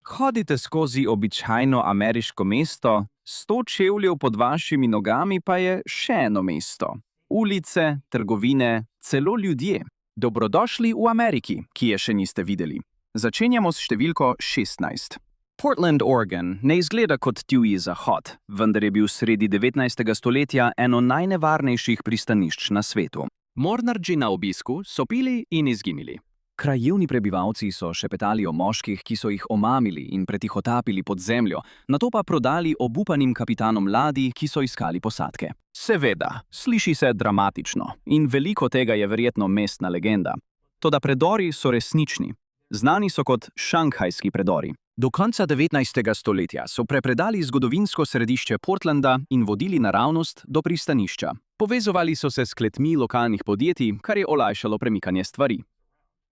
Hodite skozi običajno ameriško mesto, 100 čevljev pod vašimi nogami pa je še eno mesto. Ulice, trgovine, celo ljudje. Dobrodošli v Ameriki, ki je še niste videli. Začenjamo s številko 16. Portland, Oregon ne izgleda kot divji zahod, vendar je bil sredi 19. stoletja eno najnevarnejših pristanišč na svetu. Mornarji na obisku so pili in izginili. Krajevni prebivalci so šepetali o moških, ki so jih omamili in pretihotapili pod zemljo, nato pa prodali obupanim kapitanom ladij, ki so iskali posadke. Seveda, sliši se dramatično in veliko tega je verjetno mestna legenda. Toda predori so resnični. Znani so kot šanghajski predori. Do konca 19. stoletja so prepredali zgodovinsko središče Portlanda in vodili naravnost do pristanišča. Povezovali so se s kletmi lokalnih podjetij, kar je olajšalo premikanje stvari.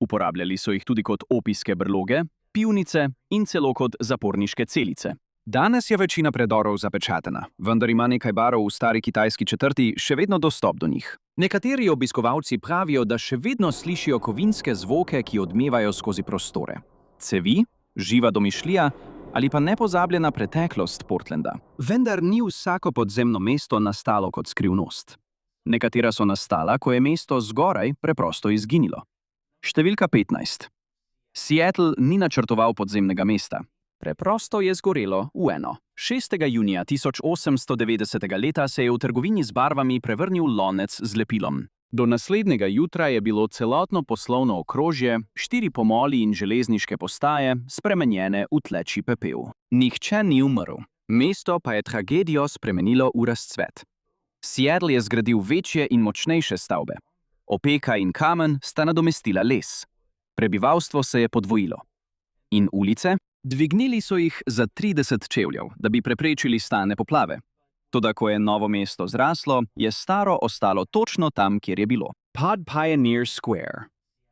Uporabljali so jih tudi kot opijske brloge, pivnice in celo kot zaporniške celice. Danes je večina predorov zapečatena, vendar ima nekaj barov v stari kitajski četrti še vedno dostop do njih. Nekateri obiskovalci pravijo, da še vedno slišijo kovinske zvoke, ki odmevajo skozi prostore. Cevi, živa domišljija ali pa nepozabljena preteklost Portlanda. Vendar ni vsako podzemno mesto nastalo kot skrivnost. Nekatera so nastala, ko je mesto zgoraj preprosto izginilo. Številka 15. Seattle ni načrtoval podzemnega mesta. Preprosto je zgorelo v eno. 6. junija 1890. leta se je v trgovini z barvami prevrnil lonec z lepilom. Do naslednjega jutra je bilo celotno poslovno okrožje, 4 pomoli in železniške postaje spremenjene v tleči pepel. Nihče ni umrl. Mesto pa je tragedijo spremenilo v razcvet. Seattle je zgradil večje in močnejše stavbe. Opeka in kamen sta nadomestila les. Prebivalstvo se je podvojilo. In ulice? Dvignili so jih za 30 čevljev, da bi preprečili stalne poplave. Toda ko je novo mesto zraslo, je staro ostalo točno tam, kjer je bilo. Pod Pioneer Square.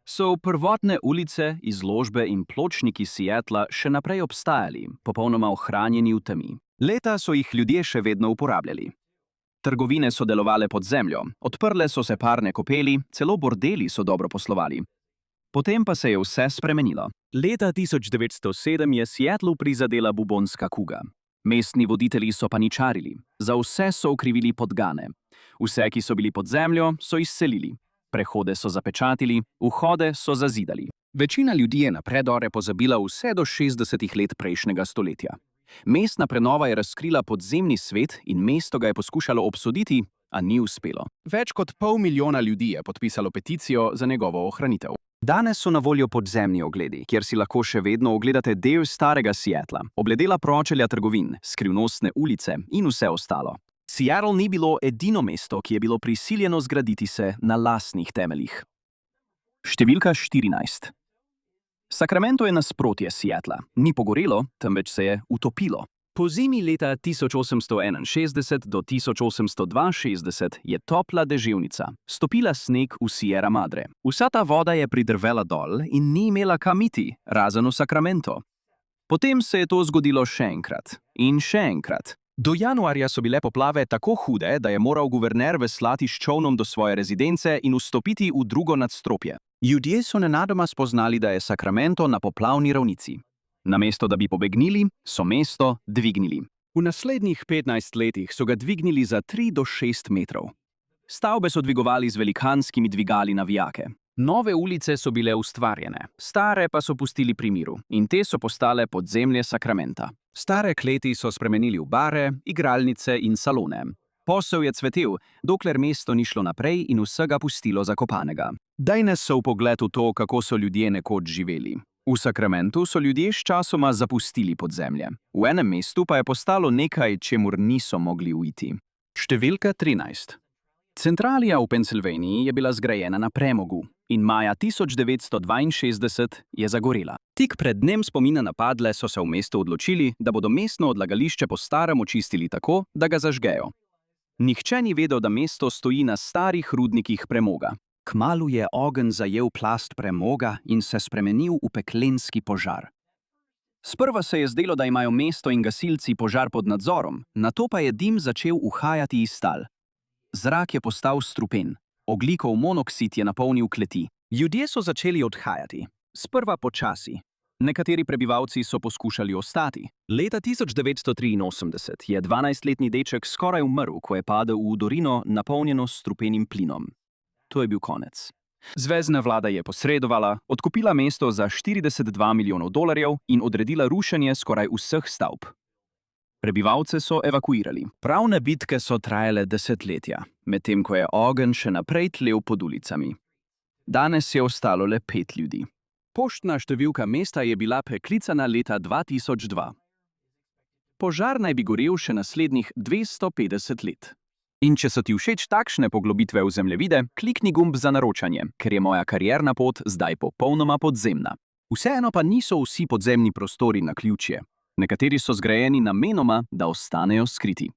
So prvotne ulice, izložbe in pločniki Seattla še naprej obstajali, popolnoma ohranjeni v temi. Leta so jih ljudje še vedno uporabljali. Trgovine so delovale pod zemljo, odprle so se parne kopeli, celo bordeli so dobro poslovali. Potem pa se je vse spremenilo. Leta 1907 je Seattlu prizadela bubonska kuga. Mestni voditelji so paničarili, za vse so okrivili podgane. Vse, ki so bili pod zemljo, so izselili. Prehode so zapečatili, vhode so zazidali. Večina ljudi je na predore pozabila vse do 60. let prejšnjega stoletja. Mestna prenova je razkrila podzemni svet in mesto ga je poskušalo obsoditi, a ni uspelo. Več kot 500.000 ljudi je podpisalo peticijo za njegovo ohranitev. Danes so na voljo podzemni ogledi, kjer si lahko še vedno ogledate del starega Seattla, obledela pročelja trgovin, skrivnostne ulice in vse ostalo. Seattle ni bilo edino mesto, ki je bilo prisiljeno zgraditi se na lastnih temeljih. Številka 14. Sacramento je nasprotje Seattla. Ni pogorelo, temveč se je utopilo. Po zimi leta 1861 do 1862 je topla deževnica stopila sneg v Sierra Madre. Vsa ta voda je pridrvela dol in ni imela kam iti, razen v Sacramento. Potem se je to zgodilo še enkrat in še enkrat. Do januarja so bile poplave tako hude, da je moral guverner veslati s čolnom do svoje rezidence in vstopiti v drugo nadstropje. Ljudje so nenadoma spoznali, da je Sacramento na poplavni ravnici. Namesto da bi pobegnili, so mesto dvignili. V naslednjih 15 letih so ga dvignili za 3 do 6 metrov. Stavbe so dvigovali z velikanskimi dvigali na vijake. Nove ulice so bile ustvarjene, stare pa so pustili pri miru in te so postale podzemlje Sacramenta. Stare kleti so spremenili v bare, igralnice in salone. Posel je cvetel, dokler mesto ni šlo naprej in vsega pustilo zakopanega. Daj nas v pogled v to, kako so ljudje nekoč živeli. V Sacramentu so ljudje sčasoma zapustili podzemlje. V enem mestu pa je postalo nekaj, čemur niso mogli uiti. Številka 13. Centralija v Pennsylvaniji je bila zgrajena na premogu in maja 1962 je zagorela. Tik pred dnem spomina na padle so se v mestu odločili, da bodo mestno odlagališče po starem očistili tako, da ga zažgejo. Nihče ni vedel, da mesto stoji na starih rudnikih premoga. Kmalu je ogenj zajel plast premoga in se spremenil v peklenski požar. Sprva se je zdelo, da imajo mesto in gasilci požar pod nadzorom, nato pa je dim začel uhajati iz tal. Zrak je postal strupen, ogljikov monoksid je napolnil kleti. Ljudje so začeli odhajati, sprva počasi. Nekateri prebivalci so poskušali ostati. Leta 1983 je 12-letni deček skoraj umrl, ko je padel v dorino, napolnjeno s strupenim plinom. To je bil konec. Zvezna vlada je posredovala, odkupila mesto za $42 milijonov in odredila rušenje skoraj vseh stavb. Prebivalce so evakuirali. Pravne bitke so trajale desetletja, medtem ko je ogenj še naprej tlel pod ulicami. Danes je ostalo le 5 ljudi. Poštna številka mesta je bila preklicana leta 2002. Požar naj bi gorel še naslednjih 250 let. In če so ti všeč takšne poglobitve v zemljevide, klikni gumb za naročanje, ker je moja karierna pot zdaj popolnoma podzemna. Vseeno pa niso vsi podzemni prostori naključje. Nekateri so zgrajeni namenoma, da ostanejo skriti.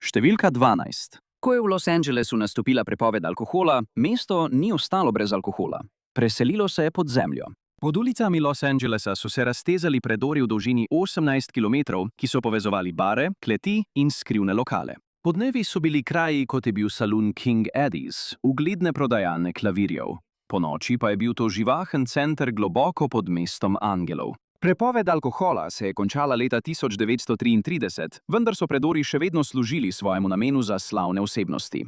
Številka 12. Ko je v Los Angelesu nastopila prepoved alkohola, mesto ni ostalo brez alkohola. Preselilo se je pod zemljo. Pod ulicami Los Angelesa so se raztezali predori v dolžini 18 km, ki so povezovali bare, kleti in skrivne lokale. Podnevi so bili kraji, kot je bil salon King Eddie's, ugledne prodajalne klavirjev. Ponoči pa je bil to živahen center globoko pod mestom angelov. Prepoved alkohola se je končala leta 1933, vendar so predori še vedno služili svojemu namenu za slavne osebnosti.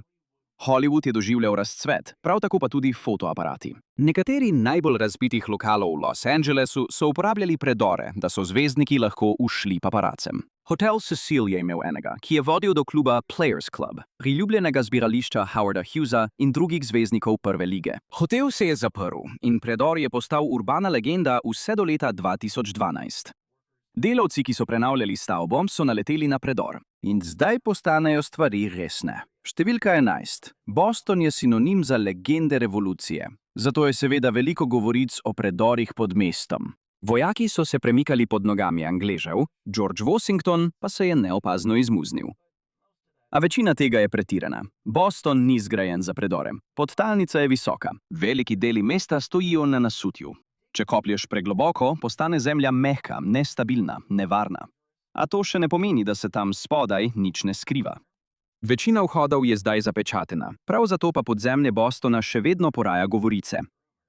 Hollywood je doživljal razcvet, prav tako pa tudi fotoaparati. Nekateri najbolj razbitih lokalov v Los Angelesu so uporabljali predore, da so zvezdniki lahko ušli paparacem. Hotel Cecil je imel enega, ki je vodil do kluba Players Club, priljubljenega zbirališča Howarda Hughesa in drugih zvezdnikov prve lige. Hotel se je zaprl in predor je postal urbana legenda vse do leta 2012. Delavci, ki so prenavljali stavbo, so naleteli na predor. In zdaj postanejo stvari resne. Številka 11. Boston je sinonim za legende revolucije. Zato je seveda veliko govoric o predorih pod mestom. Vojaki so se premikali pod nogami Angležev, George Washington pa se je neopazno izmuznil. A večina tega je pretirana. Boston ni zgrajen za predore. Podtalnica je visoka. Veliki deli mesta stojijo na nasutju. Če koplješ pregloboko, postane zemlja mehka, nestabilna, nevarna. A to še ne pomeni, da se tam spodaj nič ne skriva. Večina vhodov je zdaj zapečatena, prav zato pa podzemlje Bostona še vedno poraja govorice.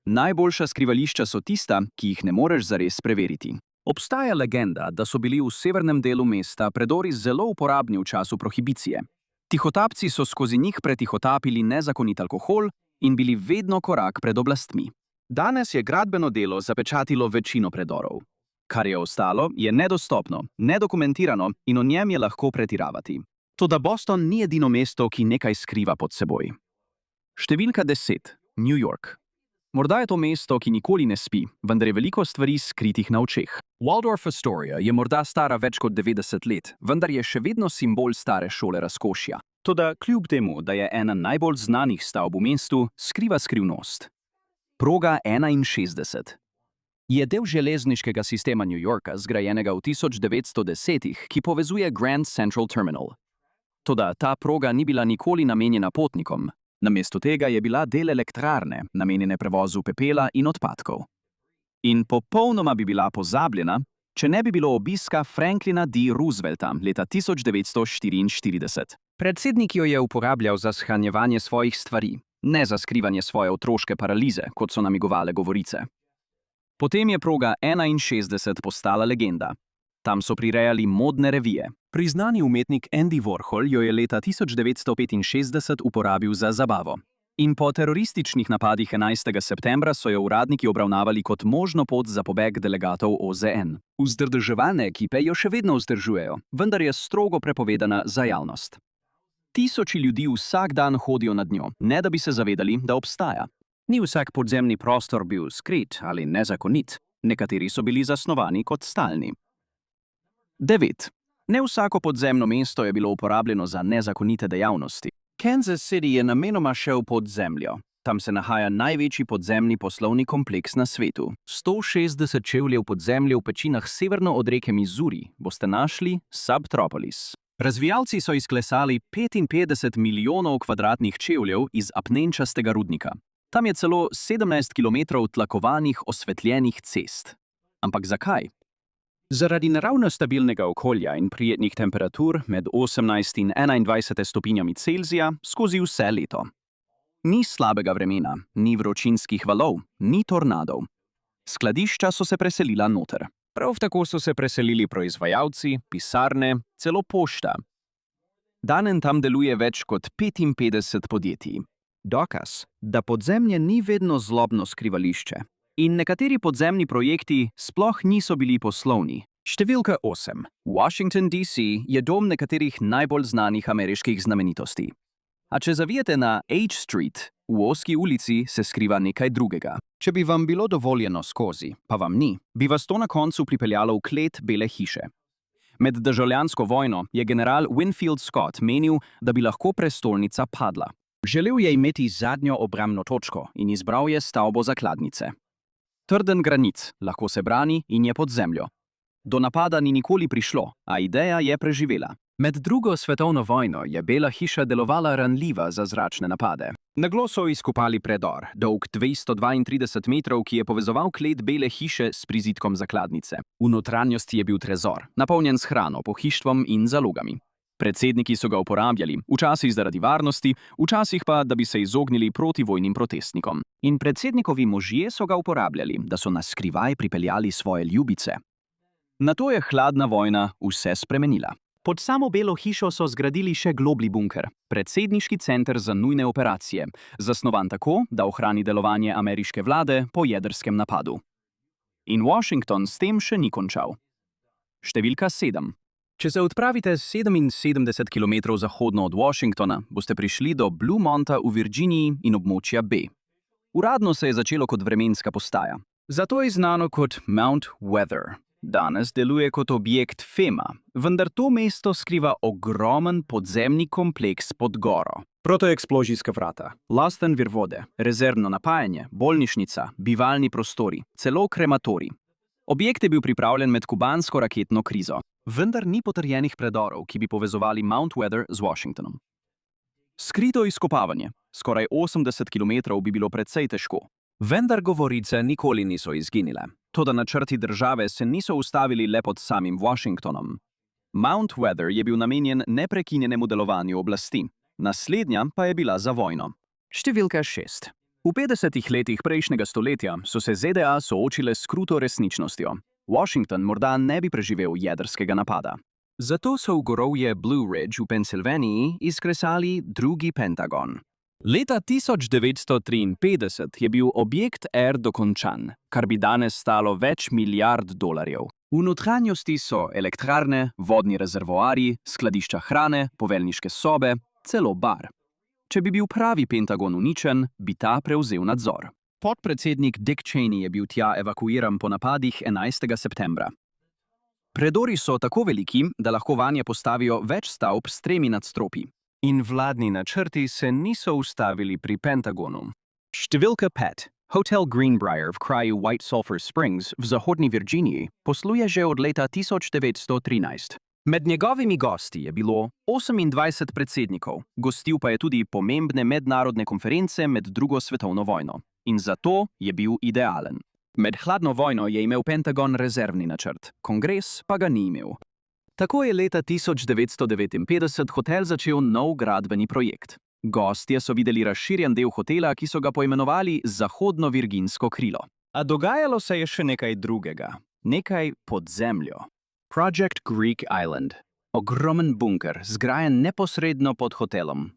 Najboljša skrivališča so tista, ki jih ne moreš zares preveriti. Obstaja legenda, da so bili v severnem delu mesta predori zelo uporabni v času prohibicije. Tihotapci so skozi njih pretihotapili nezakonit alkohol in bili vedno korak pred oblastmi. Danes je gradbeno delo zapečatilo večino predorov. Kar je ostalo, je nedostopno, nedokumentirano in o njem je lahko pretiravati. Toda Boston ni edino mesto, ki nekaj skriva pod seboj. Številka 10. New York. Morda je to mesto, ki nikoli ne spi, vendar je veliko stvari skritih na očeh. Waldorf Astoria je morda stara več kot 90 let, vendar je še vedno simbol stare šole razkošja. Toda kljub temu, da je ena najbolj znanih stavb v mestu, skriva skrivnost. Proga 61. Je del železniškega sistema New Yorka, zgrajenega v 1910-ih, ki povezuje Grand Central Terminal. Toda ta proga ni bila nikoli namenjena potnikom. Namesto tega je bila del elektrarne, namenjene prevozu pepela in odpadkov. In popolnoma bi bila pozabljena, če ne bi bilo obiska Franklina D. Roosevelta leta 1944. Predsednik jo je uporabljal za shranjevanje svojih stvari, ne za skrivanje svoje otroške paralize, kot so namigovale govorice. Potem je proga 61 postala legenda. Tam so prirejali modne revije. Priznani umetnik Andy Warhol jo je leta 1965 uporabil za zabavo. In po terorističnih napadih 11. septembra so jo uradniki obravnavali kot možno pot za pobeg delegatov OZN. Vzdrževalne ekipe jo še vedno vzdržujejo, vendar je strogo prepovedana za javnost. Tisoči ljudi vsak dan hodijo nad njo, ne da bi se zavedali, da obstaja. Ni vsak podzemni prostor bil skrit ali nezakonit, nekateri so bili zasnovani kot stalni. 9. Ne vsako podzemno mesto je bilo uporabljeno za nezakonite dejavnosti. Kansas City je namenoma šel pod zemljo. Tam se nahaja največji podzemni poslovni kompleks na svetu. 160 čevljev pod zemljo v pečinah severno od reke Missouri boste našli Subtropolis. Razvijalci so izklesali 55 milijonov kvadratnih čevljev iz apnenčastega rudnika. Tam je celo 17 kilometrov tlakovanih osvetljenih cest. Ampak zakaj? Zaradi naravno stabilnega okolja in prijetnih temperatur med 18 in 21 stopinjami Celzija skozi vse leto. Ni slabega vremena, ni vročinskih valov, ni tornadov. Skladišča so se preselila noter. Prav tako so se preselili proizvajalci, pisarne, celo pošta. Danes tam deluje več kot 55 podjetij. Dokaz, da podzemlje ni vedno zlobno skrivališče. In nekateri podzemni projekti sploh niso bili poslovni. Številka 8. Washington, D.C. je dom nekaterih najbolj znanih ameriških znamenitosti. A če zavijete na H Street, v ozki ulici se skriva nekaj drugega. Če bi vam bilo dovoljeno skozi, pa vam ni, bi vas to na koncu pripeljalo v klet Bele hiše. Med državljansko vojno je general Winfield Scott menil, da bi lahko prestolnica padla. Želel je imeti zadnjo obrambno točko in izbral je stavbo zakladnice. Trden granit, lahko se brani in je pod zemljo. Do napada ni nikoli prišlo, a ideja je preživela. Med drugo svetovno vojno je Bela hiša delovala ranljiva za zračne napade. Naglo so izkopali predor, dolg 232 metrov, ki je povezoval klet Bele hiše s prizidkom zakladnice. V notranjosti je bil trezor, napolnjen s hrano, pohištvom in zalogami. Predsedniki so ga uporabljali, včasih zaradi varnosti, včasih pa, da bi se izognili protivojnim protestnikom. In predsednikovi možje so ga uporabljali, da so na skrivaj pripeljali svoje ljubice. Nato je hladna vojna vse spremenila. Pod samo Belo hišo so zgradili še globlji bunker, predsedniški center za nujne operacije, zasnovan tako, da ohrani delovanje ameriške vlade po jedrskem napadu. In Washington s tem še ni končal. Številka 7. Če se odpravite 77 km zahodno od Washingtona, boste prišli do Blue Mounta v Virginiji in območja B. Uradno se je začelo kot vremenska postaja. Zato je znano kot Mount Weather. Danes deluje kot objekt FEMA, vendar to mesto skriva ogromen podzemni kompleks pod goro. Protoekspložijska vrata, lasten vir vode, rezervno napajanje, bolnišnica, bivalni prostori, celo krematorij. Objekt je bil pripravljen med kubansko raketno krizo, vendar ni potrjenih predorov, ki bi povezovali Mount Weather z Washingtonom. Skrito izkopavanje, skoraj 80 km bi bilo precej težko. Vendar govorice nikoli niso izginile. Toda načrti države se niso ustavili le pod samim Washingtonom. Mount Weather je bil namenjen neprekinjenemu delovanju oblasti, naslednja pa je bila za vojno. Številka 6. V 50 letih prejšnjega stoletja so se ZDA soočile s kruto resničnostjo. Washington morda ne bi preživel jedrskega napada. Zato so v gorovje Blue Ridge v Pensilvaniji izkresali drugi Pentagon. Leta 1953 je bil objekt R dokončan, kar bi danes stalo več milijard dolarjev. V notranjosti so elektrarne, vodni rezervoarji, skladišča hrane, poveljniške sobe, celo bar. Če bi bil pravi Pentagon uničen, bi ta prevzel nadzor. Podpredsednik Dick Cheney je bil tja evakuiran po napadih 11. septembra. Predori so tako veliki, da lahko vanje postavijo več stavb s 3 nadstropji. In vladni načrti se niso ustavili pri Pentagonu. Številka 5. Hotel Greenbrier v kraju White Sulphur Springs v zahodni Virginiji posluje že od leta 1913. Med njegovimi gosti je bilo 28 predsednikov, gostil pa je tudi pomembne mednarodne konference med drugo svetovno vojno. In zato je bil idealen. Med hladno vojno je imel Pentagon rezervni načrt, kongres pa ga ni imel. Tako je leta 1959 hotel začel nov gradbeni projekt. Gostje so videli razširjen del hotela, ki so ga poimenovali Zahodno-Virginsko krilo. A dogajalo se je še nekaj drugega. Nekaj pod zemljo. Project Greek Island. Ogromen bunker, zgrajen neposredno pod hotelom.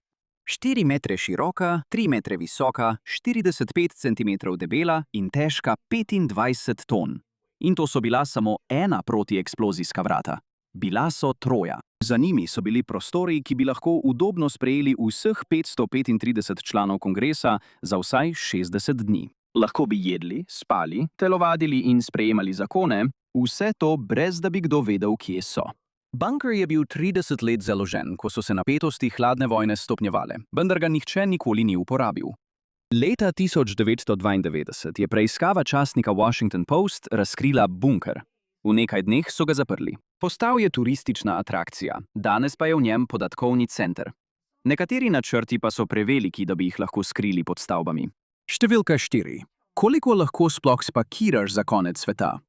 4 metre široka, 3 metre visoka, 45 centimetrov debela in težka 25 ton. In to so bila samo ena protieksplozijska vrata. Bila so troja. Za njimi so bili prostori, ki bi lahko udobno sprejeli vseh 535 članov kongresa za vsaj 60 dni. Lahko bi jedli, spali, telovadili in sprejemali zakone, vse to brez da bi kdo vedel, kje so. Bunker je bil 30 let založen, ko so se napetosti hladne vojne stopnjevale, vendar ga nihče nikoli ni uporabil. Leta 1992 je preiskava časnika Washington Post razkrila bunker. V nekaj dneh so ga zaprli. Postal je turistična atrakcija, danes pa je v njem podatkovni center. Nekateri načrti pa so preveliki, da bi jih lahko skrili pod stavbami. Številka 4. Koliko lahko sploh spakiraš za konec sveta?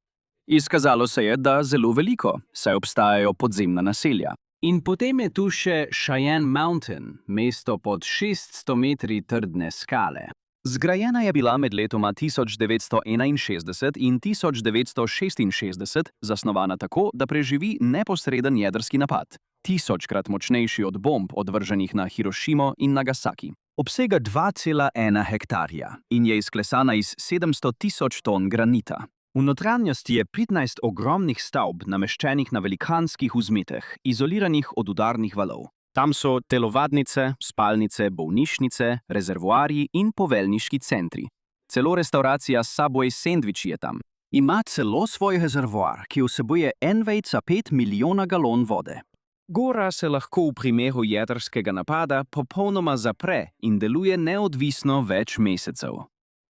Izkazalo se je, da zelo veliko, saj obstajajo podzemna naselja. In potem je tu še Cheyenne Mountain, mesto pod 600 metri trdne skale. Zgrajena je bila med letoma 1961 in 1966, zasnovana tako, da preživi neposreden jedrski napad, tisočkrat močnejši od bomb odvrženih na Hirošimo in Nagasaki. Obsega 2,1 hektarja in je izklesana iz 700.000 ton granita. V notranjosti je 15 ogromnih stavb, nameščenih na velikanskih vzmeteh, izoliranih od udarnih valov. Tam so telovadnice, spalnice, bolnišnice, rezervoarji in poveljniški centri. Celo restauracija Subway sendviči je tam. Ima celo svoj rezervoar, ki vsebuje 1,5 milijona galon vode. Gora se lahko v primeru jedrskega napada popolnoma zapre in deluje neodvisno več mesecev.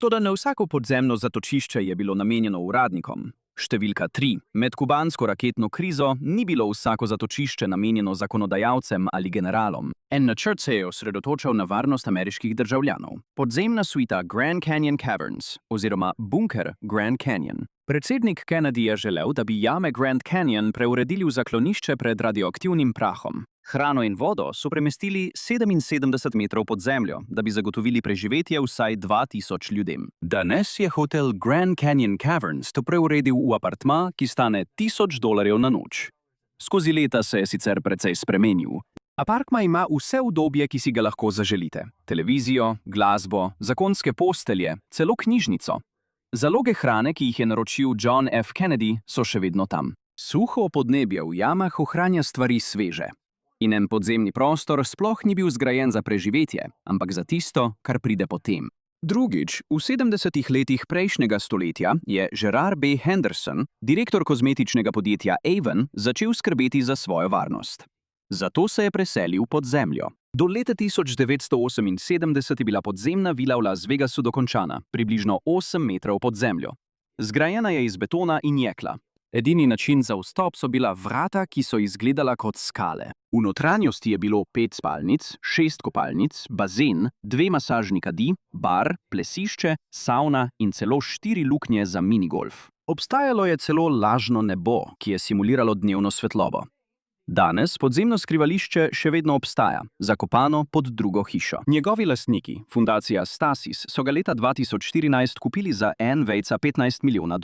Toda ne vsako podzemno zatočišče je bilo namenjeno uradnikom. Številka 3. Med kubansko raketno krizo ni bilo vsako zatočišče namenjeno zakonodajalcem ali generalom. En načrt se je osredotočal na varnost ameriških državljanov. Podzemna suita Grand Canyon Caverns oziroma bunker Grand Canyon. Predsednik Kennedy je želel, da bi jame Grand Canyon preuredili v zaklonišče pred radioaktivnim prahom. Hrano in vodo so premestili 77 metrov pod zemljo, da bi zagotovili preživetje vsaj 2000 ljudem. Danes je hotel Grand Canyon Caverns to preuredil v apartma, ki stane $1000 na noč. Skozi leta se je sicer precej spremenil. Apartma ima vse udobje, ki si ga lahko zaželite. Televizijo, glasbo, zakonske postelje, celo knjižnico. Zaloge hrane, ki jih je naročil John F. Kennedy, so še vedno tam. Suho podnebje v jamah ohranja stvari sveže. In en podzemni prostor sploh ni bil zgrajen za preživetje, ampak za tisto, kar pride potem. Drugič, v 70. letih prejšnjega stoletja je Gerard B. Henderson, direktor kozmetičnega podjetja Avon, začel skrbeti za svojo varnost. Zato se je preselil pod zemljo. Do leta 1978 je bila podzemna vila v Las Vegasu dokončana, približno 8 metrov pod zemljo. Zgrajena je iz betona in jekla. Edini način za vstop so bila vrata, ki so izgledala kot skale. V notranjosti je bilo 5 spalnic, 6 kopalnic, bazen, 2 masažni kadi, bar, plesišče, savna in celo 4 luknje za minigolf. Obstajalo je celo lažno nebo, ki je simuliralo dnevno svetlobo. Danes podzemno skrivališče še vedno obstaja, zakopano pod drugo hišo. Njegovi lastniki, fundacija Stasis, so ga leta 2014 kupili za $1,15 milijona.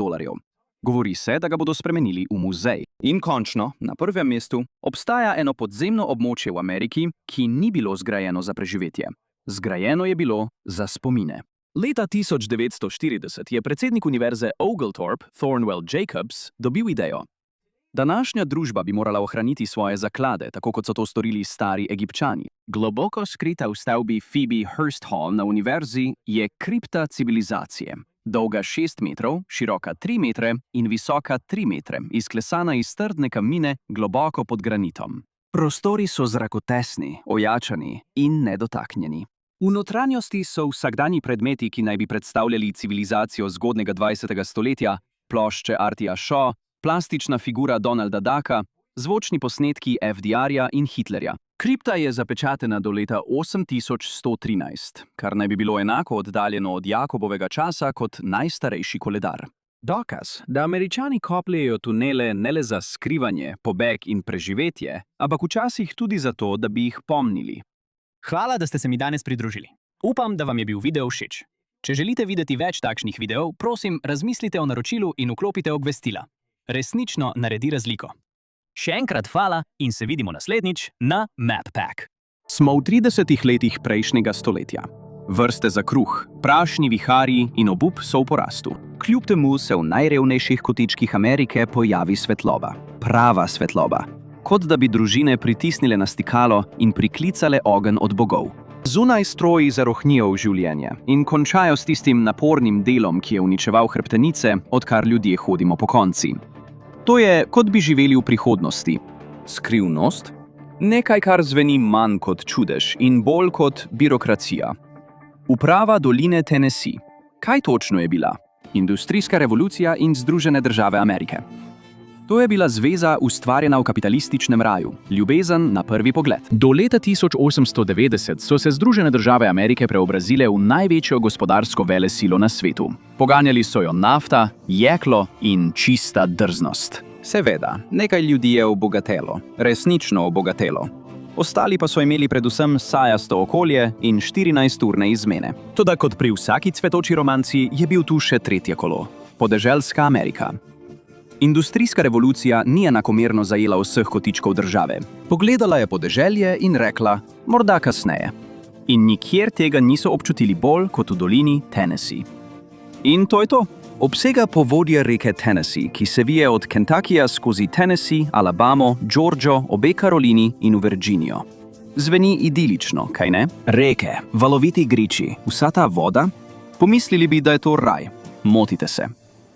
Govori se, da ga bodo spremenili v muzej. In končno, na prvem mestu, obstaja eno podzemno območje v Ameriki, ki ni bilo zgrajeno za preživetje. Zgrajeno je bilo za spomine. Leta 1940 je predsednik univerze Oglethorpe, Thornwell Jacobs, dobil idejo. Današnja družba bi morala ohraniti svoje zaklade, tako kot so to storili stari Egipčani. Globoko skrita v stavbi Phoebe Hearst Hall na univerzi je kripta civilizacije. Dolga 6 metrov, široka 3 metre in visoka 3 metre, izklesana iz trdne kamnine globoko pod granitom. Prostori so zrakotesni, ojačani in nedotaknjeni. V notranjosti so vsakdanji predmeti, ki naj bi predstavljali civilizacijo zgodnjega 20. stoletja, plošče Artia Shaw, plastična figura Donalda Ducka, zvočni posnetki FDR-ja in Hitlerja. Kripta je zapečatena do leta 8113, kar naj bi bilo enako oddaljeno od Jakobovega časa kot najstarejši koledar. Dokaz, da Američani kopljejo tunele ne le za skrivanje, pobeg in preživetje, ampak včasih tudi zato, da bi jih pomnili. Hvala, da ste se mi danes pridružili. Upam, da vam je bil video všeč. Če želite videti več takšnih videov, prosim, razmislite o naročilu in vklopite obvestila. Resnično naredi razliko. Še enkrat hvala in se vidimo naslednjič na MapPack. Smo v 30. letih prejšnjega stoletja. Vrste za kruh, prašni viharji in obup so v porastu. Kljub temu se v najrevnejših kotičkih Amerike pojavi svetloba. Prava svetloba. Kot da bi družine pritisnile na stikalo in priklicale ogenj od bogov. Zunaj stroji zarohnijo v življenje in končajo s tistim napornim delom, ki je uničeval hrbtenice, odkar ljudje hodimo pokonci. To je, kot bi živeli v prihodnosti. Skrivnost? Nekaj, kar zveni manj kot čudež in bolj kot birokracija. Uprava doline Tennessee. Kaj točno je bila? Industrijska revolucija in Združene države Amerike. To je bila zveza ustvarjena v kapitalističnem raju, ljubezen na prvi pogled. Do leta 1890 so se Združene države Amerike preobrazile v največjo gospodarsko velesilo na svetu. Poganjali so jo nafta, jeklo in čista drznost. Seveda, nekaj ljudi je obogatelo, resnično obogatelo. Ostali pa so imeli predvsem sajasto okolje in 14-urne izmene. Toda kot pri vsaki cvetoči romanci je bil tu še tretje kolo – podeželska Amerika. Industrijska revolucija ni enakomerno zajela vseh kotičkov države. Pogledala je podeželje in rekla, morda kasneje. In nikjer tega niso občutili bolj kot v dolini Tennessee. In to je to. Obsega povodje reke Tennessee, ki se vije od Kentuckyja skozi Tennessee, Alabamo, Georgio, obe Karolini in v Virginijo. Zveni idilično, kaj ne? Reke, valoviti griči, vsa ta voda? Pomislili bi, da je to raj. Motite se.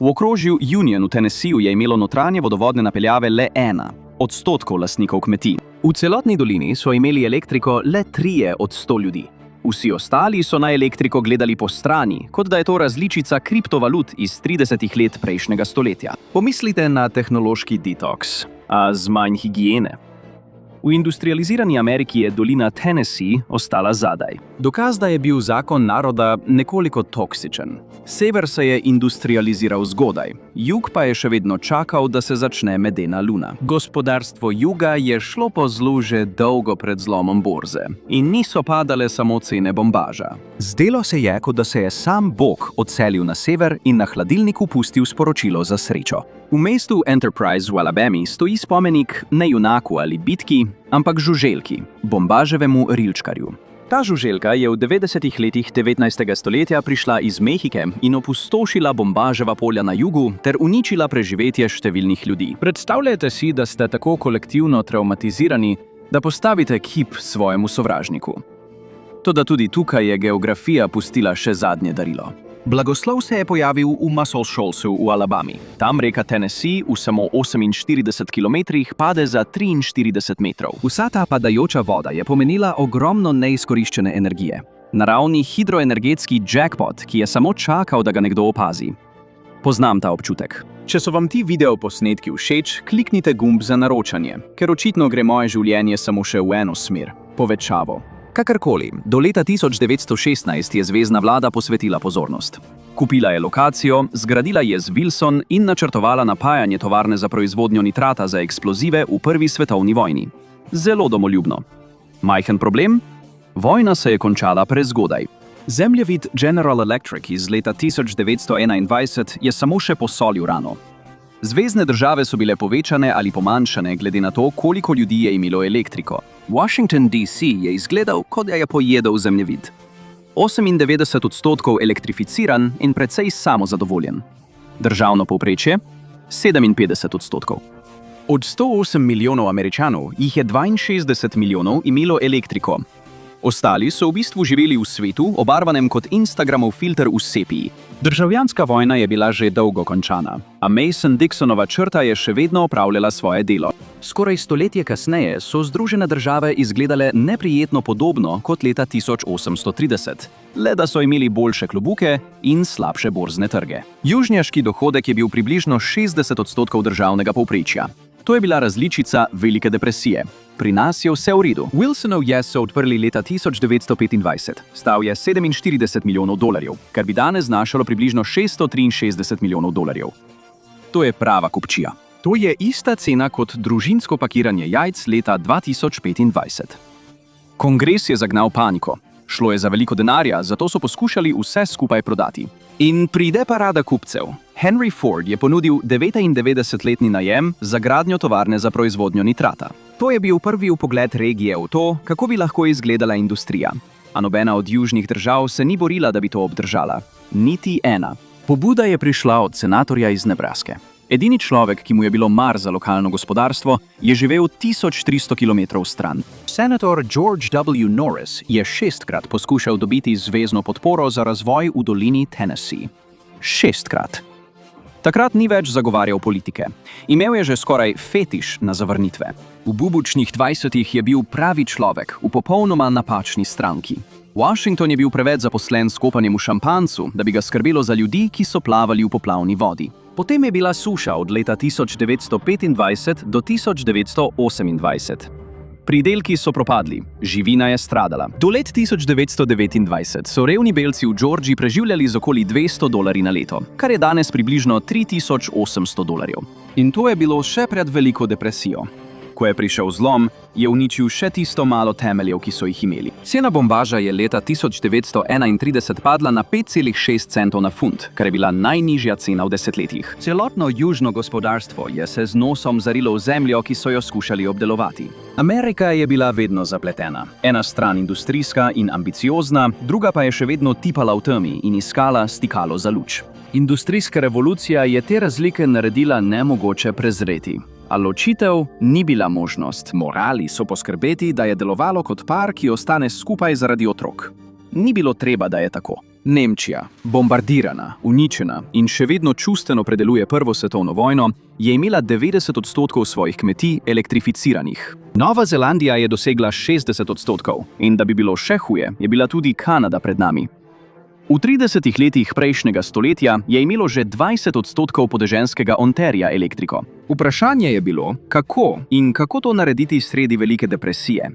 V okrožju Union v Tennesseeju je imelo notranje vodovodne napeljave le 1% lastnikov kmetij. V celotni dolini so imeli elektriko le 3 od 100 ljudi. Vsi ostali so na elektriko gledali po strani, kot da je to različica kriptovalut iz 30 let prejšnjega stoletja. Pomislite na tehnološki detoks, a z manj higiene. V industrializirani Ameriki je dolina Tennessee ostala zadaj. Dokaz, da je bil zakon naroda nekoliko toksičen. Sever se je industrializiral zgodaj, jug pa je še vedno čakal, da se začne medena luna. Gospodarstvo juga je šlo po zlu že dolgo pred zlomom borze in niso padale samo cene bombaža. Zdelo se je, kot da se je sam Bog odselil na sever in na hladilniku pustil sporočilo za srečo. V mestu Enterprise v Alabami stoji spomenik ne junaku ali bitki, ampak žuželki, bombaževemu rilčkarju. Ta žuželka je v 90. letih 19. stoletja prišla iz Mehike in opustošila bombaževa polja na jugu ter uničila preživetje številnih ljudi. Predstavljajte si, da ste tako kolektivno travmatizirani, da postavite kip svojemu sovražniku. Toda tudi tukaj je geografija pustila še zadnje darilo. Blagoslov se je pojavil v Muscle Shoalsu v Alabami. Tam reka Tennessee v samo 48 kilometrih pade za 43 metrov. Vsa ta padajoča voda je pomenila ogromno neizkoriščene energije. Naravni hidroenergetski jackpot, ki je samo čakal, da ga nekdo opazi. Poznam ta občutek. Če so vam ti videoposnetki všeč, kliknite gumb za naročanje, ker očitno gre moje življenje samo še v eno smer – povečavo. Kakorkoli, do leta 1916 je zvezna vlada posvetila pozornost. Kupila je lokacijo, zgradila je z Wilson in načrtovala napajanje tovarne za proizvodnjo nitrata za eksplozive v Prvi svetovni vojni. Zelo domoljubno. Majhen problem? Vojna se je končala prezgodaj. Zemljevid General Electric iz leta 1921 je samo še posolil rano. Zvezne države so bile povečane ali pomanjšane glede na to, koliko ljudi je imelo elektriko. Washington DC je izgledal, kot da je pojedel zemljevid. 98% elektrificiran in precej samozadovoljen. Državno povprečje? 57%. Od 108 milijonov Američanov jih je 62 milijonov imelo elektriko. Ostali so v bistvu živeli v svetu, obarvanem kot Instagramov filter v sepiji. Državljanska vojna je bila že dolgo končana, a Mason-Dixonova črta je še vedno opravljala svoje delo. Skoraj stoletje kasneje so Združene države izgledale neprijetno podobno kot leta 1830, le da so imeli boljše klobuke in slabše borzne trge. Južnjaški dohodek je bil približno 60% državnega povprečja. To je bila različica Velike depresije. Pri nas je vse v redu. Wilsonov jez so odprli leta 1925. Stal je $47 milijonov, kar bi danes znašalo približno $663 milijonov. To je prava kupčija. To je ista cena kot družinsko pakiranje jajc leta 2025. Kongres je zagnal paniko. Šlo je za veliko denarja, zato so poskušali vse skupaj prodati. In pride parada kupcev. Henry Ford je ponudil 99-letni najem za gradnjo tovarne za proizvodnjo nitrata. To je bil prvi vpogled regije v to, kako bi lahko izgledala industrija. A nobena od južnih držav se ni borila, da bi to obdržala. Niti ena. Pobuda je prišla od senatorja iz Nebraske. Edini človek, ki mu je bilo mar za lokalno gospodarstvo, je živel 1300 km stran. Senator George W. Norris je 6-krat poskušal dobiti zvezno podporo za razvoj v dolini Tennessee. 6-krat. Takrat ni več zagovarjal politike. Imel je že skoraj fetiš na zavrnitve. V bubučnih 20-ih je bil pravi človek v popolnoma napačni stranki. Washington je bil preveč zaposlen s kopanjem v šampancu, da bi ga skrbelo za ljudi, ki so plavali v poplavni vodi. Potem je bila suša od leta 1925 do 1928. Pridelki so propadli, živina je stradala. Do let 1929 so revni belci v Georgiji preživljali z okoli $200 na leto, kar je danes približno $3800. In to je bilo še pred Veliko depresijo. Ko je prišel zlom, je uničil še tisto malo temeljev, ki so jih imeli. Cena bombaža je leta 1931 padla na 5,6 centov na funt, kar je bila najnižja cena v desetletjih. Celotno južno gospodarstvo je se z nosom zarilo v zemljo, ki so jo skušali obdelovati. Amerika je bila vedno zapletena. Ena stran industrijska in ambiciozna, druga pa je še vedno tipala v temi in iskala stikalo za luč. Industrijska revolucija je te razlike naredila nemogoče prezreti. A ločitev ni bila možnost. Morali so poskrbeti, da je delovalo kot par, ki ostane skupaj zaradi otrok. Ni bilo treba, da je tako. Nemčija, bombardirana, uničena in še vedno čustveno predeluje Prvo svetovno vojno, je imela 90% svojih kmetij elektrificiranih. Nova Zelandija je dosegla 60% in da bi bilo še huje, je bila tudi Kanada pred nami. V 30 letih prejšnjega stoletja je imelo že 20% podeželskega Ontarija elektriko. Vprašanje je bilo, kako to narediti sredi velike depresije.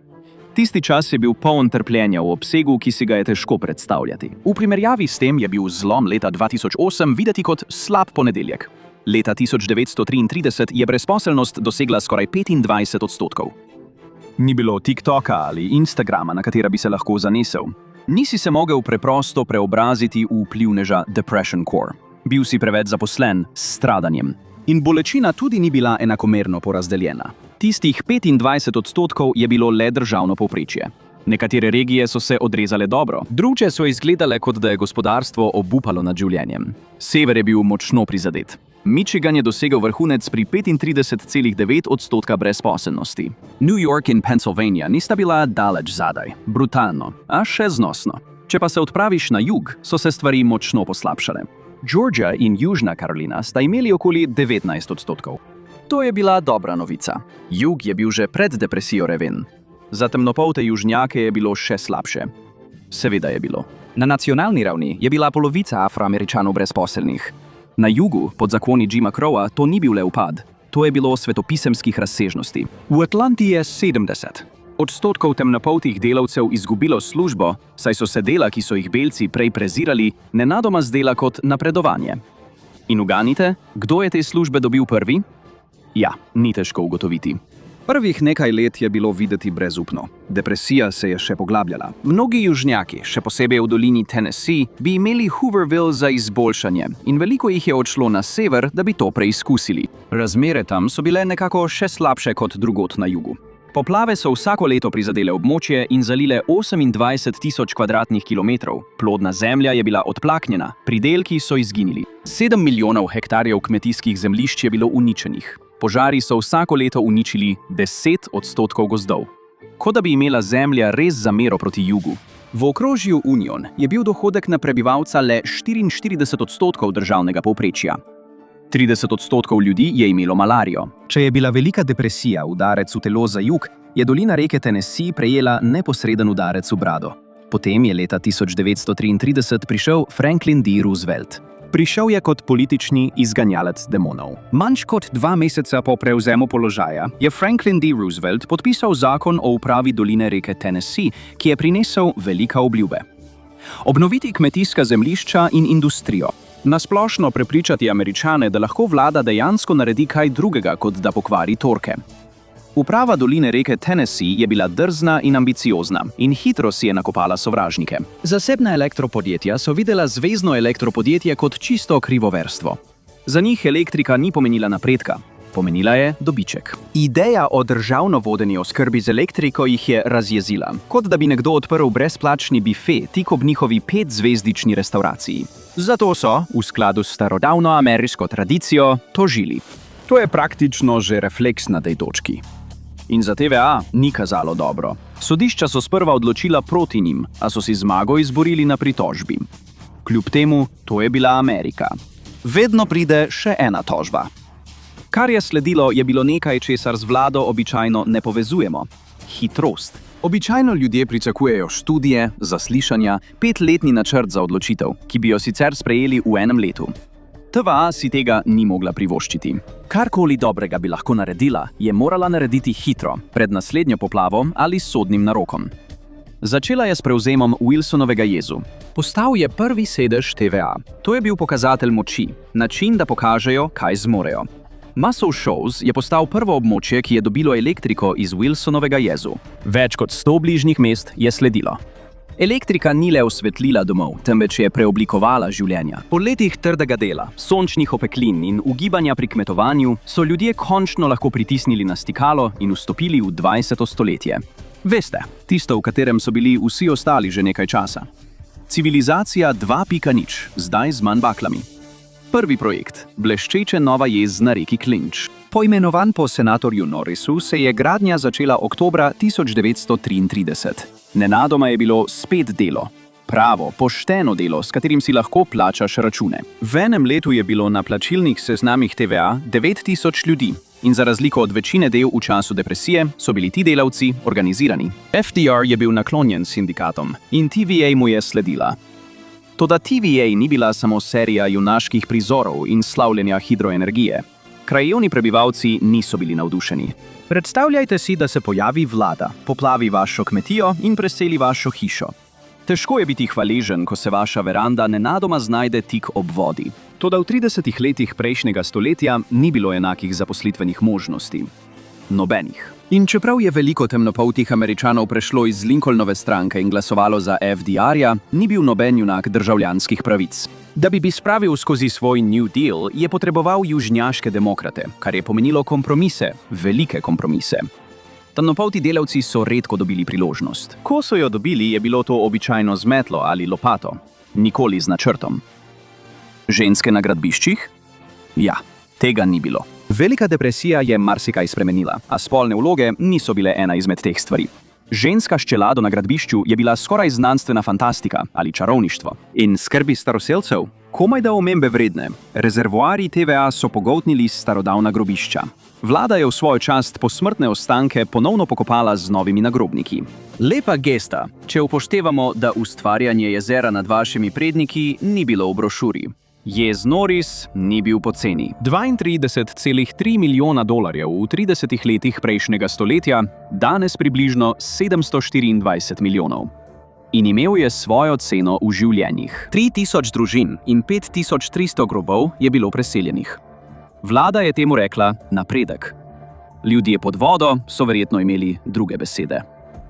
Tisti čas je bil poln trpljenja v obsegu, ki si ga je težko predstavljati. V primerjavi s tem je bil zlom leta 2008 videti kot slab ponedeljek. Leta 1933 je brezposelnost dosegla skoraj 25%. Ni bilo TikToka ali Instagrama, na katera bi se lahko zanesel. Nisi se mogel preprosto preobraziti v vplivneža Depression Core. Bil si preveč zaposlen s stradanjem. In bolečina tudi ni bila enakomerno porazdeljena. Tistih 25% je bilo le državno povprečje. Nekatere regije so se odrezale dobro, druge so izgledale, kot da je gospodarstvo obupalo nad življenjem. Sever je bil močno prizadet. Michigan je dosegel vrhunec pri 35,9% brezposelnosti. New York in Pennsylvania nista bila daleč zadaj. Brutalno, a še znosno. Če pa se odpraviš na jug, so se stvari močno poslabšale. Georgia in Južna Karolina sta imeli okoli 19%. To je bila dobra novica. Jug je bil že pred depresijo reven. Za temnopolte južnjake je bilo še slabše. Seveda je bilo. Na nacionalni ravni je bila polovica Afroameričanov brezposelnih. Na jugu, pod zakoni Jima Crowa, to ni bil le upad. To je bilo svetopisemskih razsežnosti. V Atlanti je 70% temnopoltih delavcev izgubilo službo, saj so se dela, ki so jih belci prej prezirali, nenadoma zdela kot napredovanje. In uganite, kdo je te službe dobil prvi? Ja, ni težko ugotoviti. Prvih nekaj let je bilo videti brezupno. Depresija se je še poglabljala. Mnogi južnjaki, še posebej v dolini Tennessee, bi imeli Hooverville za izboljšanje in veliko jih je odšlo na sever, da bi to preizkusili. Razmere tam so bile nekako še slabše kot drugod na jugu. Poplave so vsako leto prizadele območje in zalile 28,000 kvadratnih kilometrov. Plodna zemlja je bila odplaknjena, pridelki so izginili. 7 milijonov hektarjev kmetijskih zemljišč je bilo uničenih. Požari so vsako leto uničili 10% gozdov. Kot da bi imela zemlja res zamero proti jugu. V okrožju Union je bil dohodek na prebivalca le 44% državnega povprečja. 30% ljudi je imelo malarijo. Če je bila velika depresija udarec v telo za jug, je dolina reke Tennessee prejela neposreden udarec v brado. Potem je leta 1933 prišel Franklin D. Roosevelt. Prišel je kot politični izganjalec demonov. Manj kot 2 meseca po prevzemu položaja je Franklin D. Roosevelt podpisal zakon o upravi doline reke Tennessee, ki je prinesel velike obljube. Obnoviti kmetijska zemljišča in industrijo. Nasplošno prepričati Američane, da lahko vlada dejansko naredi kaj drugega, kot da pokvari torke. Uprava doline reke Tennessee je bila drzna in ambiciozna in hitro si je nakopala sovražnike. Zasebna elektropodjetja so videla zvezno elektropodjetje kot čisto krivoverstvo. Za njih elektrika ni pomenila napredka, pomenila je dobiček. Ideja o državno vodeni oskrbi z elektriko jih je razjezila, kot da bi nekdo odprl brezplačni bife tik ob njihovi 5-zvezdični restavraciji. Zato so, v skladu s starodavno ameriško tradicijo, tožili. To je praktično že refleks na tej točki. In za TVA ni kazalo dobro. Sodišča so sprva odločila proti njim, a so si zmago izborili na pritožbi. Kljub temu, to je bila Amerika. Vedno pride še ena tožba. Kar je sledilo, je bilo nekaj, česar z vlado običajno ne povezujemo. Hitrost. Običajno ljudje pričakujejo študije, zaslišanja, 5-letni načrt za odločitev, ki bi jo sicer sprejeli v enem letu. TVA si tega ni mogla privoščiti. Karkoli dobrega bi lahko naredila, je morala narediti hitro, pred naslednjo poplavo ali sodnim narokom. Začela je s prevzemom Wilsonovega jezu. Postal je prvi sedež TVA. To je bil pokazatelj moči, način, da pokažejo, kaj zmorejo. Muscle Shoals je postal prvo območje, ki je dobilo elektriko iz Wilsonovega jezu. Več kot 100 bližnjih mest je sledilo. Elektrika ni le osvetlila domov, temveč je preoblikovala življenja. Po letih trdega dela, sončnih opeklin in ugibanja pri kmetovanju so ljudje končno lahko pritisnili na stikalo in vstopili v 20. stoletje. Veste, tisto, v katerem so bili vsi ostali že nekaj časa. Civilizacija 2.0, zdaj z manj baklami. Prvi projekt, bleščeče nova jez na reki Clinch. Poimenovan po senatorju Norrisu, se je gradnja začela oktobra 1933. Nenadoma je bilo spet delo. Pravo, pošteno delo, s katerim si lahko plačaš račune. V enem letu je bilo na plačilnih seznamih TVA 9000 ljudi in za razliko od večine del v času depresije so bili ti delavci organizirani. FDR je bil naklonjen sindikatom in TVA mu je sledila. Toda TVA ni bila samo serija junaških prizorov in slavljenja hidroenergije. Krajevni prebivalci niso bili navdušeni. Predstavljajte si, da se pojavi vlada, poplavi vašo kmetijo in preseli vašo hišo. Težko je biti hvaležen, ko se vaša veranda nenadoma znajde tik ob vodi. Toda v 30 letih prejšnjega stoletja ni bilo enakih zaposlitvenih možnosti. Nobenih. In čeprav je veliko temnopoltih Američanov prešlo iz Lincolnove stranke in glasovalo za FDR-ja, ni bil noben junak državljanskih pravic. Da bi spravil skozi svoj New Deal, je potreboval južnjaške demokrate, kar je pomenilo kompromise, velike kompromise. Temnopolti delavci so redko dobili priložnost. Ko so jo dobili, je bilo to običajno z metlo ali lopato, nikoli z načrtom. Ženske na gradbiščih? Ja, tega ni bilo. Velika depresija je marsikaj spremenila, a spolne vloge niso bile ena izmed teh stvari. Ženska s čelado na gradbišču je bila skoraj znanstvena fantastika ali čarovništvo. In skrbi staroselcev? Komaj da omembe vredne. Rezervoarji TVA so pogoltnili starodavna grobišča. Vlada je v svojo čast posmrtne ostanke ponovno pokopala z novimi nagrobniki. Lepa gesta, če upoštevamo, da ustvarjanje jezera nad vašimi predniki ni bilo v brošuri. Jez Norris ni bil poceni. 32,3 milijona dolarjev v 30 letih prejšnjega stoletja, danes približno 724 milijonov. In imel je svojo ceno v življenjih. 3000 družin in 5300 grobov je bilo preseljenih. Vlada je temu rekla napredek. Ljudje pod vodo so verjetno imeli druge besede.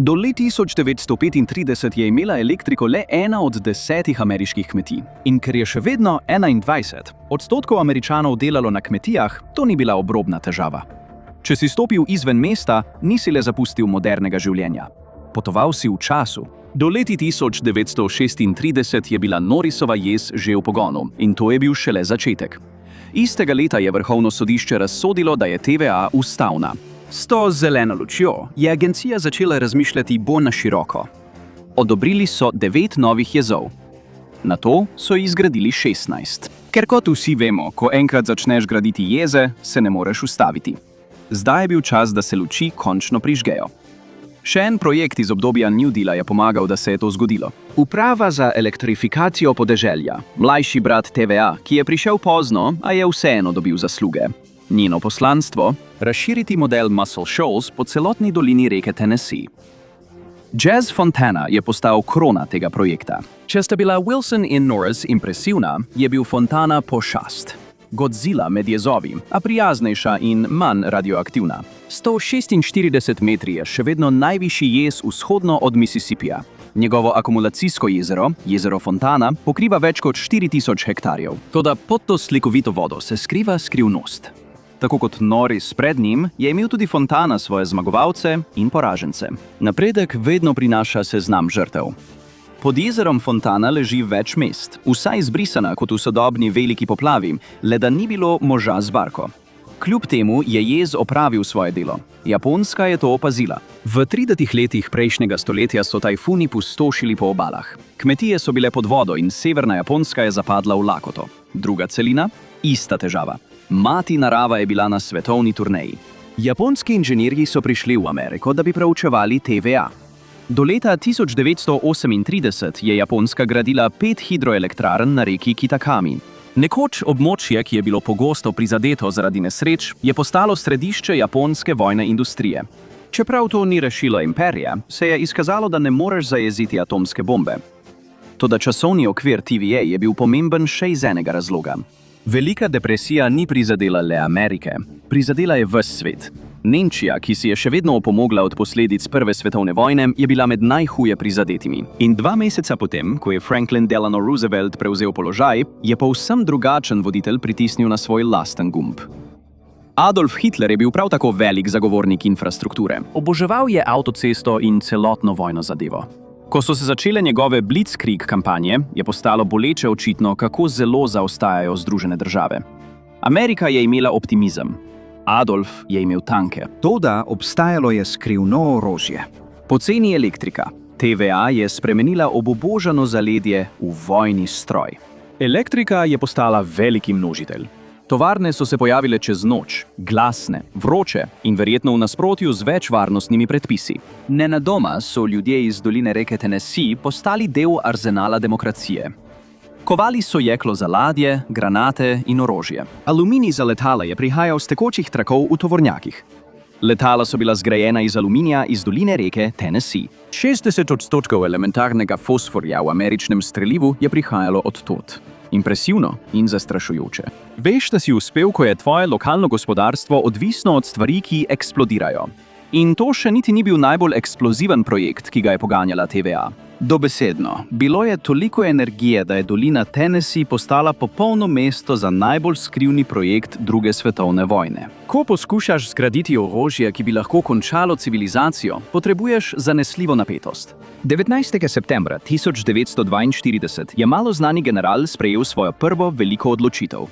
Do leta 1935 je imela elektriko le ena od 10 ameriških kmetij. In ker je še vedno 21% Američanov delalo na kmetijah, to ni bila obrobna težava. Če si stopil izven mesta, nisi le zapustil modernega življenja. Potoval si v času. Do leta 1936 je bila Norrisova jez že v pogonu in to je bil šele začetek. Istega leta je Vrhovno sodišče razsodilo, da je TVA ustavna. S to zeleno lučjo je agencija začela razmišljati bolj na široko. Odobrili so 9 novih jezov. Nato so jih zgradili 16. Ker kot vsi vemo, ko enkrat začneš graditi jeze, se ne moreš ustaviti. Zdaj je bil čas, da se luči končno prižgejo. Še en projekt iz obdobja New Deala je pomagal, da se je to zgodilo. Uprava za elektrifikacijo podeželja, mlajši brat TVA, ki je prišel pozno, a je vseeno dobil zasluge. Njeno poslanstvo: razširiti model Muscle Shoals po celotni dolini reke Tennessee. Jazz Fontana je postal krona tega projekta. Če sta bila Wilson in Norris impresivna, je bil Fontana pošast. Godzilla med jezovi, a prijaznejša in manj radioaktivna. 146 metri je še vedno najvišji jez vzhodno od Mississippija. Njegovo akumulacijsko jezero, jezero Fontana, pokriva več kot 4000 hektarjev. Toda pod to slikovito vodo se skriva skrivnost. Tako kot Norris pred njim, je imel tudi Fontana svoje zmagovalce in poražence. Napredek vedno prinaša seznam žrtev. Pod jezerom Fontana leži več mest, vsa izbrisana kot v sodobni veliki poplavi, le da ni bilo moža z barko. Kljub temu je jez opravil svoje delo. Japonska je to opazila. V 30 letih prejšnjega stoletja so tajfuni pustošili po obalah. Kmetije so bile pod vodo in severna Japonska je zapadla v lakoto. Druga celina? Ista težava. Mati narava je bila na svetovni turneji. Japonski inženirji so prišli v Ameriko, da bi preučevali TVA. Do leta 1938 je Japonska gradila 5 hidroelektrarn na reki Kitakami. Nekoč območje, ki je bilo pogosto prizadeto zaradi nesreč, je postalo središče japonske vojne industrije. Čeprav to ni rešilo imperija, se je izkazalo, da ne moreš zajeziti atomske bombe. Toda časovni okvir TVA je bil pomemben še iz enega razloga. Velika depresija ni prizadela le Amerike, prizadela je ves svet. Nemčija, ki si je še vedno opomogla od posledic Prve svetovne vojne, je bila med najhuje prizadetimi. In 2 meseca potem, ko je Franklin Delano Roosevelt prevzel položaj, je povsem drugačen voditelj pritisnil na svoj lasten gumb. Adolf Hitler je bil prav tako velik zagovornik infrastrukture. Oboževal je avtocesto in celotno vojno zadevo. Ko so se začele njegove Blitzkrieg kampanje, je postalo boleče očitno, kako zelo zaostajajo Združene države. Amerika je imela optimizem. Adolf je imel tanke. Toda obstajalo je skrivno orožje. Poceni elektrika. TVA je spremenila obubožano zaledje v vojni stroj. Elektrika je postala veliki množitelj. Tovarne so se pojavile čez noč, glasne, vroče in verjetno v nasprotju z več varnostnimi predpisi. Nenadoma so ljudje iz doline reke Tennessee postali del arzenala demokracije. Kovali so jeklo za ladje, granate in orožje. Aluminij za letala je prihajal z tekočih trakov v tovornjakih. Letala so bila zgrajena iz aluminija iz doline reke Tennessee. 60% elementarnega fosforja v ameriškem strelivu je prihajalo od tod. Impresivno in zastrašujoče. Veš, da si uspel, ko je tvoje lokalno gospodarstvo odvisno od stvari, ki eksplodirajo. In to še niti ni bil najbolj eksploziven projekt, ki ga je poganjala TVA. Dobesedno, bilo je toliko energije, da je dolina Tennessee postala popolno mesto za najbolj skrivni projekt Druge svetovne vojne. Ko poskušaš zgraditi orožje, ki bi lahko končalo civilizacijo, potrebuješ zanesljivo napetost. 19. septembra 1942 je malo znani general sprejel svojo prvo veliko odločitev.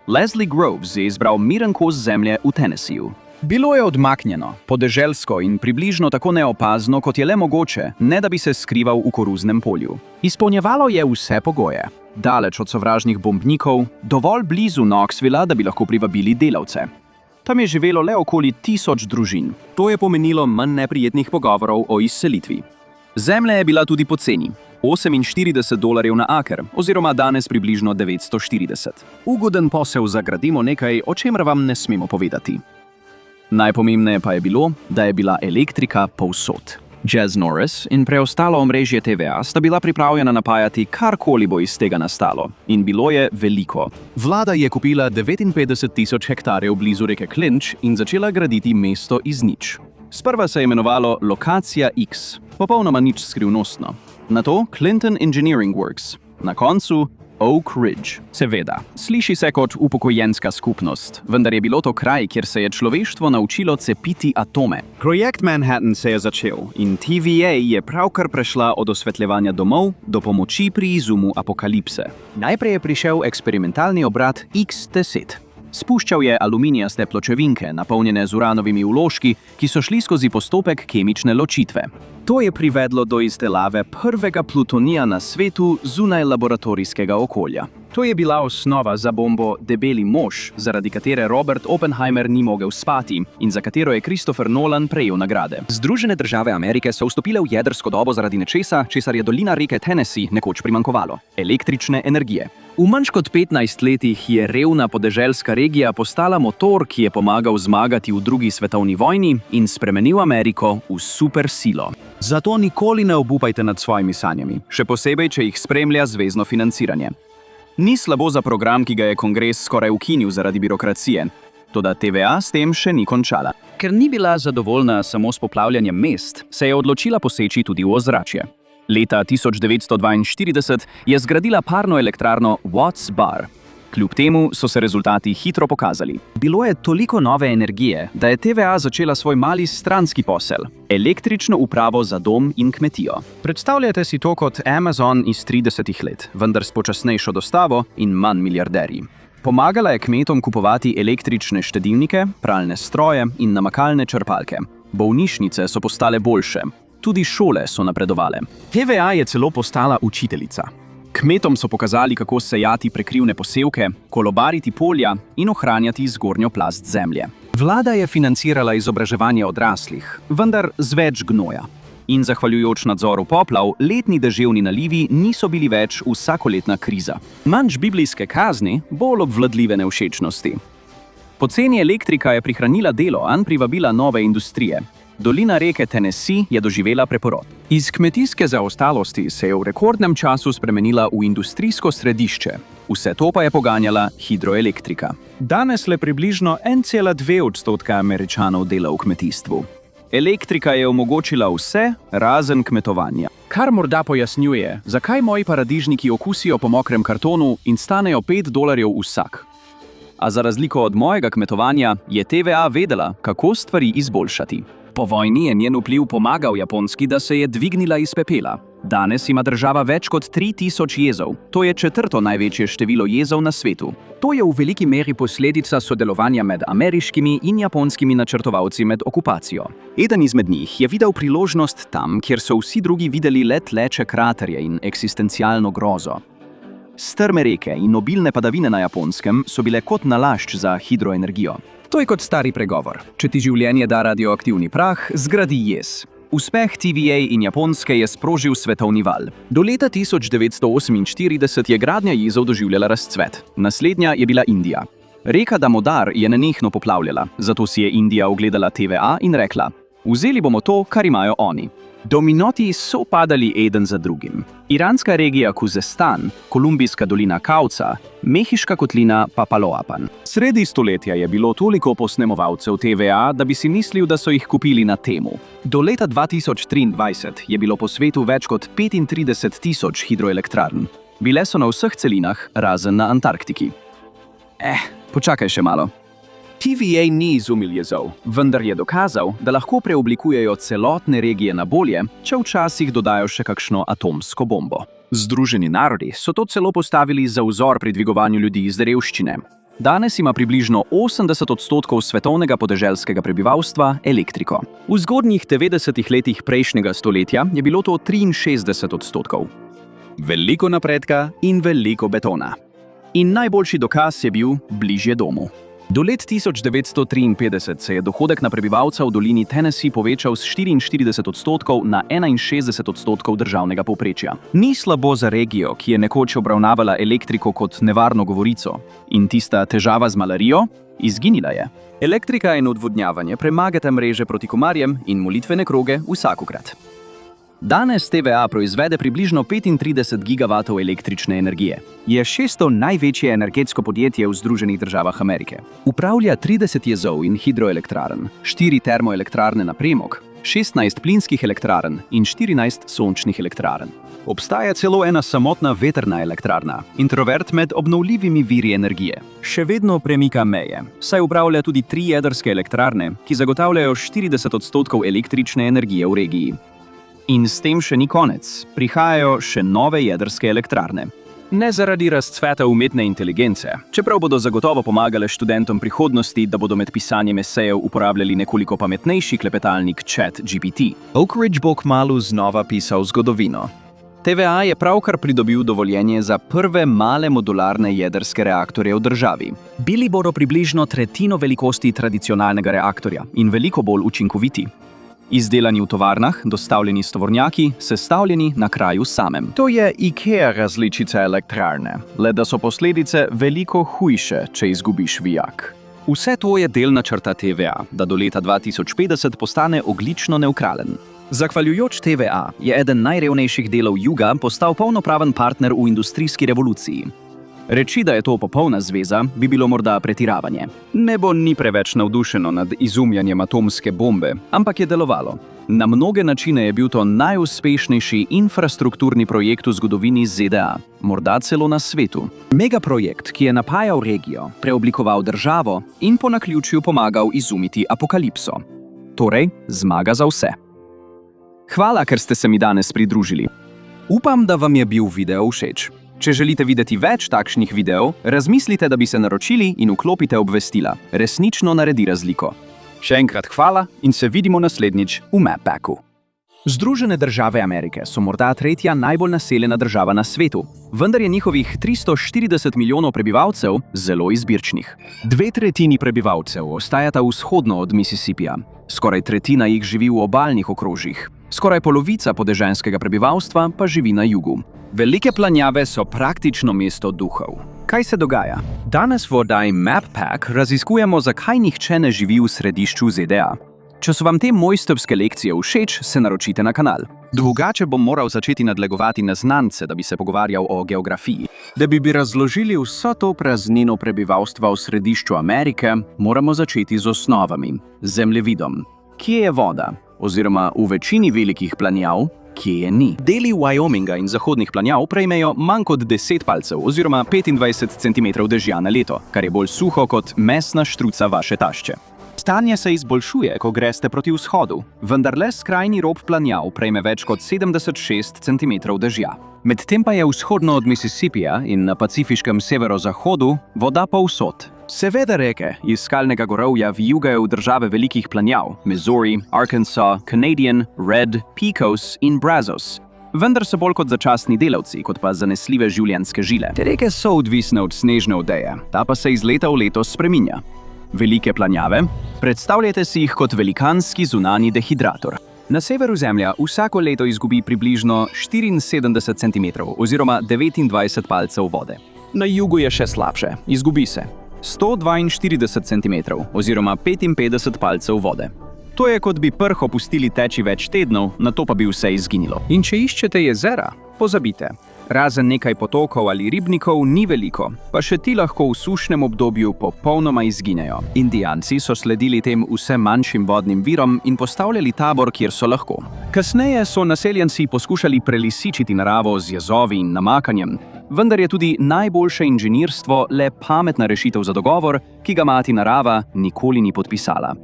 Leslie Groves je izbral miren kos zemlje v Tennesseeju. Bilo je odmaknjeno, podeželsko in približno tako neopazno, kot je le mogoče, ne da bi se skrival v koruznem polju. Izpolnjevalo je vse pogoje. Daleč od sovražnih bombnikov, dovolj blizu Knoxvilla, da bi lahko privabili delavce. Tam je živelo le okoli 1000 družin. To je pomenilo manj neprijetnih pogovorov o izselitvi. Zemlja je bila tudi poceni. $48 na aker, oziroma danes približno 940. Ugoden posel za gradimo nekaj, o čemer vam ne smemo povedati. Najpomembneje pa je bilo, da je bila elektrika povsod. Jazz Norris in preostalo omrežje TVA sta bila pripravljena napajati karkoli bo iz tega nastalo. In bilo je veliko. Vlada je kupila 59,000 hektarjev blizu reke Clinch in začela graditi mesto iz nič. Sprva se je imenovalo Lokacija X, popolnoma nič skrivnostno. Nato Clinton Engineering Works, na koncu Oak Ridge. Seveda, sliši se kot upokojenska skupnost, vendar je bilo to kraj, kjer se je človeštvo naučilo cepiti atome. Projekt Manhattan se je začel in TVA je pravkar prešla od osvetljevanja domov do pomoči pri izumu apokalipse. Najprej je prišel eksperimentalni obrat X10. Spuščal je aluminijaste pločevinke, napolnjene z uranovimi vložki, ki so šli skozi postopek kemične ločitve. To je privedlo do izdelave prvega plutonija na svetu zunaj laboratorijskega okolja. To je bila osnova za bombo Debeli mož, zaradi katere Robert Oppenheimer ni mogel spati in za katero je Christopher Nolan prejel nagrade. Združene države Amerike so vstopile v jedrsko dobo zaradi nečesa, česar je dolina reke Tennessee nekoč primanjkovalo – električne energije. V manj kot 15 letih je revna podeželska regija postala motor, ki je pomagal zmagati v drugi svetovni vojni in spremenil Ameriko v supersilo. Zato nikoli ne obupajte nad svojimi sanjami, še posebej, če jih spremlja zvezno financiranje. Ni slabo za program, ki ga je kongres skoraj ukinil zaradi birokracije, toda TVA s tem še ni končala. Ker ni bila zadovoljna samo s poplavljanjem mest, se je odločila poseči tudi v ozračje. Leta 1942 je zgradila parno elektrarno Watts Bar. Kljub temu so se rezultati hitro pokazali. Bilo je toliko nove energije, da je TVA začela svoj mali stranski posel – električno upravo za dom in kmetijo. Predstavljate si to kot Amazon iz 30 let, vendar s počasnejšo dostavo in manj milijarderji. Pomagala je kmetom kupovati električne štedilnike, pralne stroje in namakalne črpalke. Bolnišnice so postale boljše. Tudi šole so napredovale. TVA je celo postala učiteljica. Kmetom so pokazali, kako sejati prekrivne posevke, kolobariti polja in ohranjati zgornjo plast zemlje. Vlada je financirala izobraževanje odraslih, vendar z več gnoja. In zahvaljujoč nadzoru poplav, letni deževni nalivi niso bili več vsakoletna kriza. Manj biblijske kazni, bolj obvladljive nevšečnosti. Poceni elektrika je prihranila delo in privabila nove industrije. Dolina reke Tennessee je doživela preporod. Iz kmetijske zaostalosti se je v rekordnem času spremenila v industrijsko središče. Vse to pa je poganjala hidroelektrika. Danes le približno 1,2% Američanov dela v kmetijstvu. Elektrika je omogočila vse, razen kmetovanja. Kar morda pojasnjuje, zakaj moji paradižniki okusijo po mokrem kartonu in stanejo $5 vsak. A za razliko od mojega kmetovanja je TVA vedela, kako stvari izboljšati. Po vojni je njen vpliv pomagal Japonski, da se je dvignila iz pepela. Danes ima država več kot 3000 jezov. To je 4. največje število jezov na svetu. To je v veliki meri posledica sodelovanja med ameriškimi in japonskimi načrtovalci med okupacijo. Eden izmed njih je videl priložnost tam, kjer so vsi drugi videli le tleče kraterje in eksistencialno grozo. Strme reke in obilne padavine na Japonskem so bile kot nalašč za hidroenergijo. To je kot stari pregovor. Če ti življenje da radioaktivni prah, zgradi jez. Uspeh TVA in Japonske je sprožil svetovni val. Do leta 1948 je gradnja jezov doživljala razcvet. Naslednja je bila Indija. Reka Damodar je nenehno poplavljala, zato si je Indija ogledala TVA in rekla: vzeli bomo to, kar imajo oni. Dominoti so padali eden za drugim. Iranska regija Kuzestan, Kolumbijska dolina Kauca, Mehiška kotlina pa Paloapan. Sredi stoletja je bilo toliko posnemovalcev TVA, da bi si mislil, da so jih kupili na temu. Do leta 2023 je bilo po svetu več kot 35.000 hidroelektrarn. Bile so na vseh celinah, razen na Antarktiki. Počakaj še malo. TVA ni izumil jezov, vendar je dokazal, da lahko preoblikujejo celotne regije na bolje, če včasih dodajo še kakšno atomsko bombo. Združeni narodi so to celo postavili za vzor pri dvigovanju ljudi iz revščine. Danes ima približno 80% svetovnega podeželskega prebivalstva elektriko. V zgodnjih 90. letih prejšnjega stoletja je bilo to 63%. Veliko napredka in veliko betona. In najboljši dokaz je bil bližje domu. Do let 1953 se je dohodek na prebivalca v dolini Tennessee povečal s 44% na 61% državnega povprečja. Ni slabo za regijo, ki je nekoč obravnavala elektriko kot nevarno govorico. In tista težava z malarijo? Izginila je. Elektrika in odvodnjavanje premagata mreže proti komarjem in molitvene kroge vsakokrat. Danes TVA proizvede približno 35 gigavatov električne energije. Je 6. največje energetsko podjetje v Združenih državah Amerike. Upravlja 30 jezov in hidroelektrarn, 4 termoelektrarne na premog, 16 plinskih elektrarn in 14 sončnih elektrarn. Obstaja celo ena samotna vetrna elektrarna, introvert med obnovljivimi viri energije. Še vedno premika meje, saj upravlja tudi 3 jedrske elektrarne, ki zagotavljajo 40% električne energije v regiji. In s tem še ni konec. Prihajajo še nove jedrske elektrarne. Ne zaradi razcveta umetne inteligence, čeprav bodo zagotovo pomagale študentom prihodnosti, da bodo med pisanjem esejev uporabljali nekoliko pametnejši klepetalnik ChatGPT. Oak Ridge bo kmalu znova pisal zgodovino. TVA je pravkar pridobil dovoljenje za prve male modularne jedrske reaktorje v državi. Bili bodo približno tretjino velikosti tradicionalnega reaktorja in veliko bolj učinkoviti. Izdelani v tovarnah, dostavljeni s tovornjaki, sestavljeni na kraju samem. To je IKEA različica elektrarne, le da so posledice veliko hujše, če izgubiš vijak. Vse to je del načrta TVA, da do leta 2050 postane ogljično nevtralen. Zahvaljujoč TVA je eden najrevnejših delov juga postal polnopraven partner v industrijski revoluciji. Reči, da je to popolna zveza, bi bilo morda pretiravanje. Nebo ni preveč navdušeno nad izumljanjem atomske bombe, ampak je delovalo. Na mnoge načine je bil to najuspešnejši infrastrukturni projekt v zgodovini ZDA, morda celo na svetu. Megaprojekt, ki je napajal regijo, preoblikoval državo in po naključju pomagal izumiti apokalipso. Torej, zmaga za vse. Hvala, ker ste se mi danes pridružili. Upam, da vam je bil video všeč. Če želite videti več takšnih videov, razmislite, da bi se naročili in vklopite obvestila. Resnično naredi razliko. Še enkrat hvala in se vidimo naslednjič v Mappacku. Združene države Amerike so morda tretja najbolj naseljena država na svetu, vendar je njihovih 340 milijonov prebivalcev zelo izbirčnih. 2/3 prebivalcev ostajata vzhodno od Mississippija, skoraj tretjina jih živi v obalnih okrožjih, skoraj polovica podeželskega prebivalstva pa živi na jugu. Velike planjave so praktično mesto duhov. Kaj se dogaja? Danes v oddaji Mappack raziskujemo, zakaj nihče ne živi v središču ZDA. Če so vam te mojstrovske lekcije všeč, se naročite na kanal. Drugače bom moral začeti nadlegovati neznance, da bi se pogovarjal o geografiji. Da bi razložili vso to praznino prebivalstva v središču Amerike, moramo začeti z osnovami, zemljevidom. Kje je voda? Oziroma v večini velikih planjav, kje je ni. Deli Wyominga in zahodnih planjav prejmejo manj kot 10 palcev oziroma 25 cm dežja na leto, kar je bolj suho kot mesna štruca vaše tašče. Stanje se izboljšuje, ko greste proti vzhodu, vendar le skrajni rob planjav prejme več kot 76 cm dežja. Medtem pa je vzhodno od Mississippija in na pacifiškem severozahodu voda povsod. Seveda reke iz skalnega gorovja vijugajo v države velikih planjav, Missouri, Arkansas, Canadian, Red, Pecos in Brazos. Vendar so bolj kot začasni delavci, kot pa zanesljive življenjske žile. Te reke so odvisne od snežne odeje, ta pa se iz leta v leto spreminja. Velike planjave? Predstavljajte si jih kot velikanski zunanji dehidrator. Na severu Zemlja vsako leto izgubi približno 74 cm oziroma 29 palcev vode. Na jugu je še slabše, izgubi se 142 cm oziroma 55 palcev vode. To je, kot bi prh opustili teči več tednov, nato pa bi vse izginilo. In če iščete jezera, pozabite. Razen nekaj potokov ali ribnikov ni veliko, pa še ti lahko v sušnem obdobju popolnoma izginejo. Indijanci so sledili tem vse manjšim vodnim virom in postavljali tabor, kjer so lahko. Kasneje so naseljenci poskušali prelisičiti naravo z jezovi in namakanjem, vendar je tudi najboljše inženirstvo le pametna rešitev za dogovor, ki ga mati narava nikoli ni podpisala.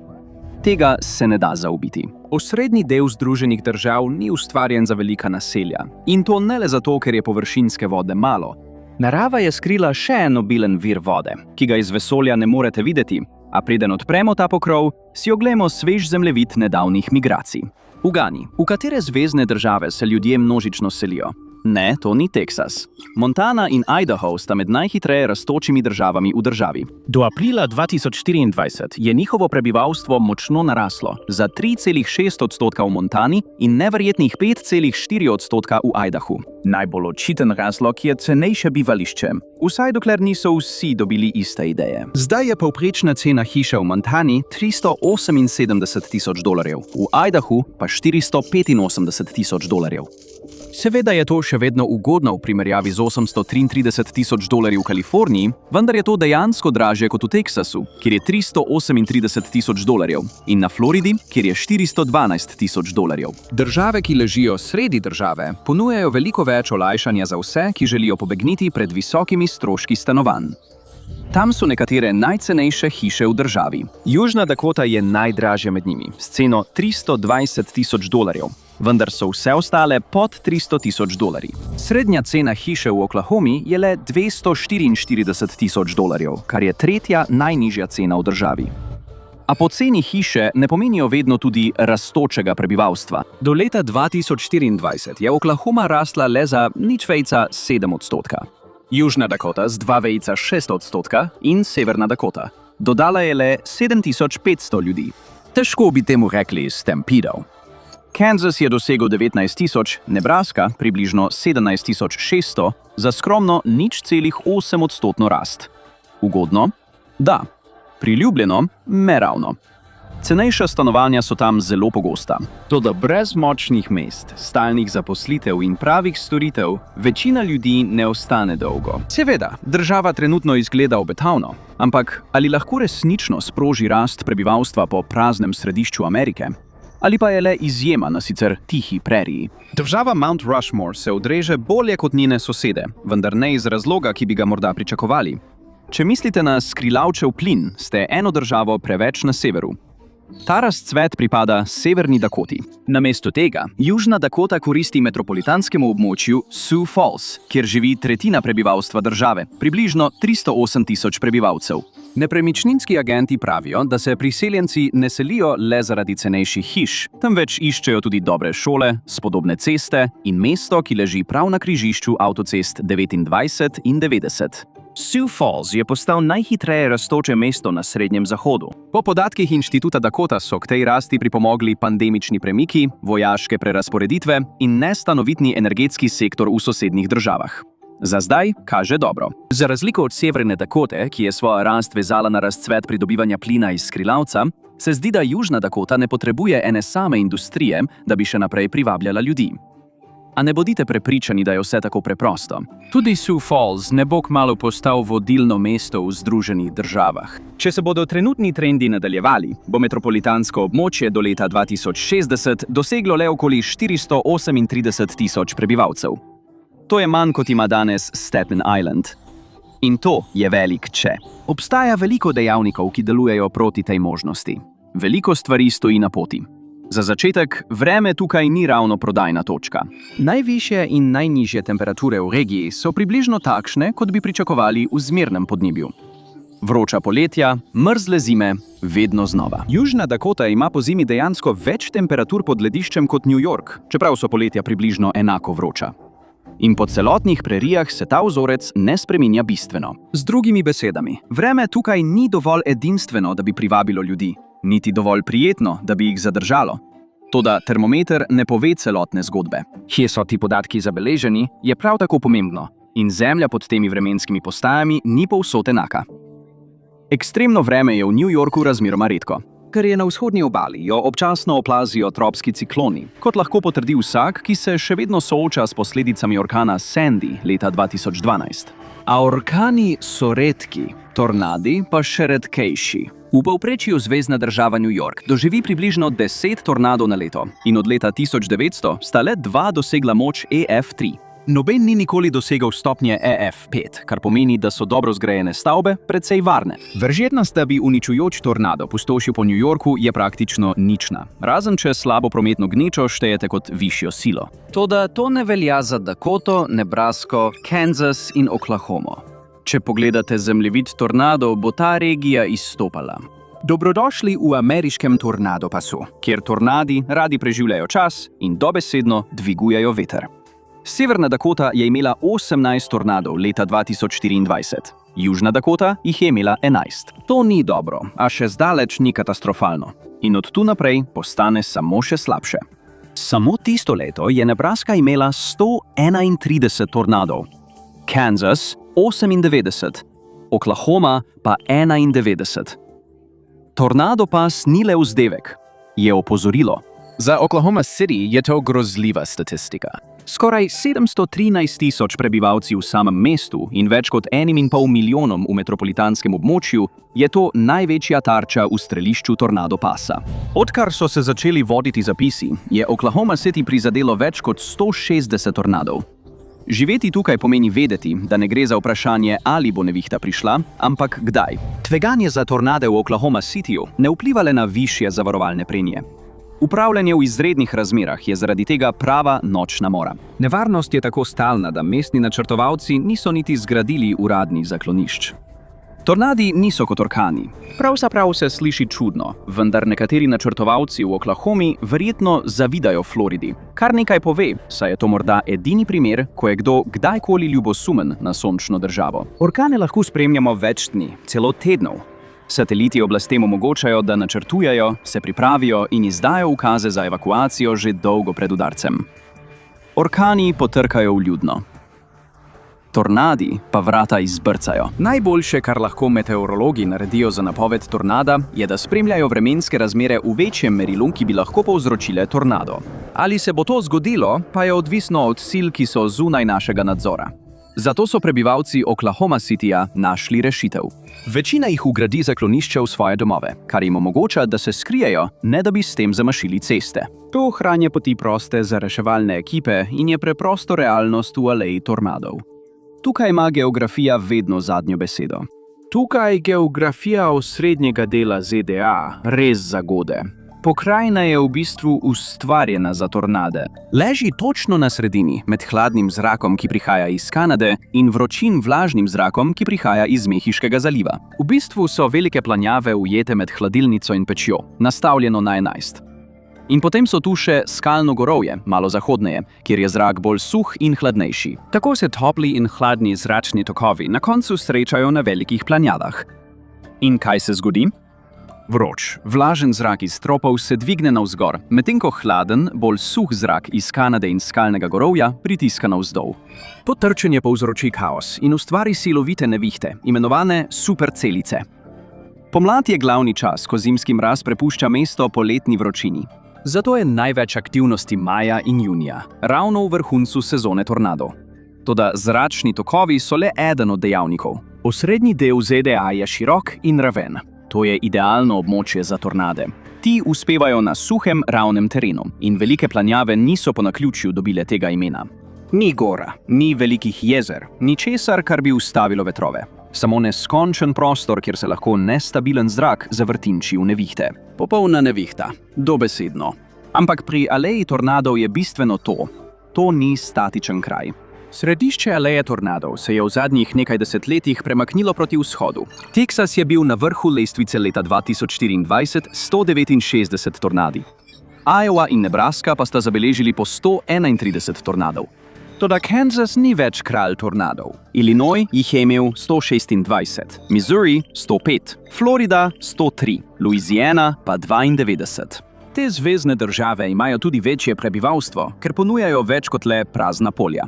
Tega se ne da zaobiti. Osrednji del Združenih držav ni ustvarjen za velika naselja. In to ne le zato, ker je površinske vode malo. Narava je skrila še en obilen vir vode, ki ga iz vesolja ne morete videti, a preden odpremo ta pokrov, si oglejmo svež zemljevid nedavnih migracij. Ugani, v katere zvezne države se ljudje množično selijo? Ne, to ni Teksas. Montana in Idaho sta med najhitreje rastočimi državami v državi. Do aprila 2024 je njihovo prebivalstvo močno naraslo za 3,6% v Montani in neverjetnih 5,4% v Idahu. Najbolj očiten razlog je cenejše bivališče, vsaj dokler niso vsi dobili iste ideje. Zdaj je povprečna cena hiše v Montani $378,000, v Idahu pa $485,000. Seveda je to še vedno ugodno v primerjavi z $833,000 v Kaliforniji, vendar je to dejansko dražje kot v Teksasu, kjer je $338,000, in na Floridi, kjer je $412,000. Države, ki ležijo sredi države, ponujajo veliko več olajšanja za vse, ki želijo pobegniti pred visokimi stroški stanovanj. Tam so nekatere najcenejše hiše v državi. Južna Dakota je najdražja med njimi, s ceno $320,000. Vendar so vse ostale pod $300,000. Srednja cena hiše v Oklahomi je le $244,000, kar je tretja najnižja cena v državi. A poceni hiše ne pomenijo vedno tudi rastočega prebivalstva. Do leta 2024 je Oklahoma rasla le za 0,7%. Južna Dakota z 2,6% in Severna Dakota. Dodala je le 7,500 ljudi. Težko bi temu rekli stampedov. Kansas je dosegel 19,000, Nebraska približno 17,600, za skromno 0,8% rast. Ugodno? Da. Priljubljeno? Meravno. Cenejša stanovanja so tam zelo pogosta. Toda brez močnih mest, stalnih zaposlitev in pravih storitev, večina ljudi ne ostane dolgo. Seveda, država trenutno izgleda obetavno, ampak ali lahko resnično sproži rast prebivalstva po praznem središču Amerike? Ali pa je le izjema na sicer tihi preriji? Država Mount Rushmore se odreže bolje kot njene sosede, vendar ne iz razloga, ki bi ga morda pričakovali. Če mislite na skrilavčev plin, ste eno državo preveč na severu. Ta razcvet pripada Severni Dakoti. Namesto tega, Južna Dakota koristi metropolitanskemu območju Sioux Falls, kjer živi tretjina prebivalstva države, približno 308,000 prebivalcev. Nepremičninski agenti pravijo, da se priseljenci ne selijo le zaradi cenejših hiš, temveč iščejo tudi dobre šole, spodobne ceste in mesto, ki leži prav na križišču avtocest 29 in 90. Sioux Falls je postal najhitreje rastoče mesto na Srednjem zahodu. Po podatkih Inštituta Dakota so k tej rasti pripomogli pandemični premiki, vojaške prerazporeditve in nestanovitni energetski sektor v sosednjih državah. Za zdaj kaže dobro. Za razliko od Severne Dakote, ki je svojo rast vezala na razcvet pridobivanja plina iz skrilavca, Se zdi, da Južna Dakota ne potrebuje ene same industrije, da bi še naprej privabljala ljudi. A ne bodite prepričani, da je vse tako preprosto. Tudi Sioux Falls ne bo kmalu postal vodilno mesto v Združenih državah. Če se bodo trenutni trendi nadaljevali, bo metropolitansko območje do leta 2060 doseglo le okoli 438.000 prebivalcev. To je manj, kot ima danes Staten Island. In to je velik če. Obstaja veliko dejavnikov, ki delujejo proti tej možnosti. Veliko stvari stoji na poti. Za začetek, vreme tukaj ni ravno prodajna točka. Najvišje in najnižje temperature v regiji so približno takšne, kot bi pričakovali v zmernem podnebju. Vroča poletja, mrzle zime, vedno znova. Južna Dakota ima pozimi dejansko več temperatur pod lediščem kot New York, čeprav so poletja približno enako vroča. In po celotnih prerijah se ta vzorec ne spreminja bistveno. Z drugimi besedami, vreme tukaj ni dovolj edinstveno, da bi privabilo ljudi, niti dovolj prijetno, da bi jih zadržalo. Toda termometer ne pove celotne zgodbe. Kje so ti podatki zabeleženi, je prav tako pomembno, in zemlja pod temi vremenskimi postajami ni povsod enaka. Ekstremno vreme je v New Yorku razmeroma redko. Ker je na vzhodni obali, jo občasno oplazijo tropski cikloni, kot lahko potrdi vsak, ki se še vedno sooča s posledicami orkana Sandy leta 2012. A orkani so redki, tornadi pa še redkejši. V povprečju zvezna država New York doživi približno 10 tornadov na leto in od leta 1900 sta le 2 dosegla moč EF3. Noben ni nikoli dosegel stopnje EF5, kar pomeni, da so dobro zgrajene stavbe precej varne. Verjetnost, da bi uničujoč tornado pustošil po New Yorku, je praktično nična, razen če slabo prometno gnečo štejete kot višjo silo. Toda to ne velja za Dakoto, Nebrasko, Kansas in Oklahomo. Če pogledate zemljevid tornadov, bo ta regija izstopala. Dobrodošli v ameriškem tornado pasu, kjer tornadi radi preživljajo čas in dobesedno dvigujejo veter. Severna Dakota je imela 18 tornadov leta 2024. Južna Dakota jih je imela 11. To ni dobro, a še zdaleč ni katastrofalno. In od tu naprej postane samo še slabše. Samo tisto leto je Nebraska imela 131 tornadov, Kansas 98, Oklahoma pa 91. Tornado pas ni le vzdevek, je opozorilo. Za Oklahoma City je to grozljiva statistika. Skoraj 713.000 prebivalci v samem mestu in več kot 1,5 milijonom v metropolitanskem območju je to največja tarča v strelišču tornado pasa. Odkar so se začeli voditi zapisi, je Oklahoma City prizadelo več kot 160 tornadov. Živeti tukaj pomeni vedeti, da ne gre za vprašanje, ali bo nevihta prišla, ampak kdaj. Tveganje za tornade v Oklahoma Cityju ne vpliva le na višje zavarovalne premije. Upravljanje v izrednih razmerah je zaradi tega prava nočna mora. Nevarnost je tako stalna, da mestni načrtovalci niso niti zgradili uradnih zaklonišč. Tornadi niso kot orkani. Pravzaprav se sliši čudno, vendar nekateri načrtovalci v Oklahomi verjetno zavidajo Floridi. Kar nekaj pove, saj je to morda edini primer, ko je kdo kdajkoli ljubosumen na sončno državo. Orkane lahko spremljamo več dni, celo tednov. Sateliti oblastem omogočajo, da načrtujejo, se pripravijo in izdajo ukaze za evakuacijo že dolgo pred udarcem. Orkani potrkajo vljudno. Tornadi pa vrata izbrcajo. Najboljše, kar lahko meteorologi naredijo za napoved tornada, je, da spremljajo vremenske razmere v večjem merilu, ki bi lahko povzročile tornado. Ali se bo to zgodilo, pa je odvisno od sil, ki so zunaj našega nadzora. Zato so prebivalci Oklahoma Cityja našli rešitev. Večina jih vgradi zaklonišče v svoje domove, kar jim omogoča, da se skrijejo, ne da bi s tem zamašili ceste. To ohranja poti proste za reševalne ekipe in je preprosto realnost v aleji tornadov. Tukaj ima geografija vedno zadnjo besedo. Tukaj geografija osrednjega dela ZDA res zagode. Pokrajina je v bistvu ustvarjena za tornade. Leži točno na sredini, med hladnim zrakom, ki prihaja iz Kanade, in vročim vlažnim zrakom, ki prihaja iz Mehiškega zaliva. V bistvu so velike planjave ujete med hladilnico in pečjo, nastavljeno na 11. In potem so tu še skalno gorovje, malo zahodneje, kjer je zrak bolj suh in hladnejši. Tako se topli in hladni zračni tokovi na koncu srečajo na velikih planjadah. In kaj se zgodi? Vroč, vlažen zrak iz tropov se dvigne navzgor, medtem ko hladen, bolj suh zrak iz Kanade in skalnega gorovja pritiska navzdol. To trčenje povzroči kaos in ustvari silovite nevihte, imenovane supercelice. Pomlad je glavni čas, ko zimski mraz prepušča mesto po letni vročini. Zato je največ aktivnosti maja in junija, ravno v vrhuncu sezone tornadov. Toda zračni tokovi so le eden od dejavnikov. Osrednji del ZDA je širok in raven. To je idealno območje za tornade. Ti uspevajo na suhem, ravnem terenu in velike planjave niso po naključju dobile tega imena. Ni gora, ni velikih jezer, ničesar, kar bi ustavilo vetrove. Samo neskončen prostor, kjer se lahko nestabilen zrak zavrtinči v nevihte. Popolna nevihta, dobesedno. Ampak pri aleji tornadov je bistveno to. To ni statičen kraj. Središče aleje tornadov se je v zadnjih nekaj desetletjih premaknilo proti vzhodu. Teksas je bil na vrhu lestvice leta 2024 169 tornadi. Iowa in Nebraska pa sta zabeležili po 131 tornadov. Toda Kansas ni več kralj tornadov. Illinois jih je imel 126, Missouri 105, Florida 103, Louisiana pa 92. Te zvezne države imajo tudi večje prebivalstvo, ker ponujajo več kot le prazna polja.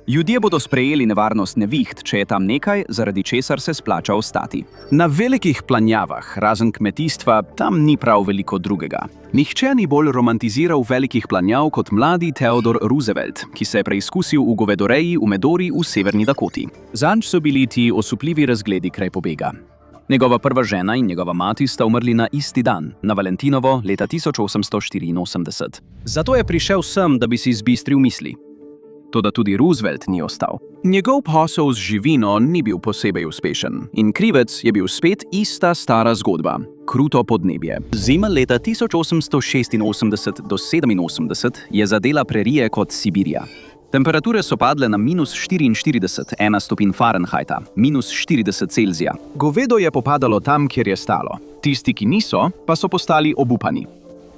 Ljudje bodo sprejeli nevarnost neviht, če je tam nekaj, zaradi česar se splača ostati. Na velikih planjavah, razen kmetijstva, tam ni prav veliko drugega. Nihče ni bolj romantiziral velikih planjav kot mladi Theodore Roosevelt, ki se je preizkusil v govedoreji v Medori v severni Dakoti. Zanj so bili ti osupljivi razgledi kraj pobega. Njegova prva žena in njegova mati sta umrli na isti dan, na Valentinovo leta 1884. Zato je prišel sem, da bi si zbistril misli. Toda tudi Roosevelt ni ostal. Njegov posel z živino ni bil posebej uspešen in krivec je bil spet ista stara zgodba – kruto podnebje. Zima leta 1886 do 87 je zadela prerije kot Sibirija. Temperature so padle na -44, 1 stopinj Fahrenheita, -40 Celzija. Govedo je popadalo tam, kjer je stalo. Tisti, ki niso, pa so postali obupani.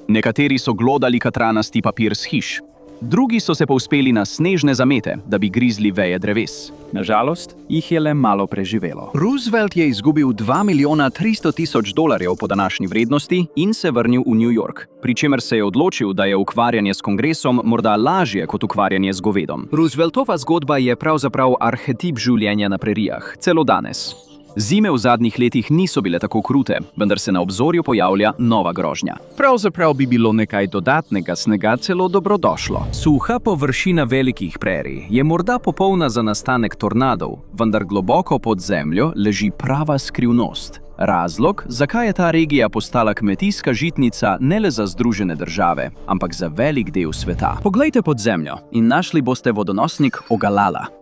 Nekateri so glodali katranasti papir s hiš. Drugi so se povzpeli na snežne zamete, da bi grizli veje dreves. Nažalost, jih je le malo preživelo. Roosevelt je izgubil $2.300.000 po današnji vrednosti in se vrnil v New York, pri čemer se je odločil, da je ukvarjanje s kongresom morda lažje kot ukvarjanje z govedom. Rooseveltova zgodba je pravzaprav arhetip življenja na prerijah, celo danes. Zime v zadnjih letih niso bile tako krute, vendar se na obzorju pojavlja nova grožnja. Pravzaprav bi bilo nekaj dodatnega snega celo dobrodošlo. Suha površina velikih prerij je morda popolna za nastanek tornadov, vendar globoko pod zemljo leži prava skrivnost. Razlog, zakaj je ta regija postala kmetijska žitnica ne le za Združene države, ampak za velik del sveta. Poglejte pod zemljo in našli boste vodonosnik Ogallala.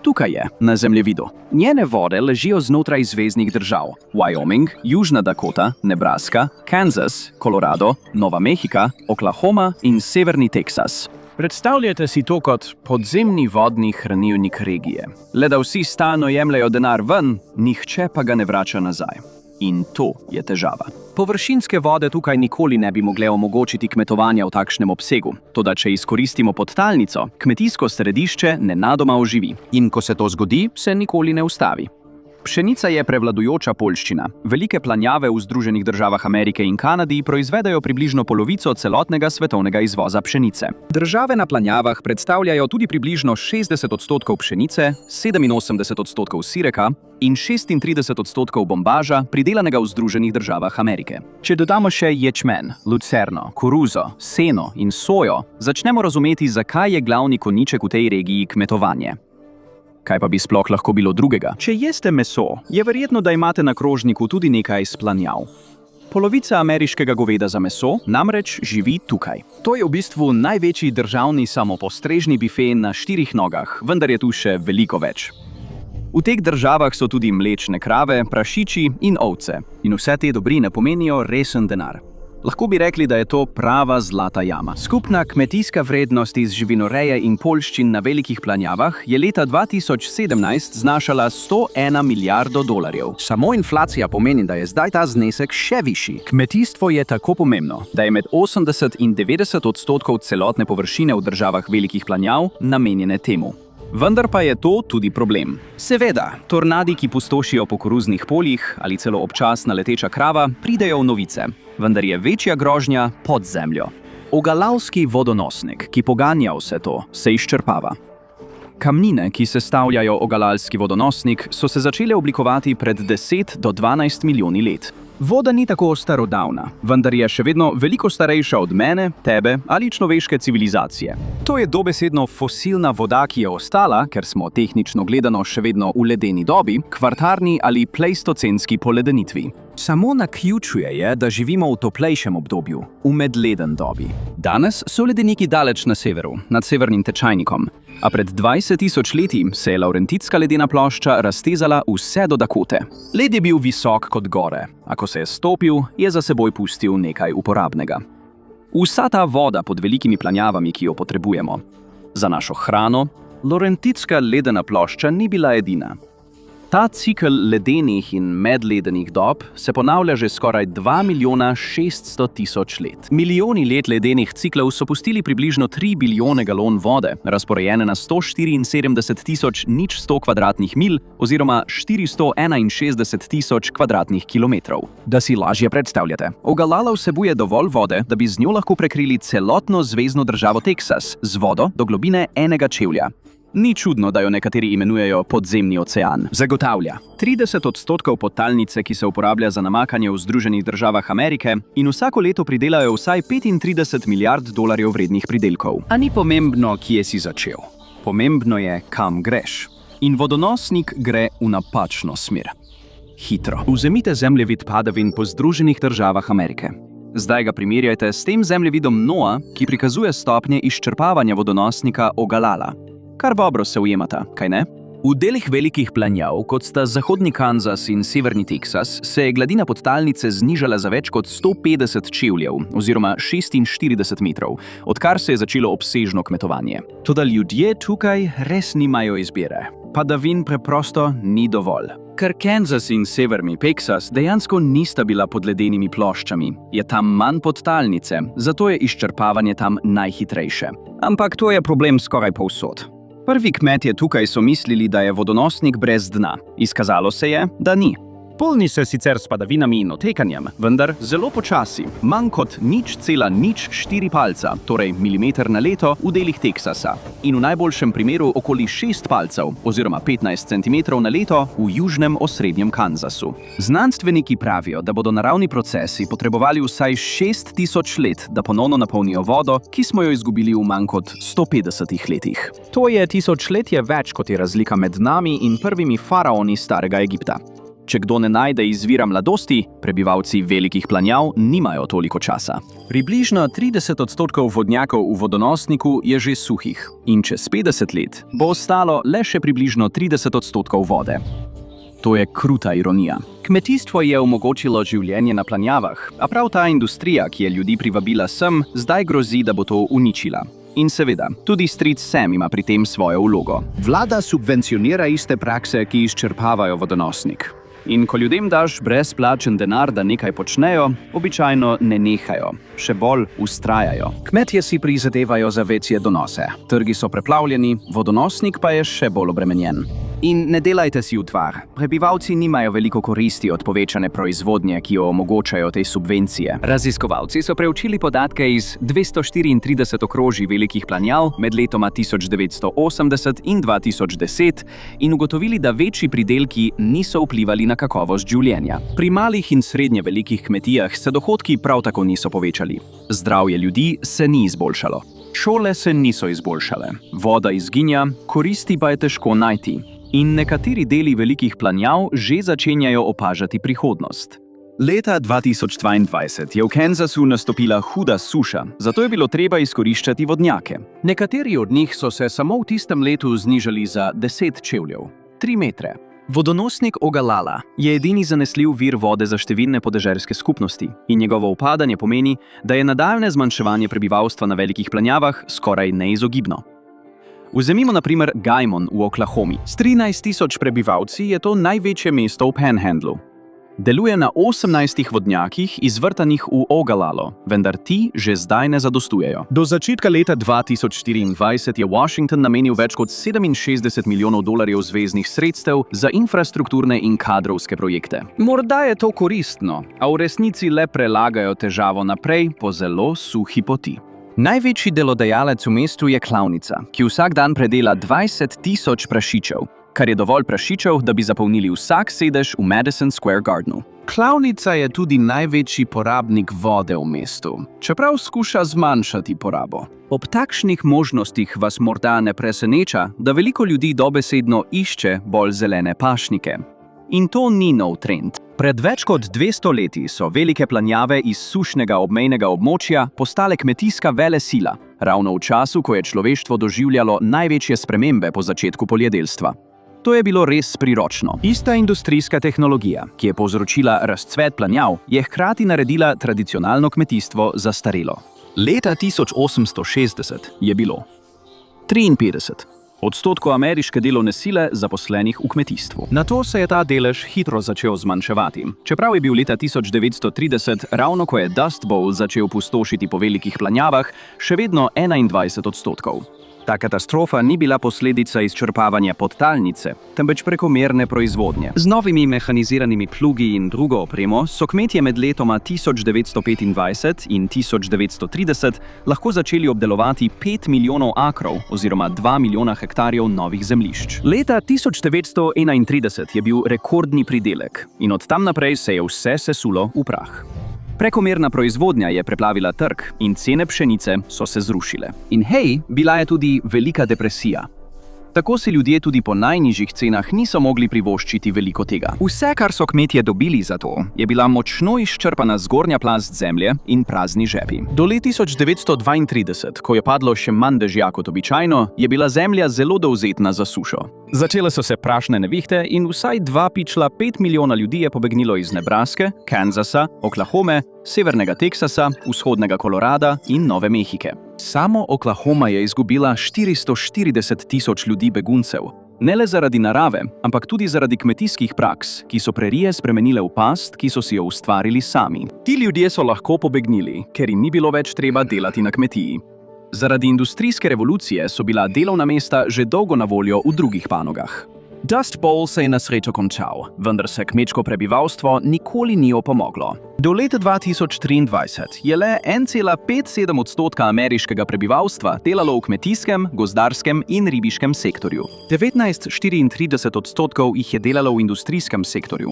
Tukaj je, na zemljevidu. Njene vode ležijo znotraj zveznih držav: Wyoming, Južna Dakota, Nebraska, Kansas, Colorado, Nova Mehika, Oklahoma in severni Teksas. Predstavljajte si to kot podzemni vodni hranilnik regije. Le da vsi stalno jemljajo denar ven, nihče pa ga ne vrača nazaj. In to je težava. Površinske vode tukaj nikoli ne bi mogle omogočiti kmetovanja v takšnem obsegu. Toda če izkoristimo podtalnico, kmetijsko središče nenadoma oživi. In ko se to zgodi, se nikoli ne ustavi. Pšenica je prevladujoča poljščina. Velike planjave v Združenih državah Amerike in Kanadi proizvedajo približno polovico celotnega svetovnega izvoza pšenice. Države na planjavah predstavljajo tudi približno 60% pšenice, 87% sireka in 36% bombaža, pridelanega v Združenih državah Amerike. Če dodamo še ječmen, lucerno, koruzo, seno in sojo, začnemo razumeti, zakaj je glavni konjiček v tej regiji kmetovanje. Kaj pa bi sploh lahko bilo drugega? Če jeste meso, je verjetno, da imate na krožniku tudi nekaj splanjav. Polovica ameriškega goveda za meso namreč živi tukaj. To je v bistvu največji državni samopostrežni bife na 4 nogah, vendar je tu še veliko več. V teh državah so tudi mlečne krave, prašiči in ovce. In vse te dobrine pomenijo resen denar. Lahko bi rekli, da je to prava zlata jama. Skupna kmetijska vrednost iz živinoreje in poljščin na velikih planjavah je leta 2017 znašala $101 milijardo. Samo inflacija pomeni, da je zdaj ta znesek še višji. Kmetijstvo je tako pomembno, da je med 80 in 90% celotne površine v državah velikih planjav namenjene temu. Vendar pa je to tudi problem. Seveda, tornadi, ki pustošijo po koruznih poljih ali celo občasna leteča krava, pridejo v novice. Vendar je večja grožnja pod zemljo. Ogallalski vodonosnik, ki poganja vse to, se izčrpava. Kamnine, ki sestavljajo Ogalalski vodonosnik, so se začele oblikovati pred 10 do 12 milijoni let. Voda ni tako starodavna, vendar je še vedno veliko starejša od mene, tebe ali človeške civilizacije. To je dobesedno fosilna voda, ki je ostala, ker smo tehnično gledano še vedno v ledeni dobi, kvartarni ali pleistocenski poledenitvi. Samo naključuje je, da živimo v toplejšem obdobju, v medleden dobi. Danes so ledeniki daleč na severu, nad severnim tečajnikom, a pred 20.000 leti se je Laurentidska ledena plošča raztezala vse do Dakote. Led je bil visok kot gore, a ko se je stopil, je za seboj pustil nekaj uporabnega. Vsa ta voda pod velikimi planjavami, ki jo potrebujemo. Za našo hrano, Laurentidska ledena plošča ni bila edina. Ta cikel ledenih in medledenih dob se ponavlja že skoraj 2.600.000 let. Milijoni let ledenih ciklov so pustili približno 3 bilijone galon vode, razporejene na 174.100 kvadratnih mil oziroma 461.000 kvadratnih kilometrov. Da si lažje predstavljate, Ogallala vsebuje dovolj vode, da bi z njo lahko prekrili celotno zvezno državo Teksas z vodo do globine enega čevlja. Ni čudno, da jo nekateri imenujejo podzemni ocean. Zagotavlja 30% podtalnice, ki se uporablja za namakanje v Združenih državah Amerike, in vsako leto pridelajo vsaj 35 milijard dolarjev vrednih pridelkov. A ni pomembno, kje si začel. Pomembno je, kam greš. In vodonosnik gre v napačno smer. Hitro. Vzemite zemljevid padavin po Združenih državah Amerike. Zdaj ga primerjajte s tem zemljevidom NOAA, ki prikazuje stopnje izčrpavanja vodonosnika Ogallala. Kar dobro se ujemata, kaj ne? V delih velikih planjav, kot sta zahodni Kansas in severni Teksas, se je gladina podtalnice znižala za več kot 150 čevljev, oziroma 46 metrov, odkar se je začelo obsežno kmetovanje. Toda ljudje tukaj res nimajo izbire. Padavin preprosto ni dovolj. Ker Kansas in severni Teksas dejansko nista bila pod ledenimi ploščami, je tam manj podtalnice, zato je izčrpavanje tam najhitrejše. Ampak to je problem skoraj povsod. Prvi kmetje tukaj so mislili, da je vodonosnik brez dna. Izkazalo se je, da ni. Polni se sicer s padavinami in otekanjem, vendar zelo počasi, manj kot 0,04 palca, torej milimeter na leto v delih Teksasa, in v najboljšem primeru okoli 6 palcev, oziroma 15 centimetrov na leto v južnem osrednjem Kansasu. Znanstveniki pravijo, da bodo naravni procesi potrebovali vsaj 6000 let, da ponovno napolnijo vodo, ki smo jo izgubili v manj kot 150 letih. To je tisočletje več, kot je razlika med nami in prvimi faraoni starega Egipta. Če kdo ne najde izvira mladosti, prebivalci velikih planjav nimajo toliko časa. Približno 30% vodnjakov v vodonosniku je že suhih in čez 50 let bo ostalo le še približno 30% vode. To je kruta ironija. Kmetijstvo je omogočilo življenje na planjavah, a prav ta industrija, ki je ljudi privabila sem, zdaj grozi, da bo to uničila. In seveda, tudi stric Sam ima pri tem svojo vlogo. Vlada subvencionira iste prakse, ki izčrpavajo vodonosnik. In ko ljudem daš brezplačen denar, da nekaj počnejo, običajno ne nehajo, še bolj vztrajajo. Kmetje si prizadevajo za večje donose, trgi so preplavljeni, vodonosnik pa je še bolj obremenjen. In ne delajte si utvar, prebivalci nimajo veliko koristi od povečane proizvodnje, ki jo omogočajo te subvencije. Raziskovalci so preučili podatke iz 234 okrožij velikih planjav med letoma 1980 in 2010 in ugotovili, da večji pridelki niso vplivali na kakovost življenja. Pri malih in srednje velikih kmetijah se dohodki prav tako niso povečali. Zdravje ljudi se ni izboljšalo. Šole se niso izboljšale, voda izginja, koristi pa je težko najti. In nekateri deli velikih planjav že začenjajo opažati prihodnost. Leta 2022 je v Kansasu nastopila huda suša, zato je bilo treba izkoriščati vodnjake. Nekateri od njih so se samo v tistem letu znižali za 10 čevljev, 3 metre. Vodonosnik Ogallala je edini zanesljiv vir vode za številne podeželske skupnosti in njegovo upadanje pomeni, da je nadaljnje zmanjševanje prebivalstva na velikih planjavah skoraj neizogibno. Vzemimo na primer Guymon v Oklahomi. S 13.000 prebivalci je to največje mesto v Panhandlu. Deluje na 18 vodnjakih, izvrtanih v Ogallalo, vendar ti že zdaj ne zadostujejo. Do začetka leta 2024 je Washington namenil več kot 67 milijonov dolarjev zveznih sredstev za infrastrukturne in kadrovske projekte. Morda je to koristno, a v resnici le prelagajo težavo naprej po zelo suhi poti. Največji delodajalec v mestu je klavnica, ki vsak dan predela 20,000 prašičev, kar je dovolj prašičev, da bi zapolnili vsak sedež v Madison Square Gardenu. Klavnica je tudi največji porabnik vode v mestu, čeprav skuša zmanjšati porabo. Ob takšnih možnostih vas morda ne preseneča, da veliko ljudi dobesedno išče bolj zelene pašnike. In to ni nov trend. Pred več kot 200 leti so velike planjave iz sušnega obmejnega območja postale kmetijska velesila, ravno v času, ko je človeštvo doživljalo največje spremembe po začetku poljedelstva. To je bilo res priročno. Ista industrijska tehnologija, ki je povzročila razcvet planjav, je hkrati naredila tradicionalno kmetijstvo zastarelo. Leta 1860 je bilo 53% ameriške delovne sile zaposlenih v kmetijstvu. Nato se je ta delež hitro začel zmanjševati, čeprav je bil leta 1930, ravno ko je Dust Bowl začel pustošiti po velikih planjavah, še vedno 21%. Ta katastrofa ni bila posledica izčrpavanja podtalnice, temveč prekomerne proizvodnje. Z novimi mehaniziranimi plugi in drugo opremo so kmetje med letoma 1925 in 1930 lahko začeli obdelovati 5 milijonov akrov oziroma 2 milijona hektarjev novih zemljišč. Leta 1931 je bil rekordni pridelek in od tam naprej se je vse sesulo v prah. Prekomerna proizvodnja je preplavila trg in cene pšenice so se zrušile. In hej, bila je tudi velika depresija. Tako si ljudje tudi po najnižjih cenah niso mogli privoščiti veliko tega. Vse, kar so kmetje dobili za to, je bila močno izčrpana zgornja plast zemlje in prazni žepi. Do leta 1932, ko je padlo še manj dežja kot običajno, je bila zemlja zelo dovzetna za sušo. Začele so se prašne nevihte in vsaj 2,5 milijona ljudi je pobegnilo iz Nebraske, Kansasa, Oklahome, severnega Teksasa, vzhodnega Kolorada in Nove Mehike. Samo Oklahoma je izgubila 440,000 ljudi beguncev. Ne le zaradi narave, ampak tudi zaradi kmetijskih praks, ki so prerije spremenile v past, ki so si jo ustvarili sami. Ti ljudje so lahko pobegnili, ker jim ni bilo več treba delati na kmetiji. Zaradi industrijske revolucije so bila delovna mesta že dolgo na voljo v drugih panogah. Dust Bowl se je na srečo končal, vendar se kmečko prebivalstvo nikoli ni opomoglo. Do leta 2023 je le 1,57% ameriškega prebivalstva delalo v kmetijskem, gozdarskem in ribiškem sektorju. 19,34% jih je delalo v industrijskem sektorju.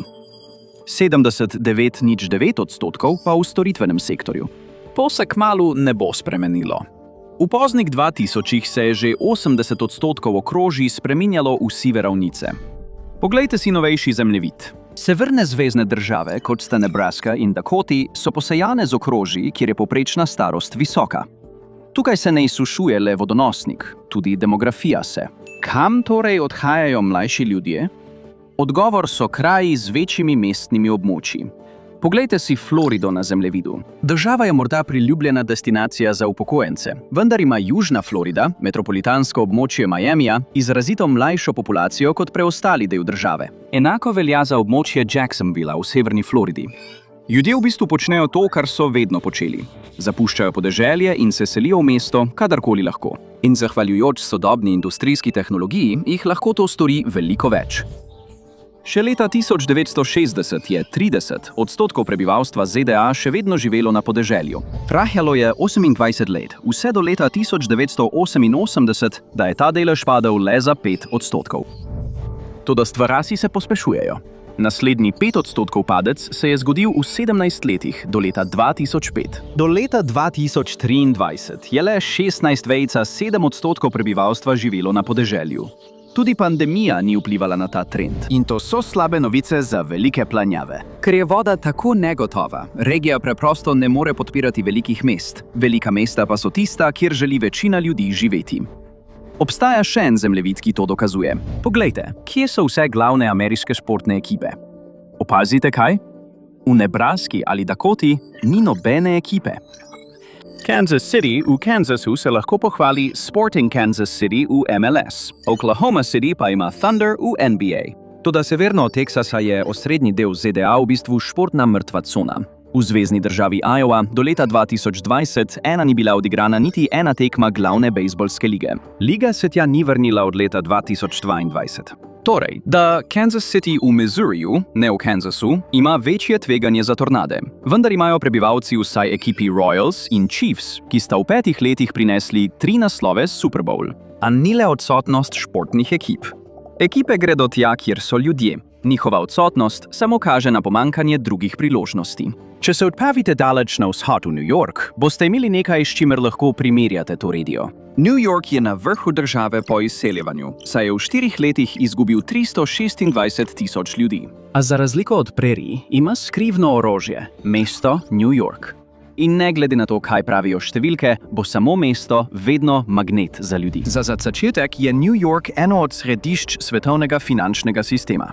79,09% pa v storitvenem sektorju. To se kmalu ne bo spremenilo. V poznih 2000-ih se je že 80% okrožij spreminjalo v sive ravnice. Poglejte si novejši zemljevid. Severne zvezne države, kot sta Nebraska in Dakoti, so posejane z okrožji, kjer je povprečna starost visoka. Tukaj se ne izsušuje le vodonosnik, tudi demografija se. Kam torej odhajajo mlajši ljudje? Odgovor so kraji z večjimi mestnimi območji. Poglejte si Florido na zemljevidu. Država je morda priljubljena destinacija za upokojence, vendar ima Južna Florida, metropolitansko območje Miamija, izrazito mlajšo populacijo kot preostali del države. Enako velja za območje Jacksonvilla v severni Floridi. Ljudje v bistvu počnejo to, kar so vedno počeli. Zapuščajo podeželje in se selijo v mesto, kadarkoli lahko. In zahvaljujoč sodobni industrijski tehnologiji jih lahko to stori veliko več. Še leta 1960 je 30% prebivalstva ZDA še vedno živelo na podeželju. Trajalo je 28 let, vse do leta 1988, da je ta delež padel le za 5%. Toda stvari se pospešujejo. Naslednji 5% padec se je zgodil v 17 letih, do leta 2005. Do leta 2023 je le 16,7% prebivalstva živelo na podeželju. Tudi pandemija ni vplivala na ta trend. In to so slabe novice za velike planjave. Ker je voda tako negotova, regija preprosto ne more podpirati velikih mest. Velika mesta pa so tista, kjer želi večina ljudi živeti. Obstaja še en zemljevid, ki to dokazuje. Poglejte, kje so vse glavne ameriške športne ekipe. Opazite kaj? V Nebraski ali Dakoti ni nobene ekipe. Kansas City v Kansasu se lahko pohvali Sporting Kansas City v MLS, Oklahoma City pa ima Thunder v NBA. Toda severno od Teksasa je osrednji del ZDA v bistvu športna mrtva cona. V zvezni državi Iowa do leta 2020 ni bila odigrana niti ena tekma glavne bejzbolske lige. Liga se tja ni vrnila od leta 2022. Torej, da Kansas City v Missouriju, ne v Kansasu, ima večje tveganje za tornade. Vendar imajo prebivalci vsaj ekipi Royals in Chiefs, ki sta v 5 letih prinesli 3 naslove Super Bowl. A ni le odsotnost športnih ekip. Ekipe gredo tja, kjer so ljudje. Njihova odsotnost samo kaže na pomankanje drugih priložnosti. Če se odpravite daleč na vzhod v New York, boste imeli nekaj, s čimer lahko primerjate to regijo. New York je na vrhu države po izseljevanju, saj je v 4 letih izgubil 326.000 ljudi. A za razliko od prerij ima skrivno orožje, mesto New York. In ne glede na to, kaj pravijo številke, bo samo mesto vedno magnet za ljudi. Za začetek je New York eno od središč svetovnega finančnega sistema.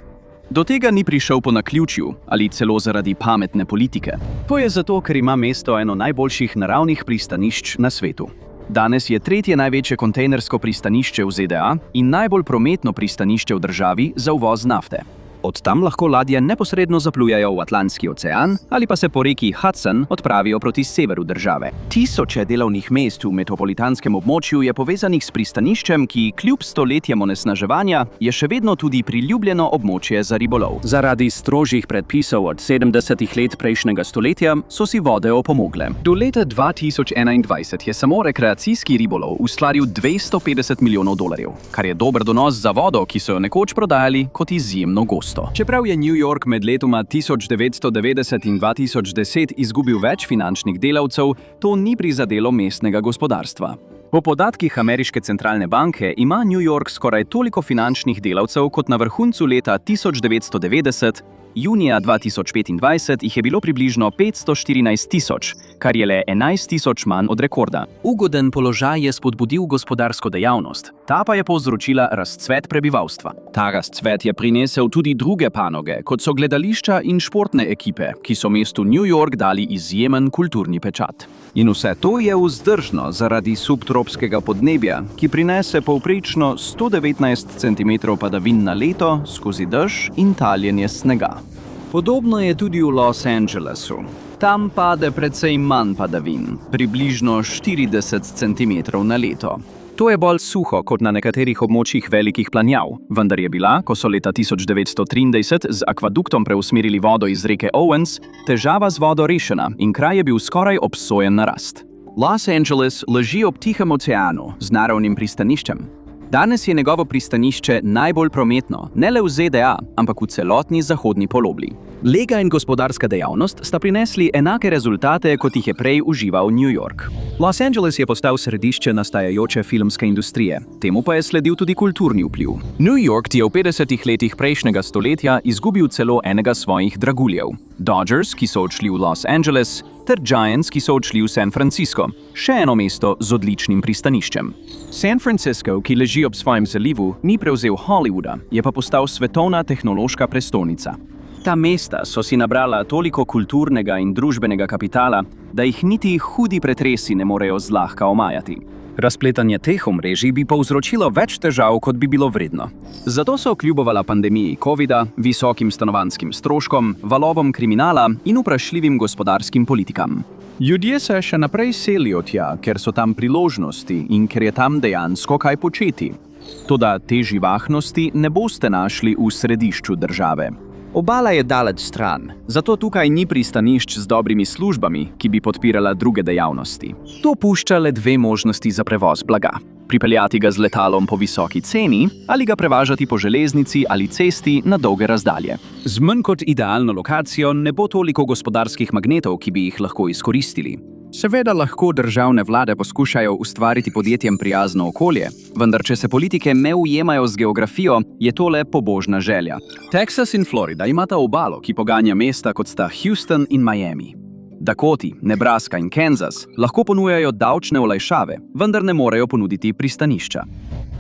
Do tega ni prišel po naključju ali celo zaradi pametne politike. To je zato, ker ima mesto eno najboljših naravnih pristanišč na svetu. Danes je 3. največje kontejnersko pristanišče v ZDA in najbolj prometno pristanišče v državi za uvoz nafte. Od tam lahko ladje neposredno zaplujajo v Atlantski ocean ali pa se po reki Hudson odpravijo proti severu države. Tisoče delovnih mest v metropolitanskem območju je povezanih s pristaniščem, ki kljub stoletjem onesnaževanja je še vedno tudi priljubljeno območje za ribolov. Zaradi strožjih predpisov od 70. let prejšnjega stoletja so si vode opomogle. Do leta 2021 je samo rekreacijski ribolov ustvaril $250 milijonov, kar je dober donos za vodo, ki so jo nekoč prodajali kot izjemno gosto. Čeprav je New York med letoma 1990 in 2010 izgubil več finančnih delavcev, to ni prizadelo mestnega gospodarstva. Po podatkih Ameriške centralne banke ima New York skoraj toliko finančnih delavcev kot na vrhuncu leta 1990, junija 2025 jih je bilo približno 514.000, kar je le 11.000 manj od rekorda. Ugoden položaj je spodbudil gospodarsko dejavnost, ta pa je povzročila razcvet prebivalstva. Ta razcvet je prinesel tudi druge panoge, kot so gledališča in športne ekipe, ki so mestu New York dali izjemen kulturni pečat. In vse to je vzdržno zaradi subtropskega podnebja, ki prinese povprečno 119 cm padavin na leto skozi dež in taljenje snega. Podobno je tudi v Los Angelesu. Tam pade precej manj padavin, približno 40 cm na leto. To je bolj suho kot na nekaterih območjih velikih planjav, vendar je bila, ko so leta 1923 z akvaduktom preusmerili vodo iz reke Owens, težava z vodo rešena in kraj je bil skoraj obsojen na rast. Los Angeles leži ob Tihem oceanu z naravnim pristaniščem. Danes je njegovo pristanišče najbolj prometno, ne le v ZDA, ampak v celotni zahodni polobli. Lega in gospodarska dejavnost sta prinesli enake rezultate, kot jih je prej užival New York. Los Angeles je postal središče nastajajoče filmske industrije, temu pa je sledil tudi kulturni vpliv. New York je v 50. letih prejšnjega stoletja izgubil celo enega svojih draguljev. Dodgers, ki so odšli v Los Angeles, ter Giants, ki so odšli v San Francisco, še eno mesto z odličnim pristaniščem. San Francisco, ki leži ob svojem zalivu, ni prevzel Hollywooda, je pa postal svetovna tehnološka prestolnica. Ta mesta so si nabrala toliko kulturnega in družbenega kapitala, da jih niti hudi pretresi ne morejo zlahka omajati. Razpletanje teh omrežij bi povzročilo več težav, kot bi bilo vredno. Zato so kljubovala pandemiji covida, visokim stanovanjskim stroškom, valovom kriminala in vprašljivim gospodarskim politikam. Ljudje se še naprej selijo tja, ker so tam priložnosti in ker je tam dejansko kaj početi. Toda te živahnosti ne boste našli v središču države. Obala je daleč stran, zato tukaj ni pristanišč z dobrimi službami, ki bi podpirala druge dejavnosti. To pušča le 2 možnosti za prevoz blaga. Pripeljati ga z letalom po visoki ceni ali ga prevažati po železnici ali cesti na dolge razdalje. Z manj kot idealno lokacijo ne bo toliko gospodarskih magnetov, ki bi jih lahko izkoristili. Seveda lahko državne vlade poskušajo ustvariti podjetjem prijazno okolje, vendar če se politike ne ujemajo z geografijo, je to le pobožna želja. Texas in Florida imata obalo, ki poganja mesta kot sta Houston in Miami. Dakoti, Nebraska in Kansas lahko ponujajo davčne olajšave, vendar ne morejo ponuditi pristanišča.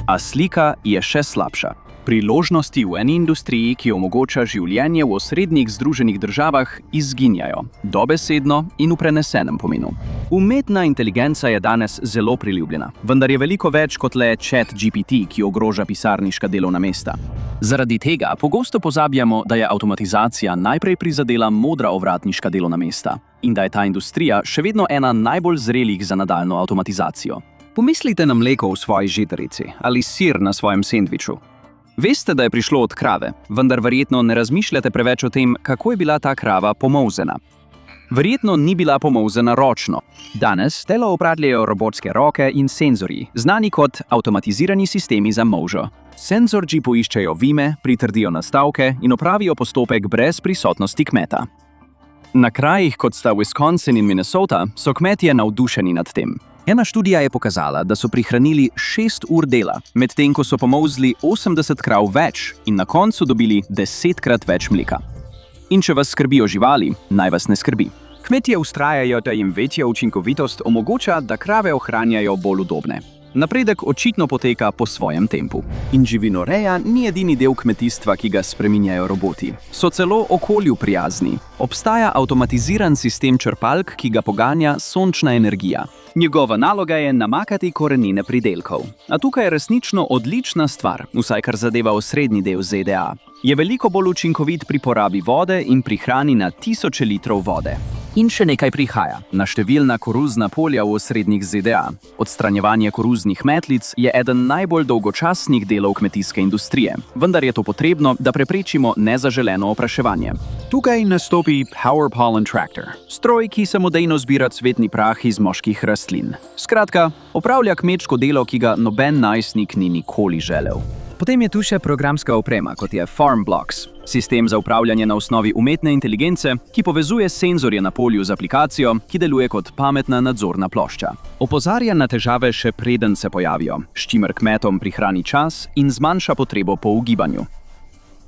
A slika je še slabša. Priložnosti v eni industriji, ki omogoča življenje v osrednjih Združenih državah, izginjajo, dobesedno in v prenesenem pomenu. Umetna inteligenca je danes zelo priljubljena, vendar je veliko več kot le ChatGPT, ki ogroža pisarniška delovna mesta. Zaradi tega pogosto pozabljamo, da je avtomatizacija najprej prizadela modra ovratniška delovna mesta in da je ta industrija še vedno ena najbolj zrelih za nadaljno avtomatizacijo. Pomislite na mleko v svoji žitarici ali sir na svojem sendviču. Veste, da je prišlo od krave, vendar verjetno ne razmišljate preveč o tem, kako je bila ta krava pomolzena. Verjetno ni bila pomolzena ročno. Danes delo opravljajo robotske roke in senzorji, znani kot avtomatizirani sistemi za molžo. Senzorji poiščejo vime, pritrdijo nastavke in opravijo postopek brez prisotnosti kmeta. Na krajih, kot sta Wisconsin in Minnesota, so kmetje navdušeni nad tem. Ena študija je pokazala, da so prihranili 6 ur dela, medtem ko so pomolzli 80 krav več in na koncu dobili 10-krat več mleka. In če vas skrbijo živali, naj vas ne skrbi. Kmetje vztrajajo, da jim večja učinkovitost omogoča, da krave ohranjajo bolj udobne. Napredek očitno poteka po svojem tempu. In živinoreja ni edini del kmetijstva, ki ga spreminjajo roboti. So celo okolju prijazni. Obstaja avtomatiziran sistem črpalk, ki ga poganja sončna energija. Njegova naloga je namakati korenine pridelkov. A tukaj je resnično odlična stvar, vsaj kar zadeva osrednji del ZDA. Je veliko bolj učinkovit pri porabi vode in prihrani na tisoče litrov vode. In še nekaj prihaja. Na številna koruzna polja v osrednjih ZDA. Odstranjevanje koruznih metlic je eden najbolj dolgočasnih delov kmetijske industrije, vendar je to potrebno, da preprečimo nezaželeno opraševanje. Tukaj nastopi Power Pollen Tractor, stroj, ki samodejno zbira cvetni prah iz moških rastlin. Skratka, opravlja kmečko delo, ki ga noben najstnik ni nikoli želel. Potem je tu še programska oprema, kot je FarmBlocks, sistem za upravljanje na osnovi umetne inteligence, ki povezuje senzorje na polju z aplikacijo, ki deluje kot pametna nadzorna plošča. Opozarja na težave še preden se pojavijo, s čimer kmetom prihrani čas in zmanjša potrebo po ugibanju.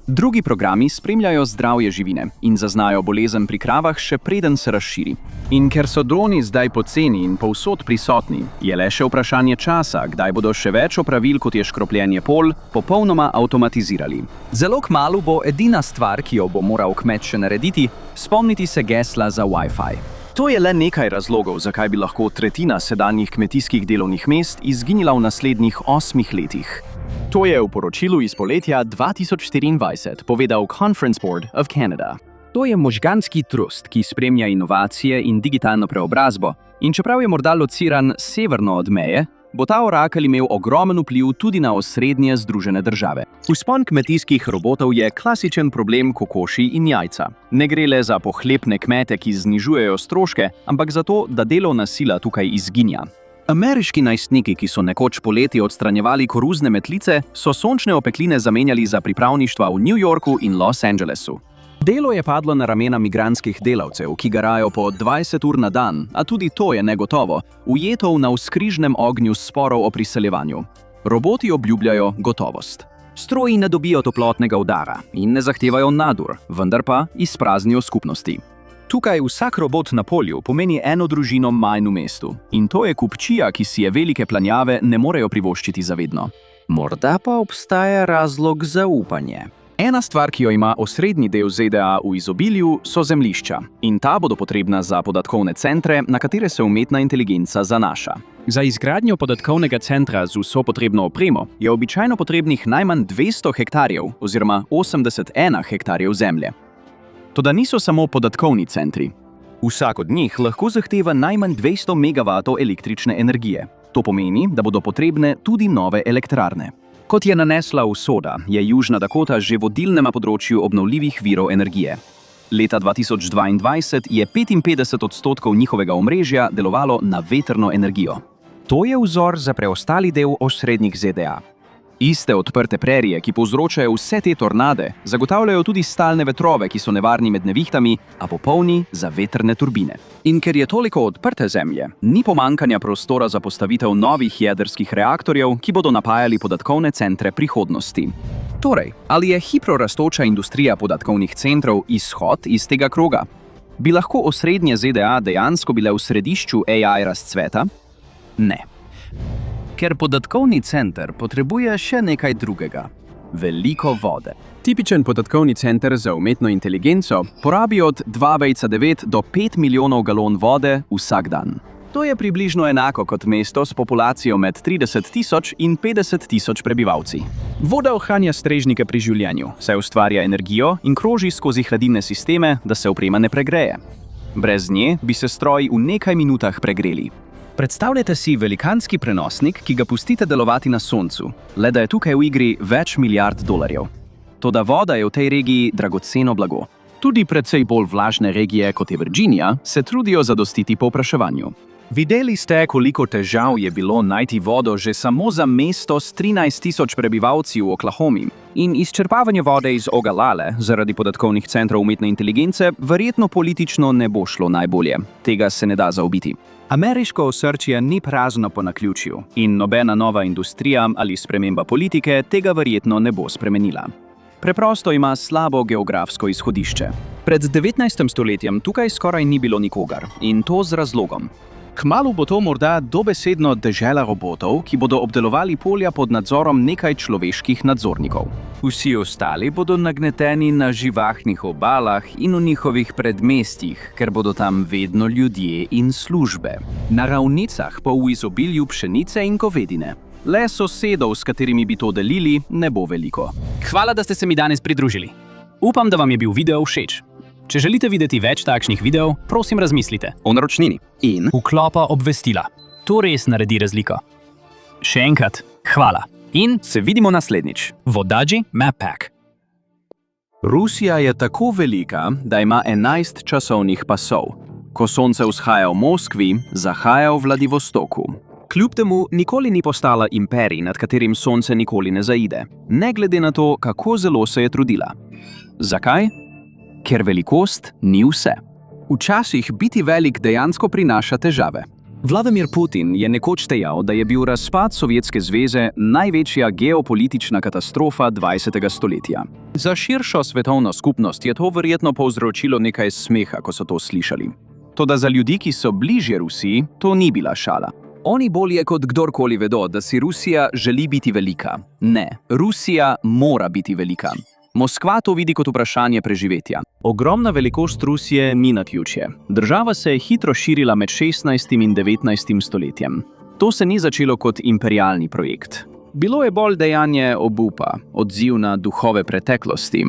Drugi programi spremljajo zdravje živine in zaznajo bolezen pri kravah še preden se razširi. In ker so droni zdaj poceni in povsod prisotni, je le še vprašanje časa, kdaj bodo še več opravil, kot je škropljenje polj, popolnoma avtomatizirali. Zelo kmalu bo edina stvar, ki jo bo moral kmet še narediti, spomniti se gesla za Wi-Fi. To je le nekaj razlogov, zakaj bi lahko tretjina sedanjih kmetijskih delovnih mest izginila v naslednjih 8 letih. To je v poročilu iz poletja 2024 povedal Conference Board of Canada. To je možganski trust, ki spremlja inovacije in digitalno preobrazbo, in čeprav je morda lociran severno od meje, bo ta orakelj imel ogromen vpliv tudi na osrednje Združene države. Vzpon kmetijskih robotov je klasičen problem kokoši in jajca. Ne gre le za pohlepne kmete, ki znižujejo stroške, ampak za to, da delovna sila tukaj izginja. Ameriški najstniki, ki so nekoč poleti odstranjevali koruzne metlice, so sončne opekline zamenjali za pripravništva v New Yorku in Los Angelesu. Delo je padlo na ramena migrantskih delavcev, ki garajo po 20 ur na dan, a tudi to je negotovo, ujeto v navzkrižnem ognju sporov o priseljevanju. Roboti obljubljajo gotovost. Stroji ne dobijo toplotnega udara in ne zahtevajo nadur, vendar pa izpraznijo skupnosti. Tukaj vsak robot na polju pomeni eno družino manj v mestu. In to je kupčija, ki si je velike planjave ne morejo privoščiti zavedno. Morda pa obstaja razlog za upanje. Ena stvar, ki jo ima osrednji del ZDA v izobilju, so zemljišča. In ta bodo potrebna za podatkovne centre, na katere se umetna inteligenca zanaša. Za izgradnjo podatkovnega centra z vso potrebno opremo je običajno potrebnih najmanj 200 hektarjev oziroma 81 hektarjev zemlje. Toda niso samo podatkovni centri. Vsak od njih lahko zahteva najmanj 200 megavatov električne energije. To pomeni, da bodo potrebne tudi nove elektrarne. Kot je nanesla usoda, je Južna Dakota že vodilna na področju obnovljivih virov energije. Leta 2022 je 55% njihovega omrežja delovalo na vetrno energijo. To je vzor za preostali del osrednjih ZDA. Iste odprte prerije, ki povzročajo vse te tornade, zagotavljajo tudi stalne vetrove, ki so nevarni med nevihtami, a popolni za vetrne turbine. In ker je toliko odprte zemlje, ni pomankanja prostora za postavitev novih jedrskih reaktorjev, ki bodo napajali podatkovne centre prihodnosti. Torej, ali je hitro rastoča industrija podatkovnih centrov izhod iz tega kroga? Bi lahko osrednje ZDA dejansko bile v središču AI razcveta? Ne. Ker podatkovni center potrebuje še nekaj drugega. Veliko vode. Tipičen podatkovni center za umetno inteligenco porabi od 2,9 do 5 milijonov galon vode vsak dan. To je približno enako kot mesto s populacijo med 30 tisoč in 50 tisoč prebivalci. Voda ohranja strežnike pri življenju, saj ustvarja energijo in kroži skozi hladilne sisteme, da se oprema ne pregreje. Brez nje bi se stroji v nekaj minutah pregreli. Predstavljajte si velikanski prenosnik, ki ga pustite delovati na soncu, le da je tukaj v igri več milijard dolarjev. Toda voda je v tej regiji dragoceno blago. Tudi precej bolj vlažne regije, kot je Virginia, se trudijo zadostiti povpraševanju. Videli ste, koliko težav je bilo najti vodo že samo za mesto s 13.000 prebivalci v Oklahomi. In izčrpavanje vode iz Ogallale zaradi podatkovnih centrov umetne inteligence verjetno politično ne bo šlo najbolje. Tega se ne da zaobiti. Ameriško osrčje ni prazno po naključju in nobena nova industrija ali sprememba politike tega verjetno ne bo spremenila. Preprosto ima slabo geografsko izhodišče. Pred 19. stoletjem tukaj skoraj ni bilo nikogar in to z razlogom. Kmalu bo to morda dobesedno dežela robotov, ki bodo obdelovali polja pod nadzorom nekaj človeških nadzornikov. Vsi ostali bodo nagneteni na živahnih obalah in v njihovih predmestjih, ker bodo tam vedno ljudje in službe. Na ravnicah pa v izobilju pšenice in govedine. Le sosedov, s katerimi bi to delili, ne bo veliko. Hvala, da ste se mi danes pridružili. Upam, da vam je bil video všeč. Če želite videti več takšnih videov, prosim razmislite o naročnini in vklopa obvestila. To res naredi razliko. Še enkrat, hvala. In se vidimo naslednjič. Vodaji Map Pack. Rusija je tako velika, da ima 11 časovnih pasov. Ko sonce vzhaja v Moskvi, zahaja v Vladivostoku. Kljub temu nikoli ni postala imperij, nad katerim sonce nikoli ne zaide, ne glede na to, kako zelo se je trudila. Zakaj? Ker velikost ni vse. Včasih biti velik dejansko prinaša težave. Vladimir Putin je nekoč dejal, da je bil razpad Sovjetske zveze največja geopolitična katastrofa 20. stoletja. Za širšo svetovno skupnost je to verjetno povzročilo nekaj smeha, ko so to slišali. Toda za ljudi, ki so bližje Rusiji, to ni bila šala. Oni bolje kot kdorkoli vedo, da si Rusija želi biti velika. Ne, Rusija mora biti velika. Moskva to vidi kot vprašanje preživetja. Ogromna velikost Rusije ni naključje. Država se je hitro širila med 16. in 19. stoletjem. To se ni začelo kot imperialni projekt. Bilo je bolj dejanje obupa, odziv na duhove preteklosti.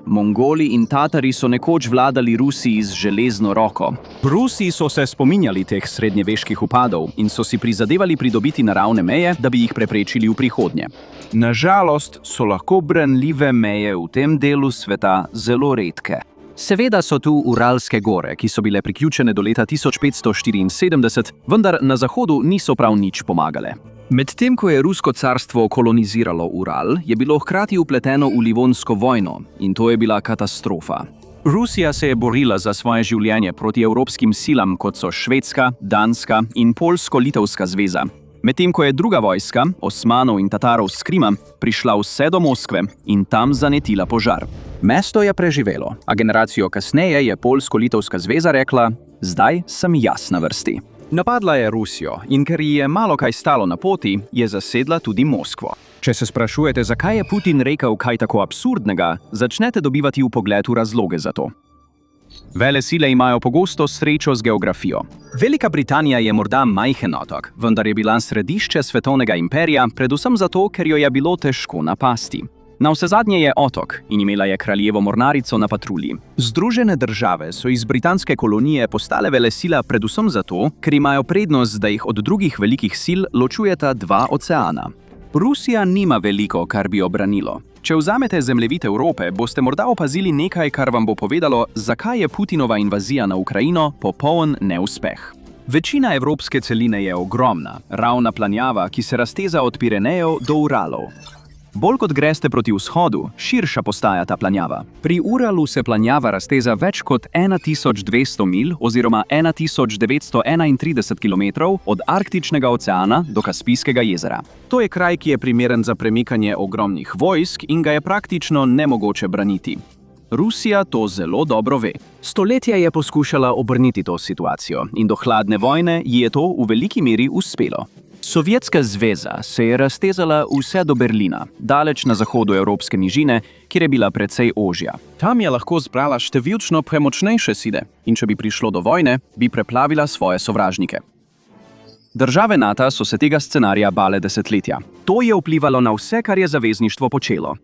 Mongoli in Tatari so nekoč vladali Rusiji z železno roko. Rusi so se spominjali teh srednjeveških upadov in so si prizadevali pridobiti naravne meje, da bi jih preprečili v prihodnje. Nažalost so lahko branljive meje v tem delu sveta zelo redke. Seveda so tu Uralske gore, ki so bile priključene do leta 1574, vendar na zahodu niso prav nič pomagale. Medtem ko je Rusko carstvo koloniziralo Ural, je bilo hkrati vpleteno v Livonsko vojno in to je bila katastrofa. Rusija se je borila za svoje življenje proti evropskim silam, kot so Švedska, Danska in Poljsko-Litovska zveza. Medtem ko je druga vojska, Osmanov in Tatarov s Krima, prišla vse do Moskve in tam zanetila požar. Mesto je preživelo, a generacijo kasneje je Poljsko-Litovska zveza rekla: zdaj sem jaz na vrsti. Napadla je Rusijo in ker ji je malo kaj stalo na poti, je zasedla tudi Moskvo. Če se sprašujete, zakaj je Putin rekel kaj tako absurdnega, začnete dobivati vpogled v razloge za to. Velesile imajo pogosto srečo z geografijo. Velika Britanija je morda majhen otok, vendar je bila središče svetovnega imperija, predvsem zato, ker jo je bilo težko napasti. Navsezadnje je otok in imela je kraljevo mornarico na patrulji. Združene države so iz britanske kolonije postale velesila predvsem zato, ker imajo prednost, da jih od drugih velikih sil ločujeta dva oceana. Rusija nima veliko, kar bi obranilo. Če vzamete zemljevid Evrope, boste morda opazili nekaj, kar vam bo povedalo, zakaj je Putinova invazija na Ukrajino popoln neuspeh. Večina evropske celine je ogromna, ravna planjava, ki se razteza od Pirenejev do Uralov. Bolj kot greste proti vzhodu, širša postaja ta planjava. Pri Uralu se planjava razteza več kot 1200 milj oziroma 1931 km od Arktičnega oceana do Kaspijskega jezera. To je kraj, ki je primeren za premikanje ogromnih vojsk in ga je praktično nemogoče braniti. Rusija to zelo dobro ve. Stoletja je poskušala obrniti to situacijo in do hladne vojne ji je to v veliki meri uspelo. Sovjetska zveza se je raztezala vse do Berlina, daleč na zahodu evropske nižine, kjer je bila precej ožja. Tam je lahko zbrala številčno premočnejše sile in če bi prišlo do vojne, bi preplavila svoje sovražnike. Države NATO so se tega scenarija bale desetletja. To je vplivalo na vse, kar je zavezništvo počelo.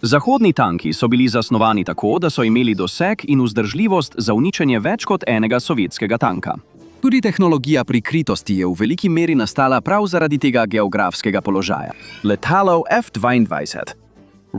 Zahodni tanki so bili zasnovani tako, da so imeli doseg in vzdržljivost za uničenje več kot enega sovjetskega tanka. Tudi tehnologija prikritosti je v veliki meri nastala prav zaradi tega geografskega položaja. Letalo F-22.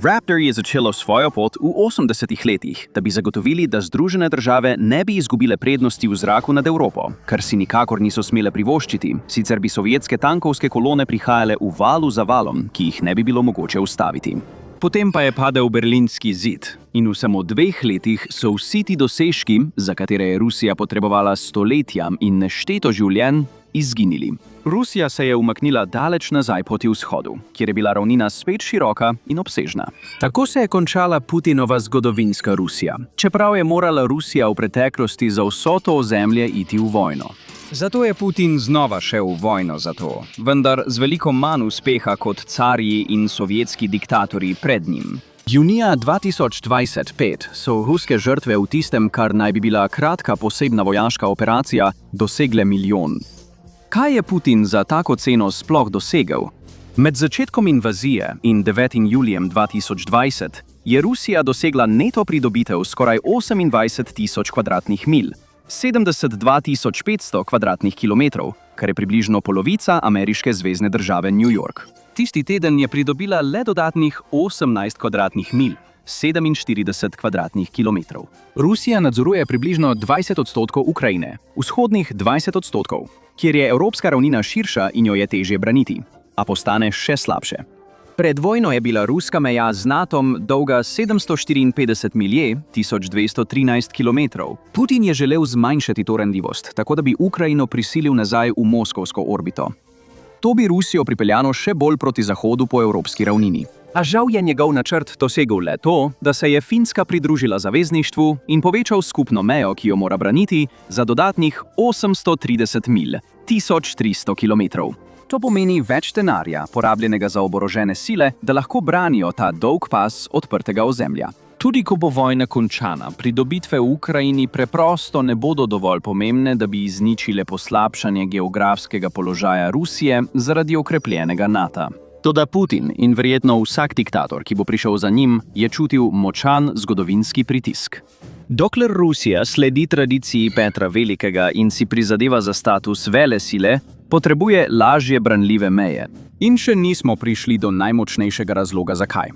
Raptor je začelo svojo pot v 80-ih letih, da bi zagotovili, da Združene države ne bi izgubile prednosti v zraku nad Evropo, kar si nikakor niso smele privoščiti, sicer bi sovjetske tankovske kolone prihajale v valu za valom, ki jih ne bi bilo mogoče ustaviti. Potem pa je padel Berlinski zid in v samo 2 letih so vsi ti dosežki, za katere je Rusija potrebovala stoletja in nešteto življenj, izginili. Rusija se je umaknila daleč nazaj proti vzhodu, kjer je bila ravnina spet široka in obsežna. Tako se je končala Putinova zgodovinska Rusija, čeprav je morala Rusija v preteklosti za vso to ozemlje iti v vojno. Zato je Putin znova šel v vojno za to, vendar z veliko manj uspeha kot carji in sovjetski diktatorji pred njim. Junija 2025 so ruske žrtve v tistem, kar naj bi bila kratka posebna vojaška operacija, dosegle 1 milijon. Kaj je Putin za tako ceno sploh dosegel? Med začetkom invazije in 9. julijem 2020 je Rusija dosegla neto pridobitev skoraj 28.000 kvadratnih milj, 72.500 kvadratnih kilometrov, kar je približno polovica ameriške zvezne države New York. Tisti teden je pridobila le dodatnih 18 kvadratnih milj, 47 kvadratnih kilometrov. Rusija nadzoruje približno 20% Ukrajine, vzhodnih 20%, kjer je evropska ravnina širša in jo je težje braniti, a postane še slabše. Pred vojno je bila ruska meja z NATO-om dolga 754 milje, 1213 kilometrov. Putin je želel zmanjšati to ranljivost, tako da bi Ukrajino prisilil nazaj v moskovsko orbito. To bi Rusijo pripeljalo še bolj proti zahodu po evropski ravnini. A žal je njegov načrt dosegel le to, da se je Finska pridružila zavezništvu in povečal skupno mejo, ki jo mora braniti, za dodatnih 830 milj, 1300 kilometrov. To pomeni več denarja, porabljenega za oborožene sile, da lahko branijo ta dolg pas odprtega ozemlja. Tudi ko bo vojna končana, pridobitve v Ukrajini preprosto ne bodo dovolj pomembne, da bi izničile poslabšanje geografskega položaja Rusije zaradi okrepljenega NATO. Toda Putin in verjetno vsak diktator, ki bo prišel za njim, je čutil močan zgodovinski pritisk. Dokler Rusija sledi tradiciji Petra Velikega in si prizadeva za status velesile, potrebuje lažje branljive meje. In še nismo prišli do najmočnejšega razloga zakaj.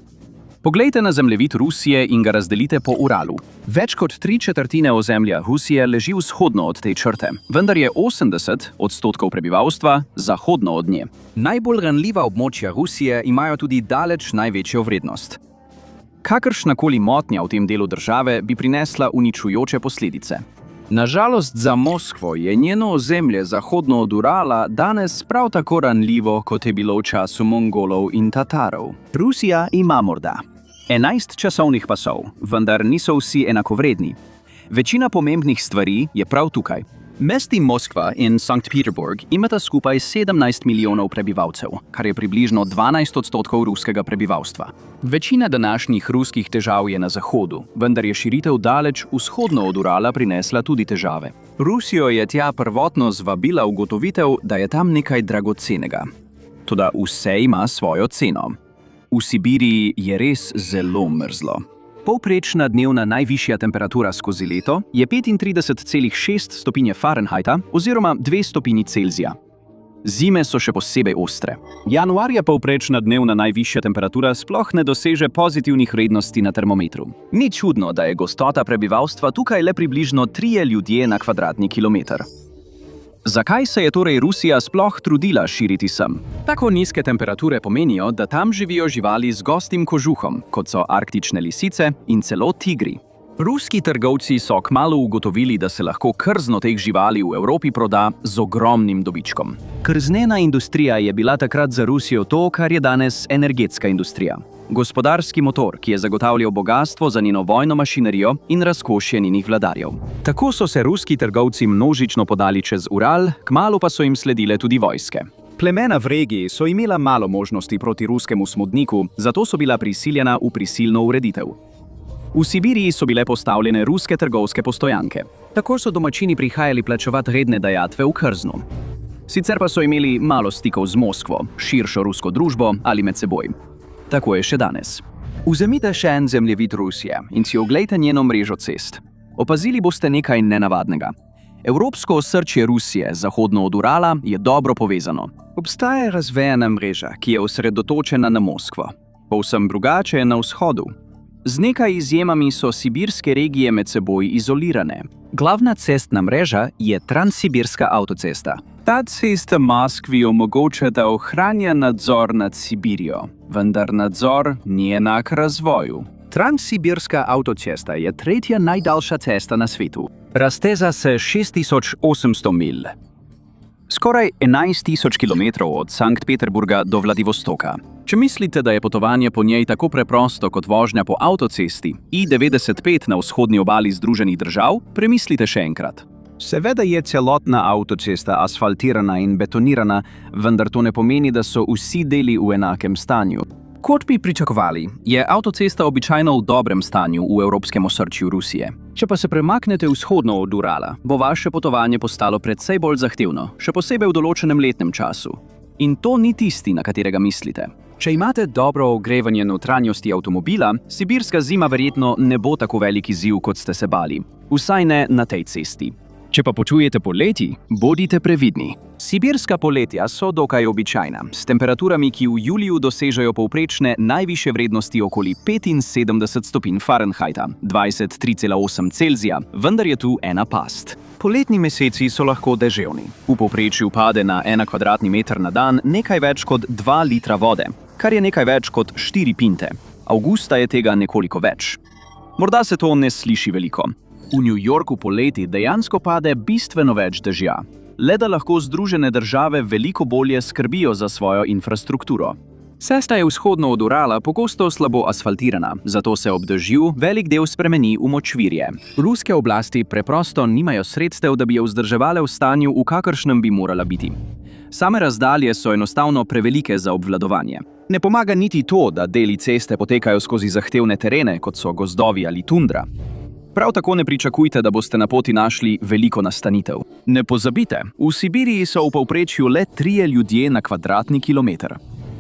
Poglejte na zemljevid Rusije in ga razdelite po Uralu. Več kot 3/4 ozemlja Rusije leži vzhodno od te črte, vendar je 80% prebivalstva zahodno od nje. Najbolj ranljiva območja Rusije imajo tudi daleč največjo vrednost. Kakršnakoli motnja v tem delu države bi prinesla uničujoče posledice. Nažalost za Moskvo je njeno ozemlje zahodno od Urala danes prav tako ranljivo, kot je bilo v času Mongolov in Tatarov. Rusija ima morda 11 časovnih pasov, vendar niso vsi enakovredni. Večina pomembnih stvari je prav tukaj. Mesti Moskva in Sankt Peterburg imata skupaj 17 milijonov prebivalcev, kar je približno 12% ruskega prebivalstva. Večina današnjih ruskih težav je na zahodu, vendar je širitev daleč vzhodno od Urala prinesla tudi težave. Rusijo je tja prvotno zvabila ugotovitev, da je tam nekaj dragocenega. Toda vse ima svojo ceno. V Sibiriji je res zelo mrzlo. Povprečna dnevna najvišja temperatura skozi leto je 35,6 stopinje Fahrenheita oziroma 2 stopinji Celzija. Zime so še posebej ostre. Januarja povprečna dnevna najvišja temperatura sploh ne doseže pozitivnih vrednosti na termometru. Ni čudno, da je gostota prebivalstva tukaj le približno 3 ljudje na kvadratni kilometer. Zakaj se je torej Rusija sploh trudila širiti sem? Tako nizke temperature pomenijo, da tam živijo živali z gostim kožuhom, kot so arktične lisice in celo tigri. Ruski trgovci so kmalu ugotovili, da se lahko krzno teh živali v Evropi proda z ogromnim dobičkom. Krznena industrija je bila takrat za Rusijo to, kar je danes energetska industrija. Gospodarski motor, ki je zagotavljal bogastvo za njeno vojno mašinerijo in razkošje njenih vladarjev. Tako so se ruski trgovci množično podali čez Ural, kmalu pa so jim sledile tudi vojske. Plemena v regiji so imela malo možnosti proti ruskemu smodniku, zato so bila prisiljena v prisilno ureditev. V Sibiriji so bile postavljene ruske trgovske postojanke. Tako so domačini prihajali plačevati redne dajatve v krznu. Sicer pa so imeli malo stikov z Moskvo, širšo rusko družbo ali med seboj. Tako je še danes. Vzemite še en zemljevid Rusije in si oglejte njeno mrežo cest. Opazili boste nekaj nenavadnega. Evropsko osrčje Rusije, zahodno od Urala, je dobro povezano. Obstaja razvejana mreža, ki je osredotočena na Moskvo. Povsem drugače je na vzhodu. Z nekaj izjemami so sibirske regije med seboj izolirane. Glavna cestna mreža je Transsibirska avtocesta. Ta cesta Moskvi omogoča, da ohranja nadzor nad Sibirijo, vendar nadzor ni enak razvoju. Transsibirska avtocesta je tretja najdaljša cesta na svetu. Razteza se 6800 milj. Skoraj 11.000 km od Sankt Peterburga do Vladivostoka. Če mislite, da je potovanje po njej tako preprosto kot vožnja po avtocesti I-95 na vzhodni obali Združenih držav, premislite še enkrat. Seveda je celotna avtocesta asfaltirana in betonirana, vendar to ne pomeni, da so vsi deli v enakem stanju. Kot bi pričakovali, je avtocesta običajno v dobrem stanju v evropskem osrčju Rusije. Če pa se premaknete vzhodno od Urala, bo vaše potovanje postalo precej bolj zahtevno, še posebej v določenem letnem času. In to ni tisti, na katerega mislite. Če imate dobro ogrevanje notranjosti avtomobila, sibirska zima verjetno ne bo tako velik izziv, kot ste se bali. Vsaj ne na tej cesti. Če pa počujete poleti, bodite previdni. Sibirska poletja so dokaj običajna, s temperaturami, ki v juliju dosežejo povprečne najvišje vrednosti okoli 75 stopinj Fahrenheita, 23,8 Celzija, vendar je tu ena past. Poletni meseci so lahko deževni. V povprečju pade na 1 kvadratni meter na dan nekaj več kot 2 litra vode, kar je nekaj več kot 4 pinte. Avgusta je tega nekoliko več. Morda se to ne sliši veliko. V New Yorku poleti dejansko pade bistveno več dežja. Le da lahko Združene države veliko bolje skrbijo za svojo infrastrukturo. Cesta je vzhodno od Urala pogosto slabo asfaltirana, zato se ob dežju velik del spremeni v močvirje. Ruske oblasti preprosto nimajo sredstev, da bi jo vzdrževale v stanju, v kakršnem bi morala biti. Same razdalje so enostavno prevelike za obvladovanje. Ne pomaga niti to, da deli ceste potekajo skozi zahtevne terene, kot so gozdovi ali tundra. Prav tako ne pričakujte, da boste na poti našli veliko nastanitev. Ne pozabite, v Sibiriji so v povprečju le 3 ljudje na kvadratni kilometer.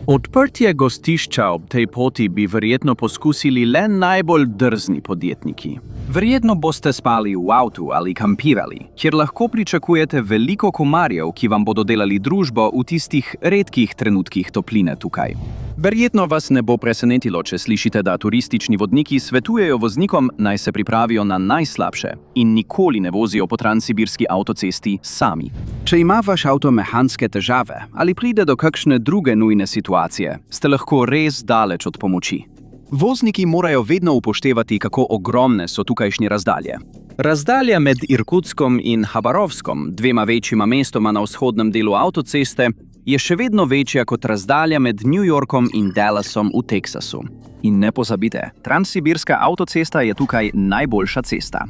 Odprtje gostišča ob tej poti bi verjetno poskusili le najbolj drzni podjetniki. Verjetno boste spali v avtu ali kampirali, kjer lahko pričakujete veliko komarjev, ki vam bodo delali družbo v tistih redkih trenutkih topline tukaj. Verjetno vas ne bo presenetilo, če slišite, da turistični vodniki svetujejo voznikom, naj se pripravijo na najslabše in nikoli ne vozijo po transsibirski avtocesti sami. Če ima vaš avto mehanske težave ali pride do kakšne druge nujne situacije, ste lahko res daleč od pomoči. Vozniki morajo vedno upoštevati, kako ogromne so tukajšnje razdalje. Razdalja med Irkutskom in Habarovskom, dvema večjima mestoma na vzhodnem delu avtoceste, je še vedno večja kot razdalja med New Yorkom in Dallasom v Teksasu. In ne pozabite, Transsibirska avtocesta je tukaj najboljša cesta.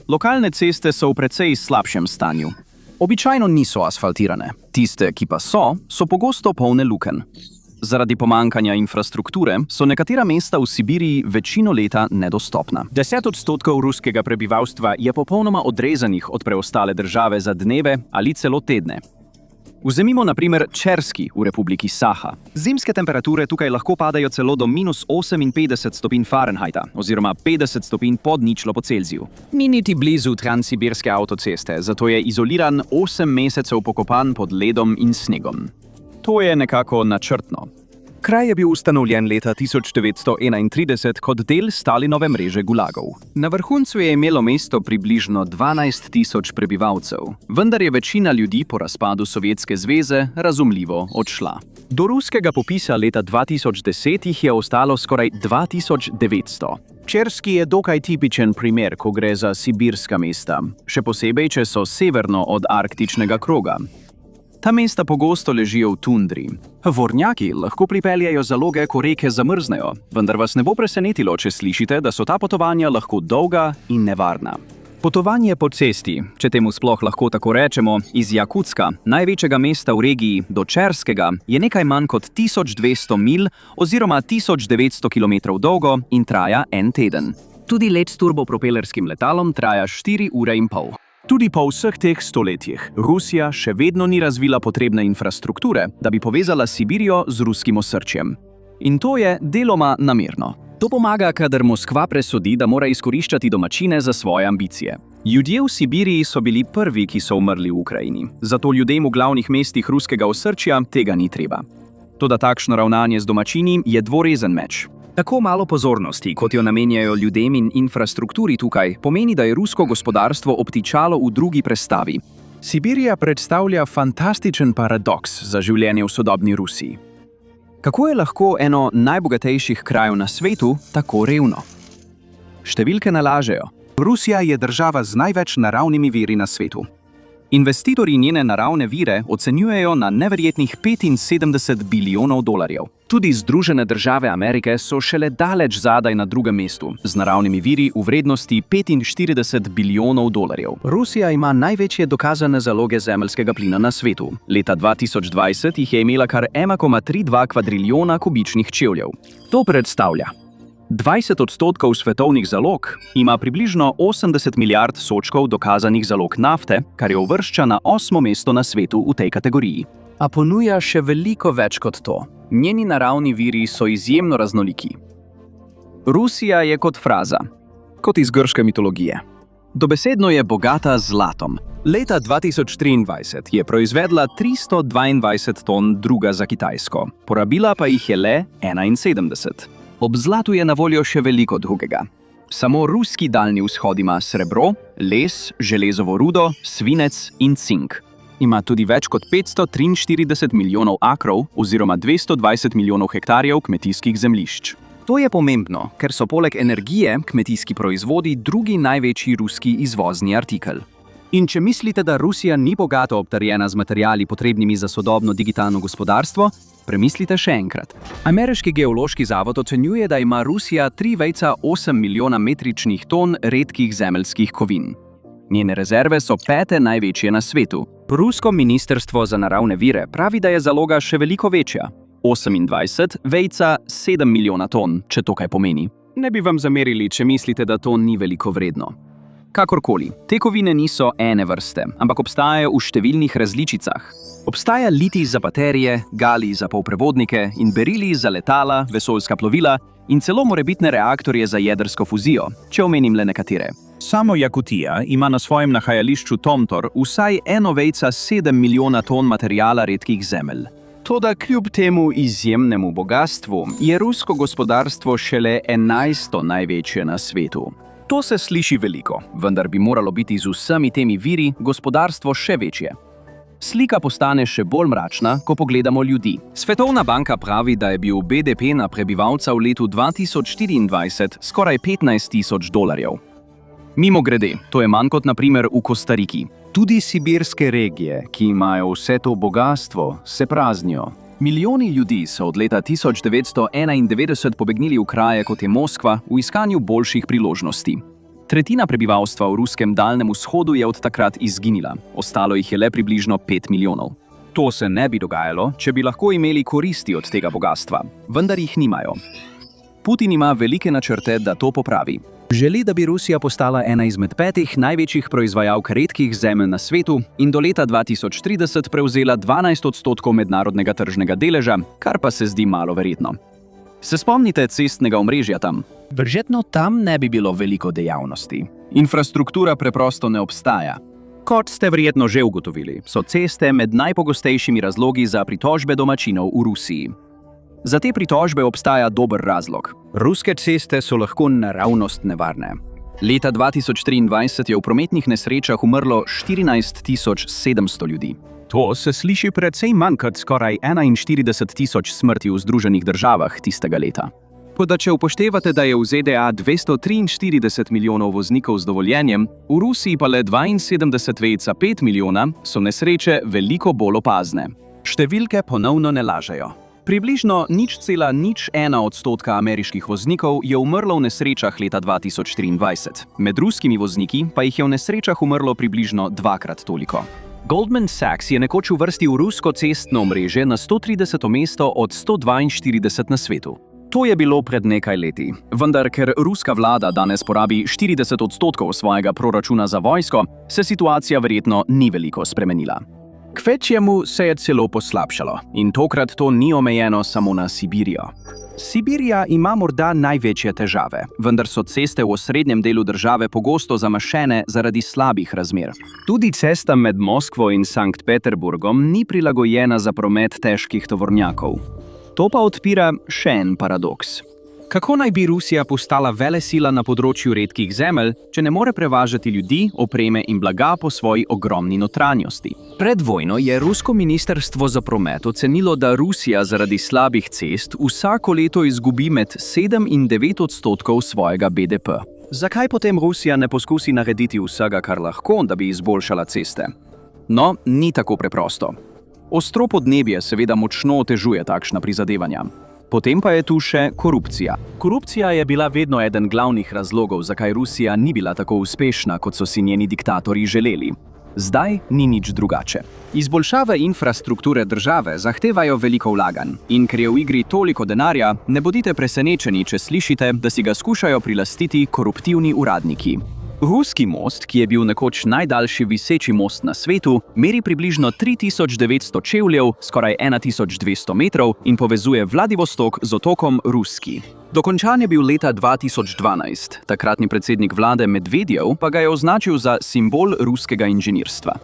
Lokalne ceste so v precej slabšem stanju. Običajno niso asfaltirane. Tiste, ki pa so pogosto polne lukenj. Zaradi pomankanja infrastrukture so nekatera mesta v Sibiriji večino leta nedostopna. 10% ruskega prebivalstva je popolnoma odrezanih od preostale države za dneve ali celo tedne. Vzemimo na primer Čerski v republiki Saha. Zimske temperature tukaj lahko padajo celo do -58 stopinj Fahrenheita oziroma 50 stopinj pod ničlo po Celziju. Ni niti blizu Transsibirske avtoceste, zato je izoliran 8 mesecev pokopan pod ledom in snegom. To je nekako načrtno. Kraj je bil ustanovljen leta 1931 kot del Stalinove mreže gulagov. Na vrhuncu je imelo mesto približno 12.000 prebivalcev, vendar je večina ljudi po razpadu Sovjetske zveze razumljivo odšla. Do ruskega popisa leta 2010 jih je ostalo skoraj 2900. Čerski je dokaj tipičen primer, ko gre za sibirska mesta, še posebej, če so severno od arktičnega kroga. Ta mesta pogosto ležijo v tundri. Vornjaki lahko pripeljejo zaloge, ko reke zamrznejo, vendar vas ne bo presenetilo, če slišite, da so ta potovanja lahko dolga in nevarna. Potovanje po cesti, če temu sploh lahko tako rečemo, iz Jakutska, največjega mesta v regiji, do Čerskega, je nekaj manj kot 1200 milj oziroma 1900 km dolgo in traja en teden. Tudi let s turbopropelerskim letalom traja 4 ure in pol. Tudi po vseh teh stoletjih Rusija še vedno ni razvila potrebne infrastrukture, da bi povezala Sibirijo z ruskim osrčjem. In to je deloma namerno. To pomaga, kadar Moskva presodi, da mora izkoriščati domačine za svoje ambicije. Ljudje v Sibiriji so bili prvi, ki so umrli v Ukrajini, zato ljudem v glavnih mestih ruskega osrčja tega ni treba. Toda takšno ravnanje z domačini je dvorezen meč. Tako malo pozornosti, kot jo namenjajo ljudem in infrastrukturi tukaj, pomeni, da je rusko gospodarstvo obtičalo v drugi prestavi. Sibirija predstavlja fantastičen paradoks za življenje v sodobni Rusiji. Kako je lahko eno najbogatejših krajev na svetu tako revno? Številke ne lažejo. Rusija je država z največ naravnimi viri na svetu. Investitorji njene naravne vire ocenjujejo na neverjetnih 75 bilijonov dolarjev. Tudi Združene države Amerike so šele daleč zadaj na drugem mestu, z naravnimi viri v vrednosti 45 bilijonov dolarjev. Rusija ima največje dokazane zaloge zemeljskega plina na svetu. Leta 2020 jih je imela kar 1,32 kvadrilijona kubičnih čevljev. To predstavlja 20% svetovnih zalog, ima približno 80 milijard sodčkov dokazanih zalog nafte, kar jo uvršča na 8. mesto na svetu v tej kategoriji. A ponuja še veliko več kot to. Njeni naravni viri so izjemno raznoliki. Rusija je kot fraza, kot iz grške mitologije. Dobesedno je bogata z zlatom. Leta 2023 je proizvedla 322 ton druga za Kitajsko, porabila pa jih je le 71. Ob zlatu je na voljo še veliko drugega. Samo ruski daljni vzhod ima srebro, les, železovo rudo, svinec in cink. Ima tudi več kot 543 milijonov akrov oziroma 220 milijonov hektarjev kmetijskih zemljišč. To je pomembno, ker so poleg energije kmetijski proizvodi drugi največji ruski izvozni artikel. In če mislite, da Rusija ni bogato obdarjena z materiali potrebnimi za sodobno digitalno gospodarstvo, premislite še enkrat. Ameriški geološki zavod ocenjuje, da ima Rusija 3,8 milijona metričnih ton redkih zemeljskih kovin. Njene rezerve so 5. največje na svetu. Rusko ministrstvo za naravne vire pravi, da je zaloga še veliko večja. 28,7 milijona ton, če to kaj pomeni. Ne bi vam zamerili, če mislite, da to ni veliko vredno. Kakorkoli, te kovine niso ene vrste, ampak obstajajo v številnih različicah. Obstaja litij za baterije, galij za polprevodnike in berilij za letala, vesoljska plovila in celo morebitne reaktorje za jedrsko fuzijo, če omenim le nekatere. Samo Jakutija ima na svojem nahajališču Tomtor vsaj 1,7 milijona ton materijala redkih zemelj. Toda kljub temu izjemnemu bogastvu je rusko gospodarstvo šele 11. največje na svetu. To se sliši veliko, vendar bi moralo biti z vsemi temi viri gospodarstvo še večje. Slika postane še bolj mračna, ko pogledamo ljudi. Svetovna banka pravi, da je bil BDP na prebivalca v letu 2024 skoraj 15.000 dolarjev. Mimogrede, to je manj kot na primer v Kostariki. Tudi sibirske regije, ki imajo vse to bogastvo, se praznijo. Milijoni ljudi so od leta 1991 pobegnili v kraje, kot je Moskva, v iskanju boljših priložnosti. Tretjina prebivalstva v ruskem daljnem vzhodu je od takrat izginila, ostalo jih je le približno 5 milijonov. To se ne bi dogajalo, če bi lahko imeli koristi od tega bogastva, vendar jih nimajo. Putin ima velike načrte, da to popravi. Želi, da bi Rusija postala ena izmed 5 največjih proizvajalk redkih zemelj na svetu in do leta 2030 prevzela 12% mednarodnega tržnega deleža, kar pa se zdi malo verjetno. Se spomnite cestnega omrežja tam? Verjetno tam ne bi bilo veliko dejavnosti. Infrastruktura preprosto ne obstaja. Kot ste verjetno že ugotovili, so ceste med najpogostejšimi razlogi za pritožbe domačinov v Rusiji. Za te pritožbe obstaja dober razlog. Ruske ceste so lahko naravnost nevarne. Leta 2023 je v prometnih nesrečah umrlo 14.700 ljudi. To se sliši precej manj kot skoraj 41.000 smrti v Združenih državah tistega leta. Toda če upoštevate, da je v ZDA 243 milijonov voznikov z dovoljenjem, v Rusiji pa le 72,5 milijona, so nesreče veliko bolj opazne. Številke ponovno ne lažejo. Približno 0,01% ameriških voznikov je umrlo v nesrečah leta 2023. Med ruskimi vozniki pa jih je v nesrečah umrlo približno 2-krat toliko. Goldman Sachs je nekoč uvrstil rusko cestno omrežje na 130. mesto od 142 na svetu. To je bilo pred nekaj leti, vendar ker ruska vlada danes porabi 40% svojega proračuna za vojsko, se situacija verjetno ni veliko spremenila. Kvečjemu se je celo poslabšalo in tokrat to ni omejeno samo na Sibirijo. Sibirija ima morda največje težave, vendar so ceste v osrednjem delu države pogosto zamašene zaradi slabih razmer. Tudi cesta med Moskvo in Sankt Peterburgom ni prilagojena za promet težkih tovornjakov. To pa odpira še en paradoks. Kako naj bi Rusija postala velesila na področju redkih zemelj, če ne more prevažati ljudi, opreme in blaga po svoji ogromni notranjosti? Pred vojno je rusko ministrstvo za promet ocenilo, da Rusija zaradi slabih cest vsako leto izgubi med 7 in 9% svojega BDP. Zakaj potem Rusija ne poskusi narediti vsega, kar lahko, da bi izboljšala ceste? No, ni tako preprosto. Ostro podnebje seveda močno otežuje takšna prizadevanja. Potem pa je tu še korupcija. Korupcija je bila vedno eden glavnih razlogov, zakaj Rusija ni bila tako uspešna, kot so si njeni diktatorji želeli. Zdaj ni nič drugače. Izboljšave infrastrukture države zahtevajo veliko vlaganj. In ker je v igri toliko denarja, ne bodite presenečeni, če slišite, da si ga skušajo prilastiti koruptivni uradniki. Ruski most, ki je bil nekoč najdaljši viseči most na svetu, meri približno 3900 čevljev, skoraj 1200 metrov in povezuje Vladivostok z otokom Ruski. Dokončan je bil leta 2012. Takratni predsednik vlade Medvedjev pa ga je označil za simbol ruskega inženirstva.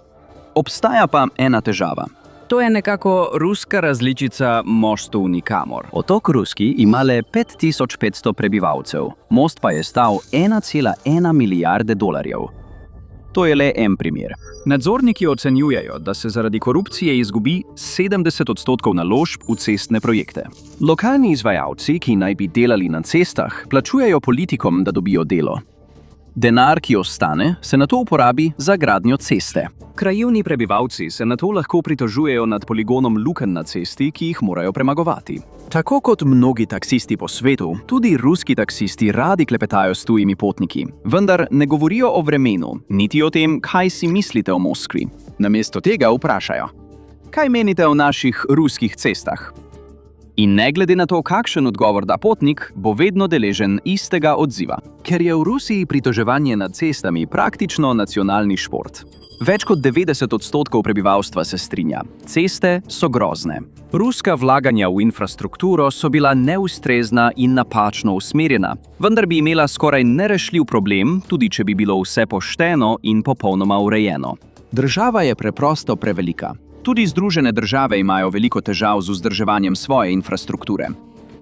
Obstaja pa ena težava. To je nekako ruska različica mostu nikamor. Otok Ruski ima le 5500 prebivalcev, most pa je stal 1,1 milijarde dolarjev. To je le en primer. Nadzorniki ocenjujejo, da se zaradi korupcije izgubi 70% naložb v cestne projekte. Lokalni izvajalci, ki naj bi delali na cestah, plačujejo politikom, da dobijo delo. Denar, ki ostane, se nato uporabi za gradnjo ceste. Krajevni prebivalci se nato lahko pritožujejo nad poligonom lukenj na cesti, ki jih morajo premagovati. Tako kot mnogi taksisti po svetu, tudi ruski taksisti radi klepetajo s tujimi potniki, vendar ne govorijo o vremenu, niti o tem, kaj si mislite o Moskvi. Namesto tega vprašajo: kaj menite o naših ruskih cestah? In ne glede na to, kakšen odgovor da potnik, bo vedno deležen istega odziva. Ker je v Rusiji pritoževanje nad cestami praktično nacionalni šport. Več kot 90% prebivalstva se strinja. Ceste so grozne. Ruska vlaganja v infrastrukturo so bila neustrezna in napačno usmerjena, vendar bi imela skoraj nerešljiv problem, tudi če bi bilo vse pošteno in popolnoma urejeno. Država je preprosto prevelika. Tudi Združene države imajo veliko težav z vzdrževanjem svoje infrastrukture.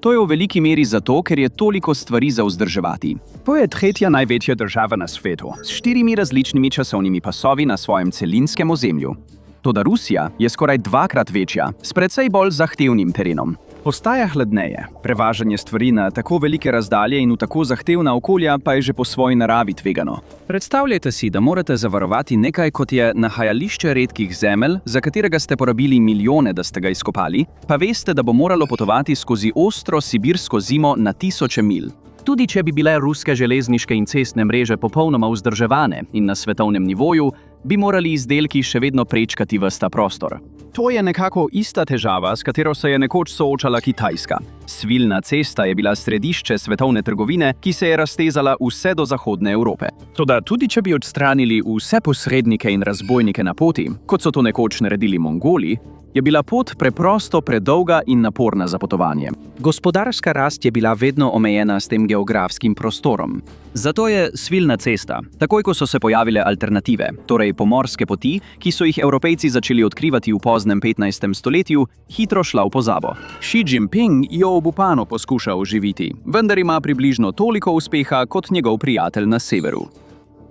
To je v veliki meri zato, ker je toliko stvari za vzdrževati. To je tretja največja država na svetu, s 4 različnimi časovnimi pasovi na svojem celinskem ozemlju. Toda Rusija je skoraj 2-krat večja, s precej bolj zahtevnim terenom. Postaja hladneje, prevažanje stvari na tako velike razdalje in v tako zahtevna okolja pa je že po svoji naravi tvegano. Predstavljajte si, da morate zavarovati nekaj, kot je nahajališče redkih zemelj, za katerega ste porabili milijone, da ste ga izkopali, pa veste, da bo moralo potovati skozi ostro sibirsko zimo na tisoče milj. Tudi če bi bile ruske železniške in cestne mreže popolnoma vzdrževane in na svetovnem nivoju, bi morali izdelki še vedno prečkati ves ta prostor. To je nekako ista težava, s katero se je nekoč soočala Kitajska. Svilna cesta je bila središče svetovne trgovine, ki se je raztezala vse do zahodne Evrope. Toda tudi če bi odstranili vse posrednike in razbojnike na poti, kot so to nekoč naredili Mongoli, je bila pot preprosto predolga in naporna za potovanje. Gospodarska rast je bila vedno omejena s tem geografskim prostorom. Zato je svilna cesta, takoj ko so se pojavile alternative, torej pomorske poti, ki so jih Evropejci začeli odkrivati v poznem 15. stoletju, hitro šla v pozabo. Xi Jinping jo obupano poskuša oživiti, vendar ima približno toliko uspeha kot njegov prijatelj na severu.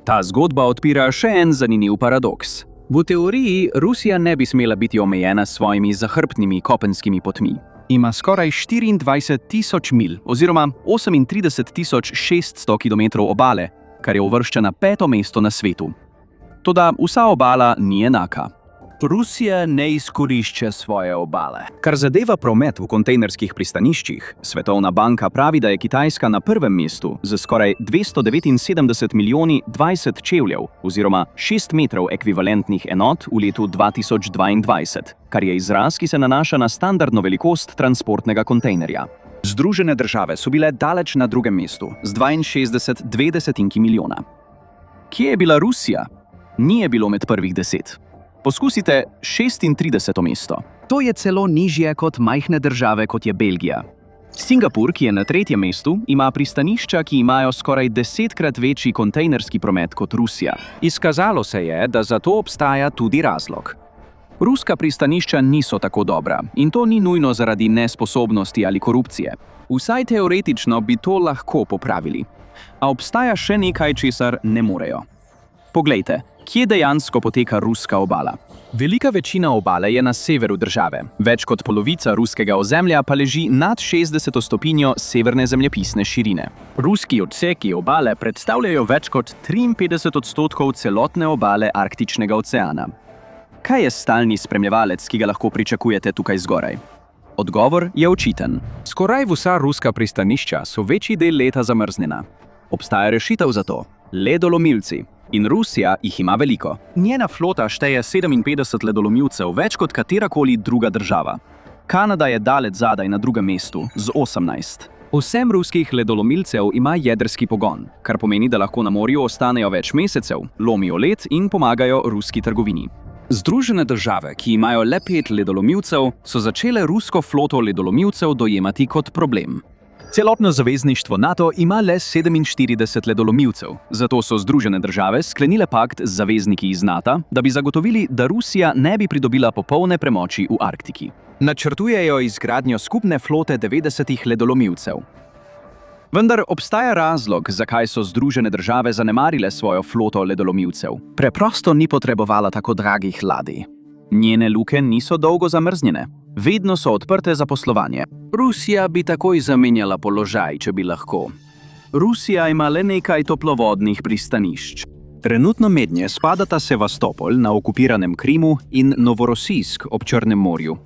Ta zgodba odpira še en zanimiv paradoks. V teoriji Rusija ne bi smela biti omejena s svojimi zahrbtnimi kopenskimi potmi. Ima skoraj 24.000 milj oziroma 38.600 km obale, kar je uvršča na 5. mesto na svetu. Toda vsa obala ni enaka. Rusija ne izkorišča svoje obale. Kar zadeva promet v kontejnerskih pristaniščih, Svetovna banka pravi, da je Kitajska na 1. mestu z skoraj 279 milijoni 20 čevljev oziroma 6 metrov ekvivalentnih enot v letu 2022, kar je izraz, ki se nanaša na standardno velikost transportnega kontejnerja. Združene države so bile daleč na 2. mestu z 62,2 milijona. Kje je bila Rusija? Ni je bilo med prvih 10. Poskusite 36. mesto. To je celo nižje kot majhne države, kot je Belgija. Singapur, ki je na 3. mestu, ima pristanišča, ki imajo skoraj 10-krat večji kontejnerski promet kot Rusija. Izkazalo se je, da za to obstaja tudi razlog. Ruska pristanišča niso tako dobra in to ni nujno zaradi nesposobnosti ali korupcije. Vsaj teoretično bi to lahko popravili. A obstaja še nekaj, česar ne morejo. Poglejte, kje dejansko poteka ruska obala. Velika večina obale je na severu države, več kot polovica ruskega ozemlja pa leži nad 60 stopinjo severne zemljepisne širine. Ruski odseki obale predstavljajo več kot 53% celotne obale Arktičnega oceana. Kaj je stalni spremljevalec, ki ga lahko pričakujete tukaj zgoraj? Odgovor je očiten. Skoraj vsa ruska pristanišča so večji del leta zamrznjena. Obstaja rešitev za to – ledolomilci. In Rusija jih ima veliko. Njena flota šteje 57 ledolomilcev, več kot katerakoli druga država. Kanada je daleč zadaj na drugem mestu, z 18. Vsem ruskih ledolomilcev ima jedrski pogon, kar pomeni, da lahko na morju ostanejo več mesecev, lomijo led in pomagajo ruski trgovini. Združene države, ki imajo le 5 ledolomilcev, so začele rusko floto ledolomilcev dojemati kot problem. Celotno zavezništvo NATO ima le 47 ledolomilcev, zato so Združene države sklenile pakt z zavezniki iz NATO, da bi zagotovili, da Rusija ne bi pridobila popolne premoči v Arktiki. Načrtujejo izgradnjo skupne flote 90 ledolomilcev. Vendar obstaja razlog, zakaj so Združene države zanemarile svojo floto ledolomilcev. Preprosto ni potrebovala tako dragih ladij. Njene luke niso dolgo zamrznjene. Vedno so odprte za poslovanje. Rusija bi takoj zamenjala položaj, če bi lahko. Rusija ima le nekaj toplovodnih pristanišč. Trenutno mednje spadata Sevastopol na okupiranem Krimu in Novorosijsk ob Črnem morju.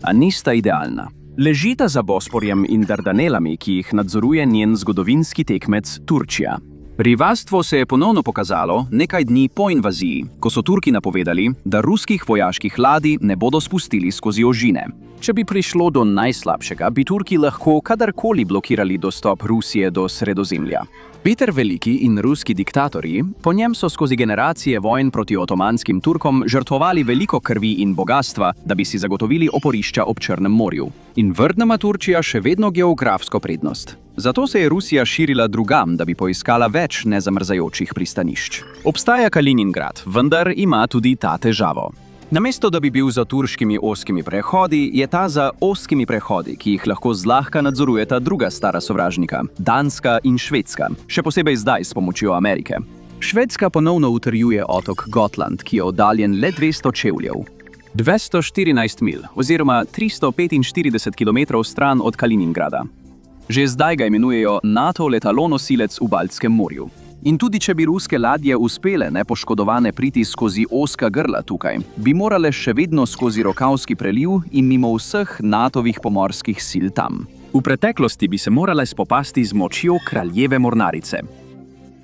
A nista idealna. Ležita za Bosporjem in Dardanelami, ki jih nadzoruje njen zgodovinski tekmec Turčija. Rivalstvo se je ponovno pokazalo nekaj dni po invaziji, ko so Turki napovedali, da ruskih vojaških ladij ne bodo spustili skozi ožine. Če bi prišlo do najslabšega, bi Turki lahko kadarkoli blokirali dostop Rusije do Sredozemlja. Peter Veliki in ruski diktatorji, po njem so skozi generacije vojn proti otomanskim Turkom žrtvovali veliko krvi in bogastva, da bi si zagotovili oporišča ob Črnem morju. In vrtnama Turčija še vedno geografsko prednost. Zato se je Rusija širila drugam, da bi poiskala več nezamrzajočih pristanišč. Obstaja Kaliningrad, vendar ima tudi ta težavo. Namesto da bi bil za turškimi ozkimi prehodi, je ta za ozkimi prehodi, ki jih lahko zlahka nadzorujeta druga stara sovražnika, Danska in Švedska, še posebej zdaj s pomočjo Amerike. Švedska ponovno utrjuje otok Gotland, ki je oddaljen le 200 čevljev. 214 mil, oziroma 345 km stran od Kaliningrada. Že zdaj ga imenujejo NATO letalonosilec v Baltskem morju. In tudi če bi ruske ladje uspele nepoškodovane priti skozi ozka grla tukaj, bi morale še vedno skozi Rokavski preliv in mimo vseh NATO-vih pomorskih sil tam. V preteklosti bi se morale spopasti z močjo kraljeve mornarice.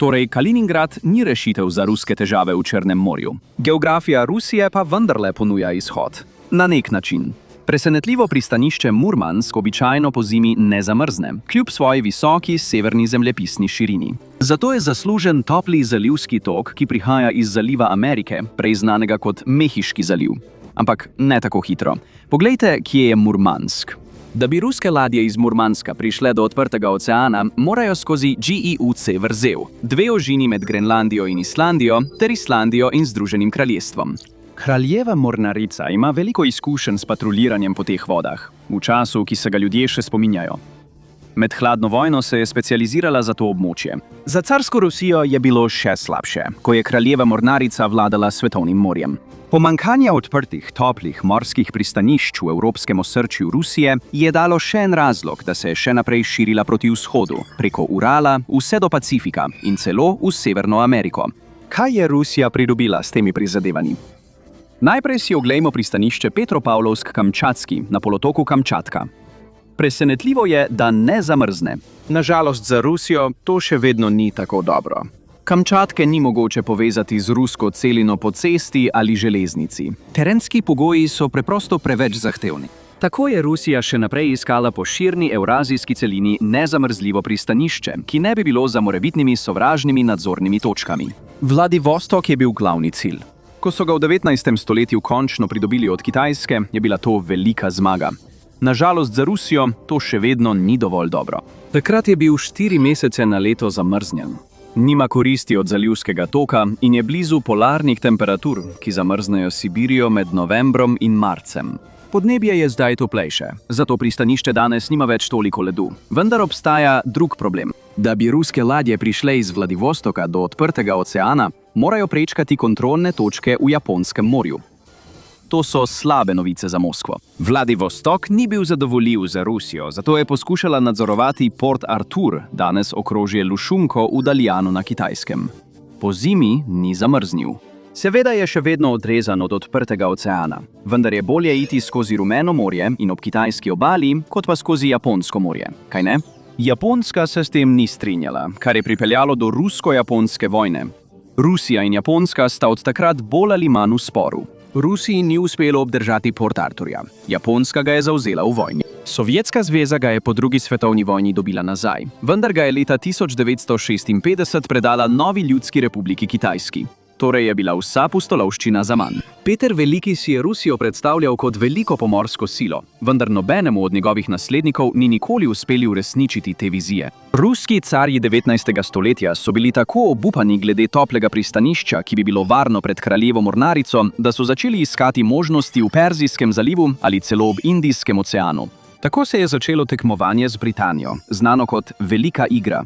Torej, Kaliningrad ni rešitev za ruske težave v Črnem morju. Geografija Rusije pa vendarle ponuja izhod. Na nek način. Presenetljivo pristanišče Murmansk običajno pozimi ne zamrzne, kljub svoji visoki severni zemljepisni širini. Zato je zaslužen topli zalivski tok, ki prihaja iz zaliva Amerike, prej znanega kot Mehiški zaliv. Ampak ne tako hitro. Poglejte, kje je Murmansk. Da bi ruske ladje iz Murmanska prišle do odprtega oceana, morajo skozi GIUC vrzel, 2 ožini med Grenlandijo in Islandijo, ter Islandijo in Združenim kraljestvom. Kraljeva mornarica ima veliko izkušenj s patruljiranjem po teh vodah, v času, ki se ga ljudje še spominjajo. Med hladno vojno se je specializirala za to območje. Za carsko Rusijo je bilo še slabše, ko je kraljeva mornarica vladala svetovnim morjem. Pomanjkanje odprtih, toplih morskih pristanišč v evropskem osrčju Rusije je dalo še en razlog, da se je še naprej širila proti vzhodu, preko Urala, vse do Pacifika in celo v Severno Ameriko. Kaj je Rusija pridobila s temi prizadevanji? Najprej si oglejmo pristanišče Petropavlovsk-Kamčatski na polotoku Kamčatka. Presenetljivo je, da ne zamrzne. Nažalost za Rusijo to še vedno ni tako dobro. Kamčatke ni mogoče povezati z rusko celino po cesti ali železnici. Terenski pogoji so preprosto preveč zahtevni. Tako je Rusija še naprej iskala po širni evrazijski celini nezamrzljivo pristanišče, ki ne bi bilo za morebitnimi sovražnimi nadzornimi točkami. Vladivostok je bil glavni cilj. Ko so ga v 19. stoletju končno pridobili od Kitajske, je bila to velika zmaga. Nažalost za Rusijo to še vedno ni dovolj dobro. Takrat je bil 4 mesece na leto zamrznjen. Nima koristi od zalivskega toka in je blizu polarnih temperatur, ki zamrznejo Sibirijo med novembrom in marcem. Podnebje je zdaj toplejše, zato pristanišče danes nima več toliko ledu. Vendar obstaja drug problem. Da bi ruske ladje prišle iz Vladivostoka do odprtega oceana, morajo prečkati kontrolne točke v Japonskem morju. To so slabe novice za Moskvo. Vladivostok ni bil zadovoljiv za Rusijo, zato je poskušala nadzorovati Port Arthur, danes okrožje Lušunko v Daljanu na Kitajskem. Po zimi ni zamrznil. Seveda je še vedno odrezan od odprtega oceana, vendar je bolje iti skozi Rumeno morje in ob kitajski obali, kot pa skozi Japonsko morje, kaj ne? Japonska se s tem ni strinjala, kar je pripeljalo do rusko-japonske vojne. Rusija in Japonska sta od takrat bolj ali manj v sporu. Rusiji ni uspelo obdržati Port Arthurja. Japonska ga je zavzela v vojni. Sovjetska zveza ga je po drugi svetovni vojni dobila nazaj, vendar ga je leta 1956 predala Novi ljudski republiki Kitajski. Torej je bila vsa pustolovščina zaman. Peter Veliki si je Rusijo predstavljal kot veliko pomorsko silo, vendar nobenemu od njegovih naslednikov ni nikoli uspeli uresničiti te vizije. Ruski carji 19. stoletja so bili tako obupani glede toplega pristanišča, ki bi bilo varno pred kraljevo mornarico, da so začeli iskati možnosti v Perzijskem zalivu ali celo ob Indijskem oceanu. Tako se je začelo tekmovanje z Britanijo, znano kot Velika igra.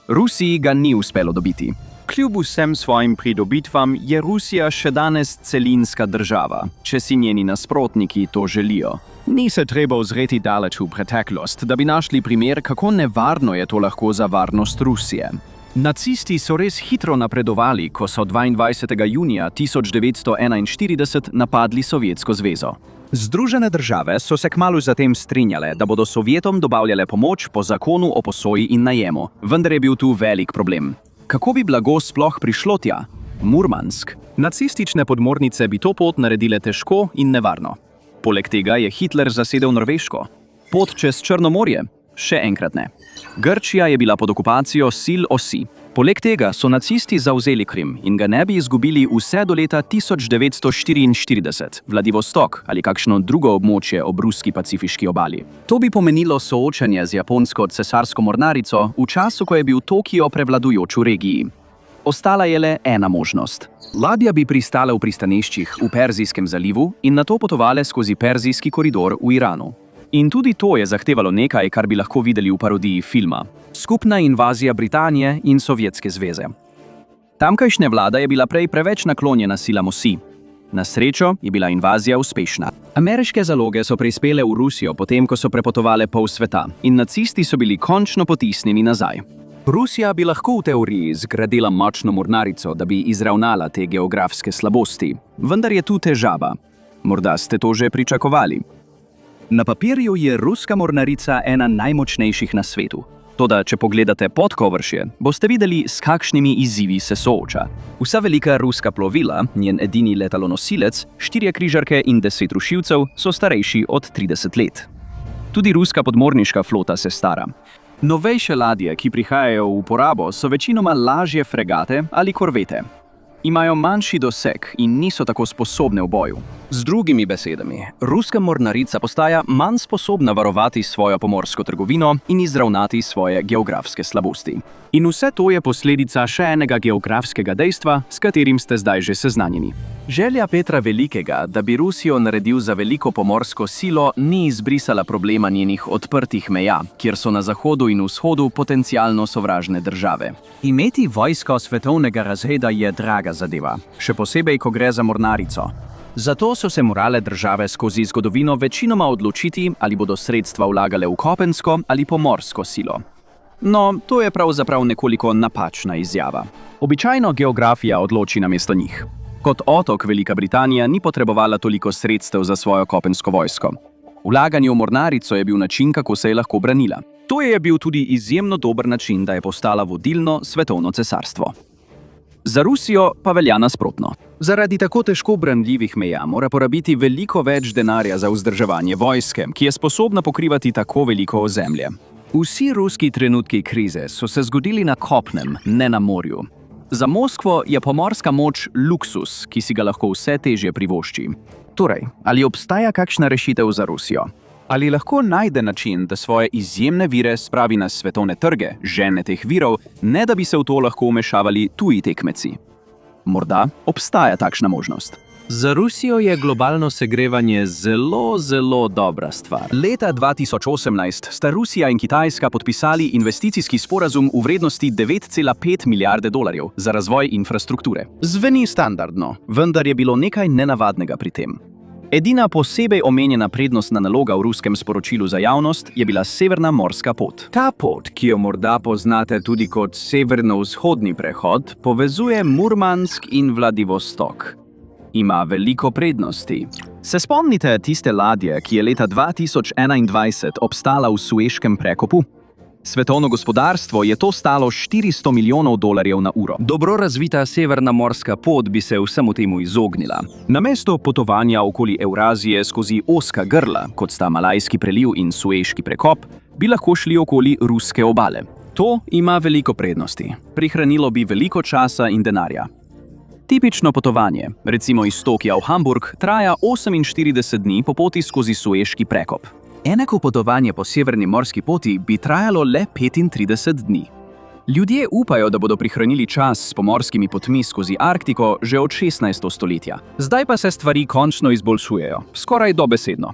Rusiji ga ni uspelo dobiti. Kljub vsem svojim pridobitvam je Rusija še danes celinska država, če si njeni nasprotniki to želijo. Ni se treba ozreti daleč v preteklost, da bi našli primer, kako nevarno je to lahko za varnost Rusije. Nacisti so res hitro napredovali, ko so 22. junija 1941 napadli Sovjetsko zvezo. Združene države so se kmalu zatem strinjale, da bodo Sovjetom dobavljale pomoč po zakonu o posoji in najemu, vendar je bil tu velik problem. Kako bi blago sploh prišlo tja? Murmansk. Nacistične podmornice bi to pot naredile težko in nevarno. Poleg tega je Hitler zasedel Norveško. Pot čez Črno morje? Še enkrat ne. Grčija je bila pod okupacijo sil osi. Poleg tega so nacisti zavzeli Krim in ga ne bi izgubili vse do leta 1944, Vladivostok ali kakšno drugo območje ob ruski pacifiški obali. To bi pomenilo soočanje z japonsko cesarsko mornarico v času, ko je bil Tokio prevladujoč v regiji. Ostala je le ena možnost. Ladja bi pristala v pristaniščih v Perzijskem zalivu in nato potovale skozi Perzijski koridor v Iranu. In tudi to je zahtevalo nekaj, kar bi lahko videli v parodiji filma. Skupna invazija Britanije in Sovjetske zveze. Tamkajšnja vlada je bila prej preveč naklonjena silam osi. Na srečo je bila invazija uspešna. Ameriške zaloge so prispele v Rusijo potem, ko so prepotovale pol sveta in nacisti so bili končno potisnjeni nazaj. Rusija bi lahko v teoriji zgradila močno mornarico, da bi izravnala te geografske slabosti. Vendar je tu težava. Morda ste to že pričakovali. Na papirju je ruska mornarica ena najmočnejših na svetu. Toda, če pogledate podkovršje, boste videli, s kakšnimi izzivi se sooča. Vsa velika ruska plovila, njen edini letalonosilec, 4 križarke in 10 rušilcev so starejši od 30 let. Tudi ruska podmorniška flota se stara. Novejše ladje, ki prihajajo v uporabo, so večinoma lažje fregate ali korvete. Imajo manjši doseg in niso tako sposobne v boju. Z drugimi besedami, ruska mornarica postaja manj sposobna varovati svojo pomorsko trgovino in izravnati svoje geografske slabosti. In vse to je posledica še enega geografskega dejstva, s katerim ste zdaj že seznanjeni. Želja Petra Velikega, da bi Rusijo naredil za veliko pomorsko silo, ni izbrisala problema njenih odprtih meja, kjer so na zahodu in vzhodu potencialno sovražne države. Imeti vojsko svetovnega razreda je draga zadeva, še posebej, ko gre za mornarico. Zato so se morale države skozi zgodovino večinoma odločiti, ali bodo sredstva vlagale v kopensko ali pomorsko silo. No, to je pravzaprav nekoliko napačna izjava. Običajno geografija odloči namesto njih. Kot otok Velika Britanija ni potrebovala toliko sredstev za svojo kopensko vojsko. Vlaganje v mornarico je bil način, kako se je lahko branila. To je bil tudi izjemno dober način, da je postala vodilno svetovno cesarstvo. Za Rusijo pa velja nasprotno. Zaradi tako težko branljivih meja mora porabiti veliko več denarja za vzdrževanje vojske, ki je sposobna pokrivati tako veliko ozemlje. Vsi ruski trenutki krize so se zgodili na kopnem, ne na morju. Za Moskvo je pomorska moč luksus, ki si ga lahko vse težje privošči. Torej, ali obstaja kakšna rešitev za Rusijo? Ali lahko najde način, da svoje izjemne vire spravi na svetovne trge, žene teh virov, ne da bi se v to lahko vmešavali tuji tekmeci? Morda obstaja takšna možnost. Za Rusijo je globalno segrevanje zelo dobra stvar. Leta 2018 sta Rusija in Kitajska podpisali investicijski sporazum v vrednosti 9,5 milijarde dolarjev za razvoj infrastrukture. Zveni standardno, vendar je bilo nekaj nenavadnega pri tem. Edina posebej omenjena prednostna naloga v ruskem sporočilu za javnost je bila Severna morska pot. Ta pot, ki jo morda poznate tudi kot severno-vzhodni prehod, povezuje Murmansk in Vladivostok. Ima veliko prednosti. Se spomnite tiste ladje, ki je leta 2021 obstala v Sueškem prekopu? Svetovno gospodarstvo je to stalo $400 milijonov na uro. Dobro razvita severna morska pot bi se vsemu temu izognila. Namesto potovanja okoli Evrazije skozi ozka grla, kot sta Malajski preliv in Sueški prekop, bi lahko šli okoli ruske obale. To ima veliko prednosti. Prihranilo bi veliko časa in denarja. Tipično potovanje, recimo iz Tokija v Hamburg, traja 48 dni po poti skozi Sueški prekop. Enako potovanje po severni morski poti bi trajalo le 35 dni. Ljudje upajo, da bodo prihranili čas s pomorskimi potmi skozi Arktiko že od 16. stoletja. Zdaj pa se stvari končno izboljšujejo, skoraj dobesedno.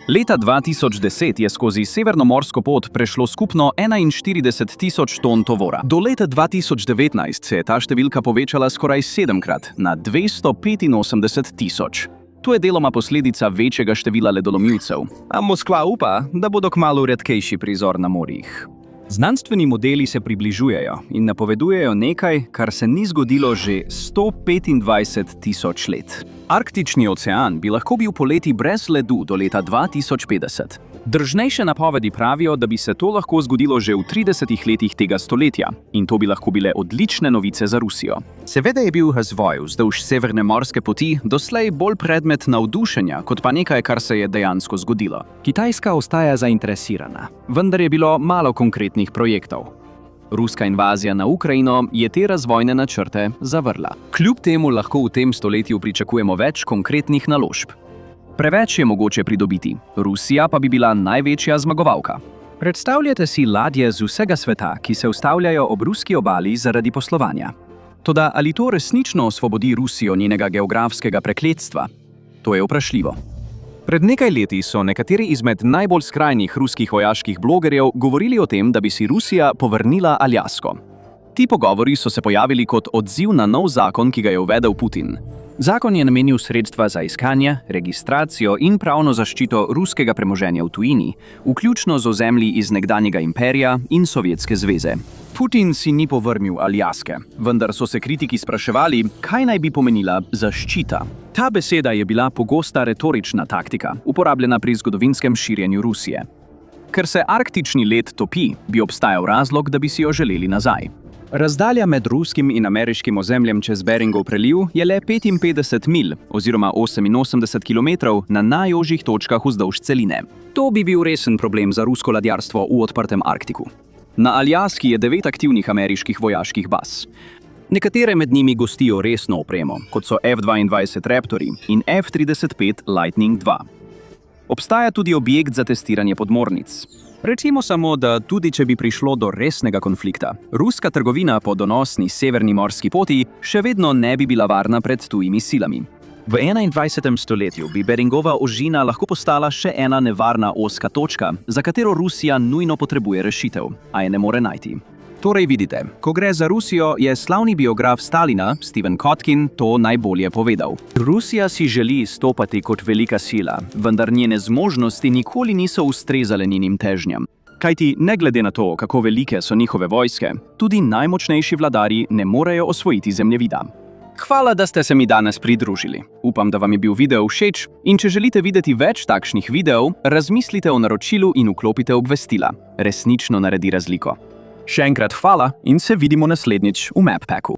Leta 2010 je skozi severno morsko pot prešlo skupno 41.000 ton tovora. Do leta 2019 se je ta številka povečala skoraj 7-krat, na 285.000. To je deloma posledica večjega števila ledolomilcev, a Moskva upa, da bodo kmalu redkejši prizor na morjih. Znanstveni modeli se približujejo in napovedujejo nekaj, kar se ni zgodilo že 125.000 let. Arktični ocean bi lahko bil poleti brez ledu do leta 2050. Držnejše napovedi pravijo, da bi se to lahko zgodilo že v 30 letih tega stoletja, in to bi lahko bile odlične novice za Rusijo. Seveda je bil razvoj vzdolž severne morske poti doslej bolj predmet navdušenja, kot pa nekaj, kar se je dejansko zgodilo. Kitajska ostaja zainteresirana, vendar je bilo malo konkretnih projektov. Ruska invazija na Ukrajino je te razvojne načrte zavrla. Kljub temu lahko v tem stoletju pričakujemo več konkretnih naložb. Preveč je mogoče pridobiti, Rusija pa bi bila največja zmagovalka. Predstavljate si ladje z vsega sveta, ki se ustavljajo ob ruski obali zaradi poslovanja. Toda ali to resnično osvobodi Rusijo njenega geografskega prekletstva? To je vprašljivo. Pred nekaj leti so nekateri izmed najbolj skrajnih ruskih vojaških blogerjev govorili o tem, da bi si Rusija povrnila Aljasko. Ti pogovori so se pojavili kot odziv na nov zakon, ki ga je uvedel Putin. Zakon je namenil sredstva za iskanje, registracijo in pravno zaščito ruskega premoženja v tujini, vključno z ozemlji iz nekdanjega imperija in Sovjetske zveze. Putin si ni povrnil Aljaske, vendar so se kritiki spraševali, kaj naj bi pomenila zaščita. Ta beseda je bila pogosta retorična taktika, uporabljena pri zgodovinskem širjenju Rusije. Ker se arktični led topi, bi obstajal razlog, da bi si jo želeli nazaj. Razdalja med ruskim in ameriškim ozemljem čez Beringov preliv je le 55 milj, oziroma 88 km na najožjih točkah vzdolž celine. To bi bil resen problem za rusko ladjarstvo v odprtem Arktiku. Na Aljaski je 9 aktivnih ameriških vojaških baz. Nekatere med njimi gostijo resno opremo, kot so F-22 Raptori in F-35 Lightning II. Obstaja tudi objekt za testiranje podmornic. Recimo samo, da tudi če bi prišlo do resnega konflikta, ruska trgovina po donosni severni morski poti še vedno ne bi bila varna pred tujimi silami. V 21. stoletju bi Beringova ožina lahko postala še ena nevarna ozka točka, za katero Rusija nujno potrebuje rešitev, a je ne more najti. Torej vidite, ko gre za Rusijo, je slavni biograf Stalina, Stephen Kotkin, to najbolje povedal. Rusija si želi izstopati kot velika sila, vendar njene zmožnosti nikoli niso ustrezale njenim težnjam. Kajti ne glede na to, kako velike so njihove vojske, tudi najmočnejši vladarji ne morejo osvojiti zemljevida. Hvala, da ste se mi danes pridružili. Upam, da vam je bil video všeč in če želite videti več takšnih videov, razmislite o naročilu in vklopite obvestila. Resnično naredi razliko. Še enkrat hvala in se vidimo naslednjič v MapPacku.